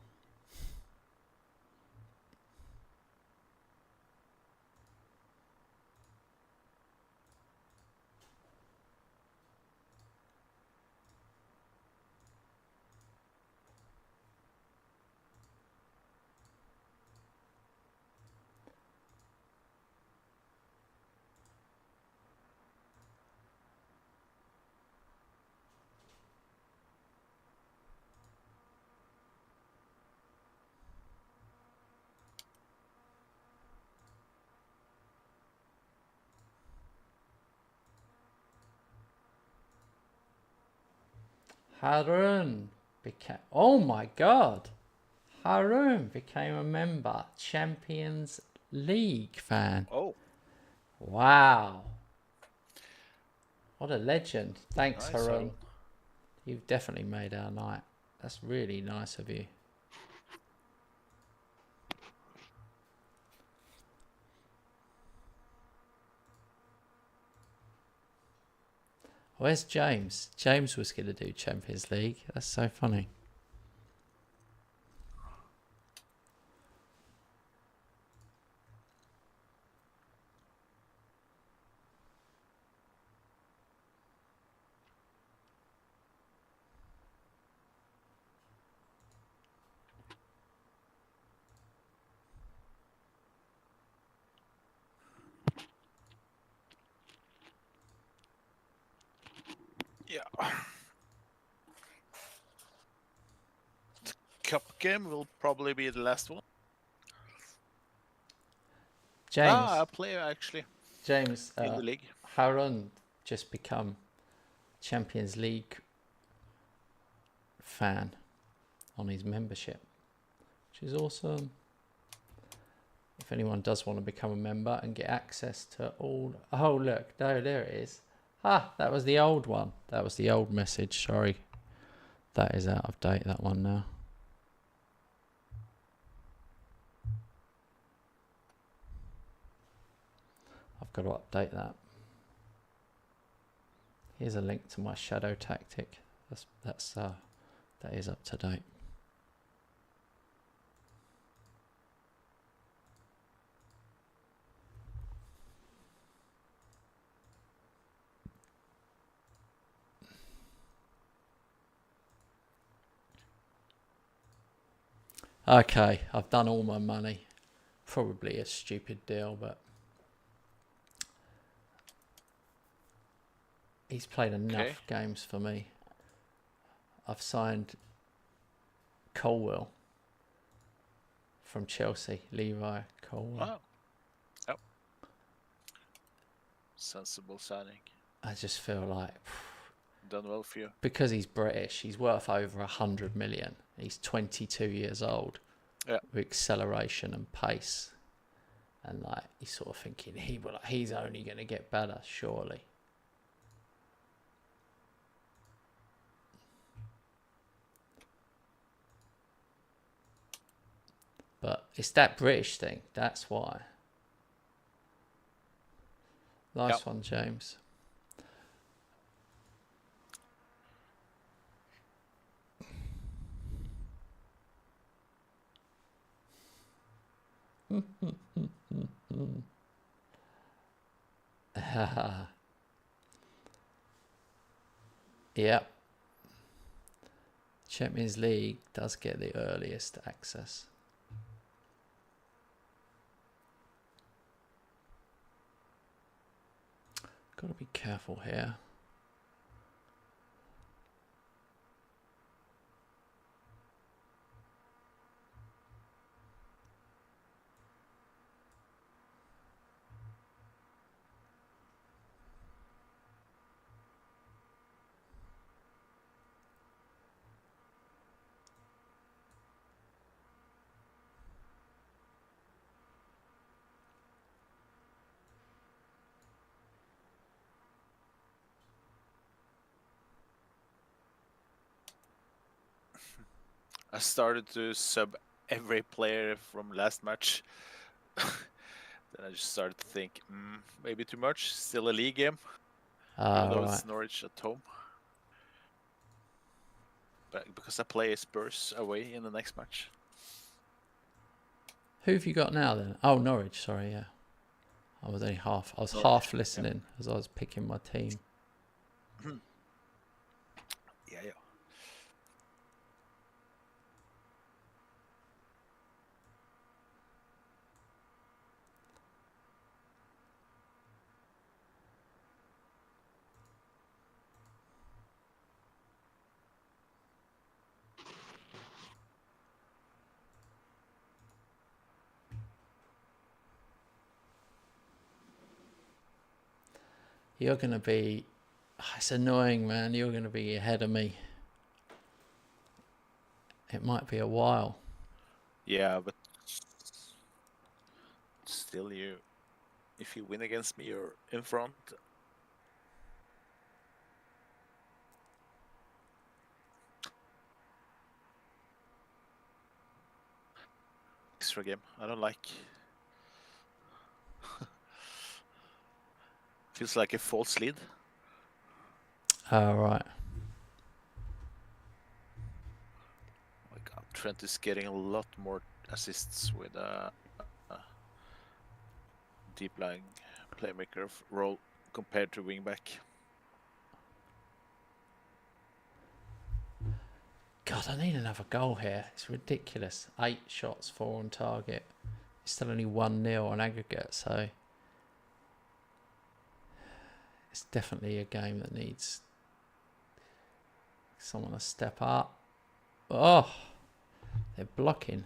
Harun became... Oh my god. Harun became a member. Champions League fan. Oh. Wow. What a legend. Thanks, Nice, Harun. You've definitely made our night. That's really nice of you. Where's James? James was going to do Champions League. That's so funny. Yeah. The cup game will probably be the last one. James, I play actually in the league. Harun just become Champions League fan on his membership, which is awesome. If anyone does want to become a member and get access to all... Oh, look. No, there it is. That was the old one. That was the old message. Sorry. That is out of date, that one now. I've got to update that. Here's a link to my shadow tactic. That is up to date. Okay, I've done all my money. Probably a stupid deal, but he's played enough games for me. I've signed Colwill from Chelsea, Levi Colwill. Wow. Yep. Sensible signing. I just feel like Done well for you. because he's British, he's worth over 100 million. He's 22 years old. Yeah. With acceleration and pace, and like he's sort of thinking he's only going to get better, surely. But it's that British thing. That's why. Nice one, James. Yep. Champions League does get the earliest access. Got to be careful here. I started to sub every player from last match. Then I just started to think, maybe too much. Still a league game, even though it's Norwich at home. But because I play Spurs away in the next match. Who have you got now then? Oh, Norwich. Sorry, yeah. I was only half. I was half listening as I was picking my team. Yeah. You're going to be... It's annoying, man. You're going to be ahead of me. It might be a while. Yeah, but still, if you win against me, you're in front. Extra game. I don't like. Feels like a false lead. Oh, right. Oh my God, Trent is getting a lot more assists with a deep lying playmaker role compared to wingback. God, I need another goal here. It's ridiculous. 8 shots, 4 on target. It's still only 1-0 on aggregate, so it's definitely a game that needs Someone to step up. Oh, they're blocking.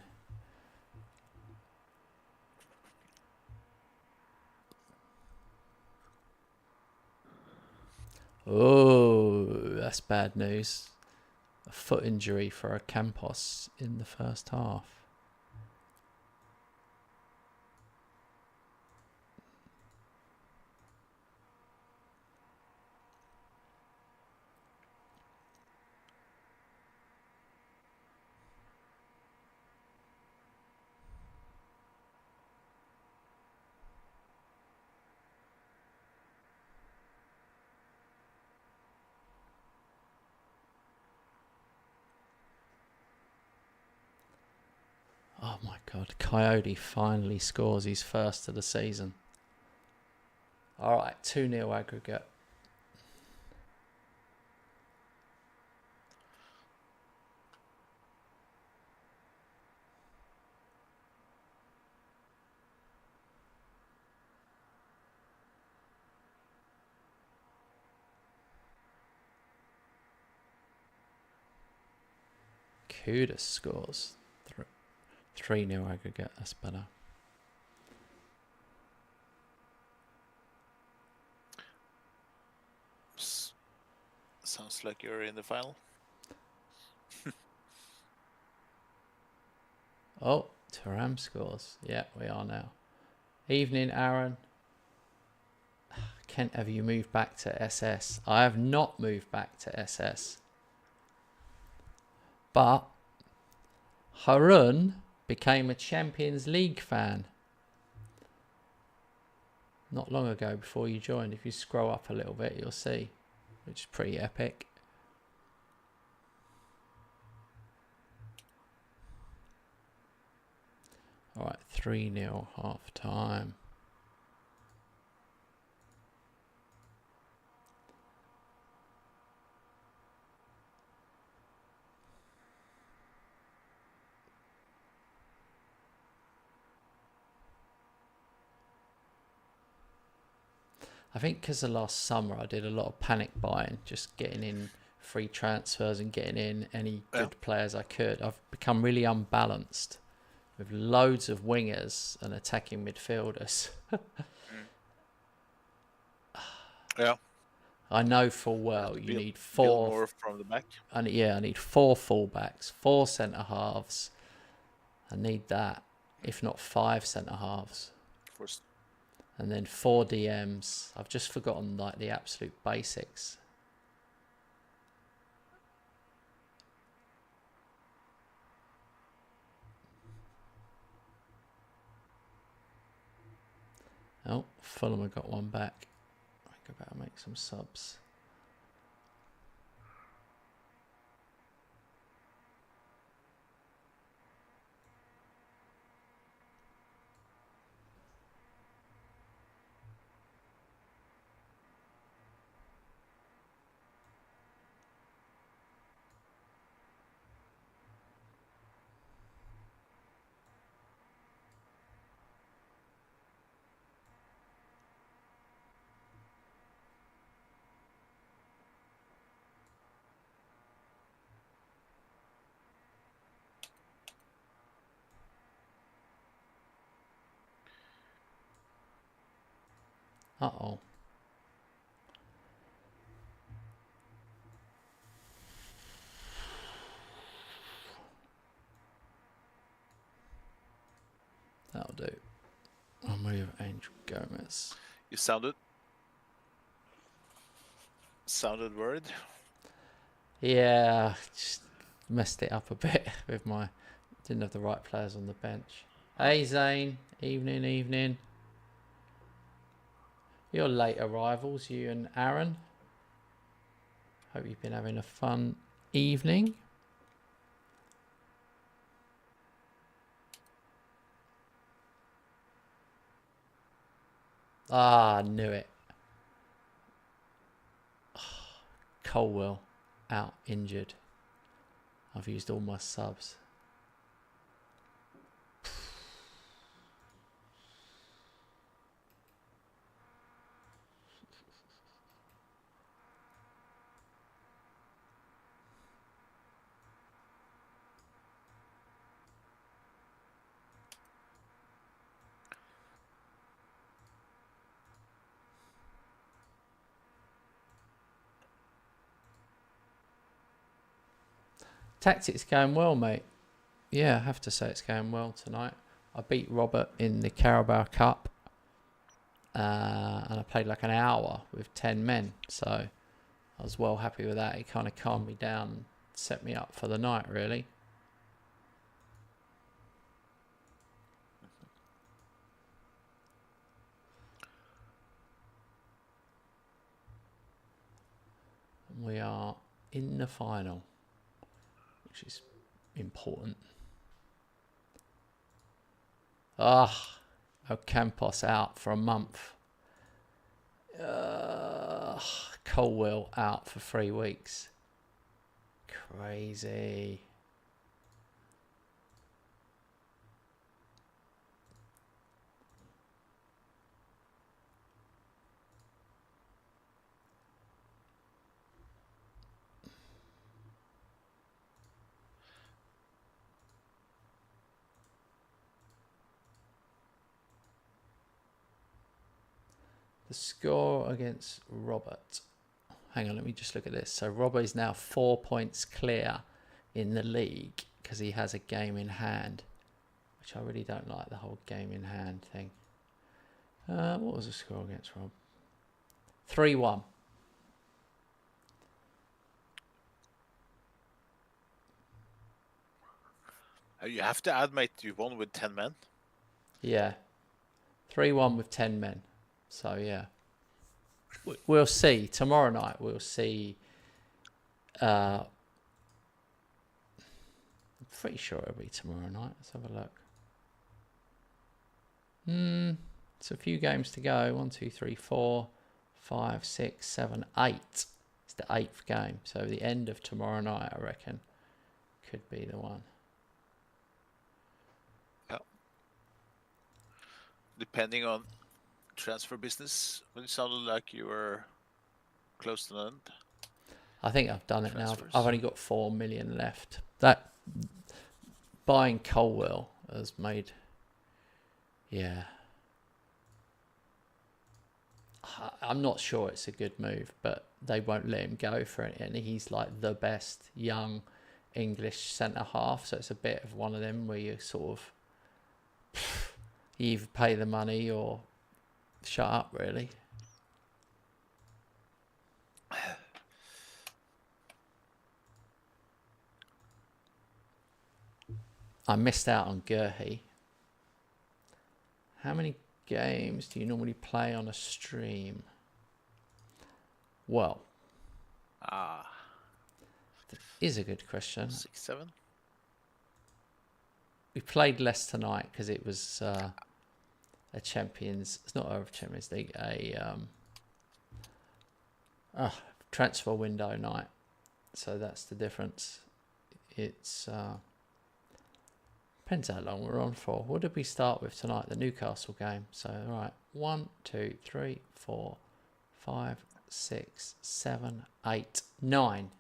Oh, that's bad news. A foot injury for a Campos in the first half. Oh my God, Coyote finally scores his first of the season. All right, 2-0 aggregate. Kudus scores. 3-0 aggregate, that's better. Sounds like you're in the final. Oh, Thuram scores. Yeah, we are now. Evening, Aaron. Kent, have you moved back to SS? I have not moved back to SS. But Harun became a Champions League fan not long ago before you joined. If you scroll up a little bit, you'll see, which is pretty epic. All right, 3-0 half time. I think because of last summer, I did a lot of panic buying, just getting in free transfers and getting in any good players I could. I've become really unbalanced with loads of wingers and attacking midfielders. Yeah. I know full well you need 4 more from the back. I need 4 fullbacks, 4 centre halves. I need that, if not 5 centre halves. And then 4 DMs. I've just forgotten like the absolute basics. Oh, Fulham have got one back. I think I better make some subs. Uh-oh. That'll do. I'll move Angel Gomez. You sounded worried. Yeah, just messed it up a bit with my... Didn't have the right players on the bench. Hey, Zane. Evening. You're late arrivals, you and Aaron. Hope you've been having a fun evening. Ah, knew it. Colwell out injured. I've used all my subs. Tactics going well, mate. Yeah, I have to say it's going well tonight. I beat Robert in the Carabao Cup, and I played like an hour with 10 men, so I was well happy with that. It kind of calmed me down and set me up for the night, really. We are in the final, which is important. Ocampos out for a month. Colwell out for 3 weeks. Crazy. The score against Robert. Hang on, let me just look at this. So Robert is now 4 points clear in the league because he has a game in hand, which I really don't like, the whole game in hand thing. What was the score against Rob? 3-1. You have to admit you won with 10 men. Yeah. 3-1 with 10 men. So, yeah. We'll see. Tomorrow night, we'll see. I'm pretty sure it'll be tomorrow night. Let's have a look. It's a few games to go. 1, 2, 3, 4, 5, 6, 7, 8. It's the 8th game. So the end of tomorrow night, I reckon, could be the one. Yeah. Depending on transfer business, but it sounded like you were close to the end. I think I've done it Transfers. now. I've only got 4 million left. That buying Colwell has made, yeah. I'm not sure it's a good move, but they won't let him go for it, and he's like the best young English centre half. So it's a bit of one of them where you sort of you either pay the money or shut up, really. I missed out on Gurhey. How many games do you normally play on a stream? Well, that is a good question. 6, 7. We played less tonight because it was a Champions. It's not a Champions League. Transfer window night. So that's the difference. It's depends how long we're on for. What did we start with tonight? The Newcastle game. So right, 1, 2, 3, 4, 5, 6, 7, 8, 9.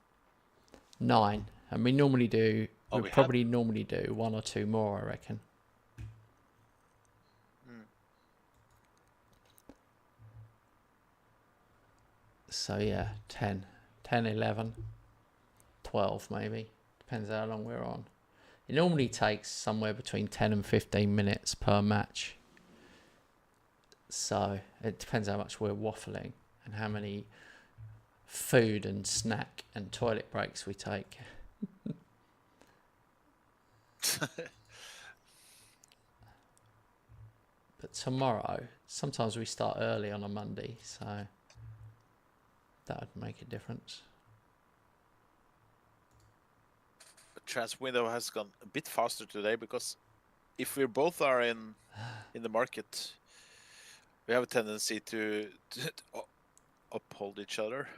9. And we normally do. We probably normally do 1 or 2 more, I reckon. So yeah, 10, 11, 12 maybe. Depends how long we're on. It normally takes somewhere between 10 and 15 minutes per match. So it depends how much we're waffling and how many food and snack and toilet breaks we take. But tomorrow, sometimes we start early on a Monday, so that would make a difference. The transfer window has gone a bit faster today because if we both are in the market, we have a tendency to uphold each other.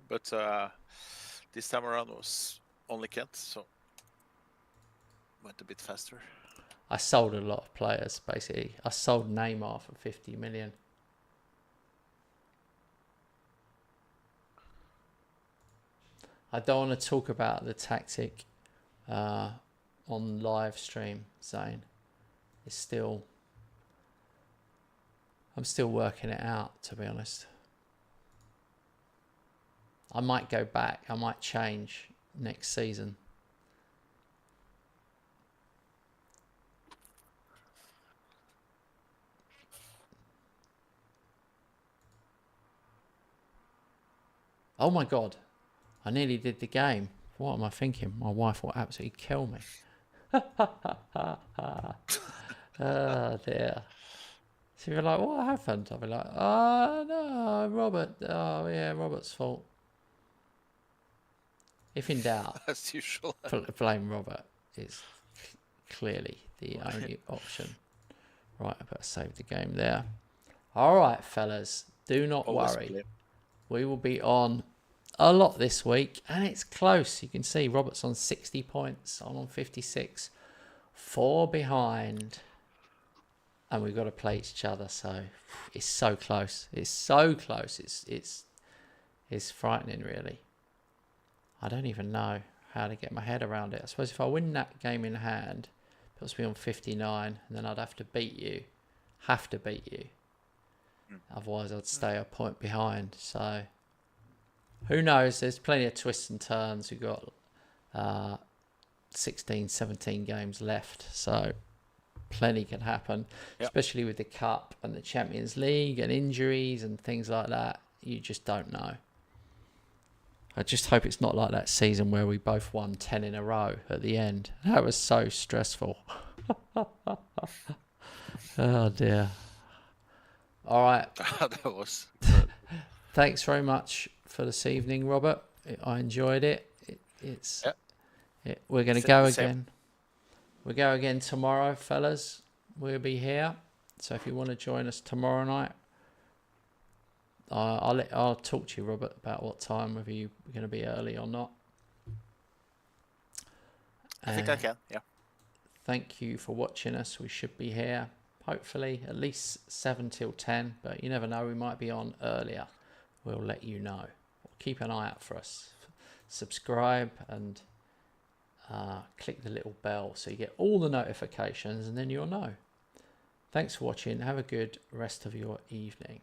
But this time around was only Kent, so went a bit faster. I sold a lot of players, basically. I sold Neymar for 50 million. I don't want to talk about the tactic on live stream, Zane. It's still... I'm still working it out, to be honest. I might go back. I might change next season. Oh my God. I nearly did the game. What am I thinking? My wife will absolutely kill me. Oh dear. So you're like, what happened? I'll be like, oh no, Robert. Oh yeah, Robert's fault. If in doubt, As usual. blame Robert is clearly the only option. Right, I better save the game there. All right, fellas, do not Always worry. blame. We will be on a lot this week, and it's close. You can see Robert's on 60 points. I'm on 56. 4 behind. And we've got to play each other, so it's so close. It's so close. It's frightening, really. I don't even know how to get my head around it. I suppose if I win that game in hand, it puts me on 59, and then I'd have to beat you. Otherwise, I'd stay a point behind. So, who knows? There's plenty of twists and turns. We've got 16, 17 games left. So, plenty can happen, especially with the Cup and the Champions League and injuries and things like that. You just don't know. I just hope it's not like that season where we both won 10 in a row at the end. That was so stressful. Oh, dear. All right. That was good. Thanks very much for this evening, Robert. I enjoyed it. We're going to go again. We'll go again tomorrow, fellas. We'll be here. So if you want to join us tomorrow night, I'll talk to you, Robert, about what time, whether you're going to be early or not. I think I can, yeah. Thank you for watching us. We should be here, hopefully, at least 7 till 10. But you never know, we might be on earlier. We'll let you know. Keep an eye out for us. Subscribe and click the little bell so you get all the notifications, and then you'll know. Thanks for watching. Have a good rest of your evening.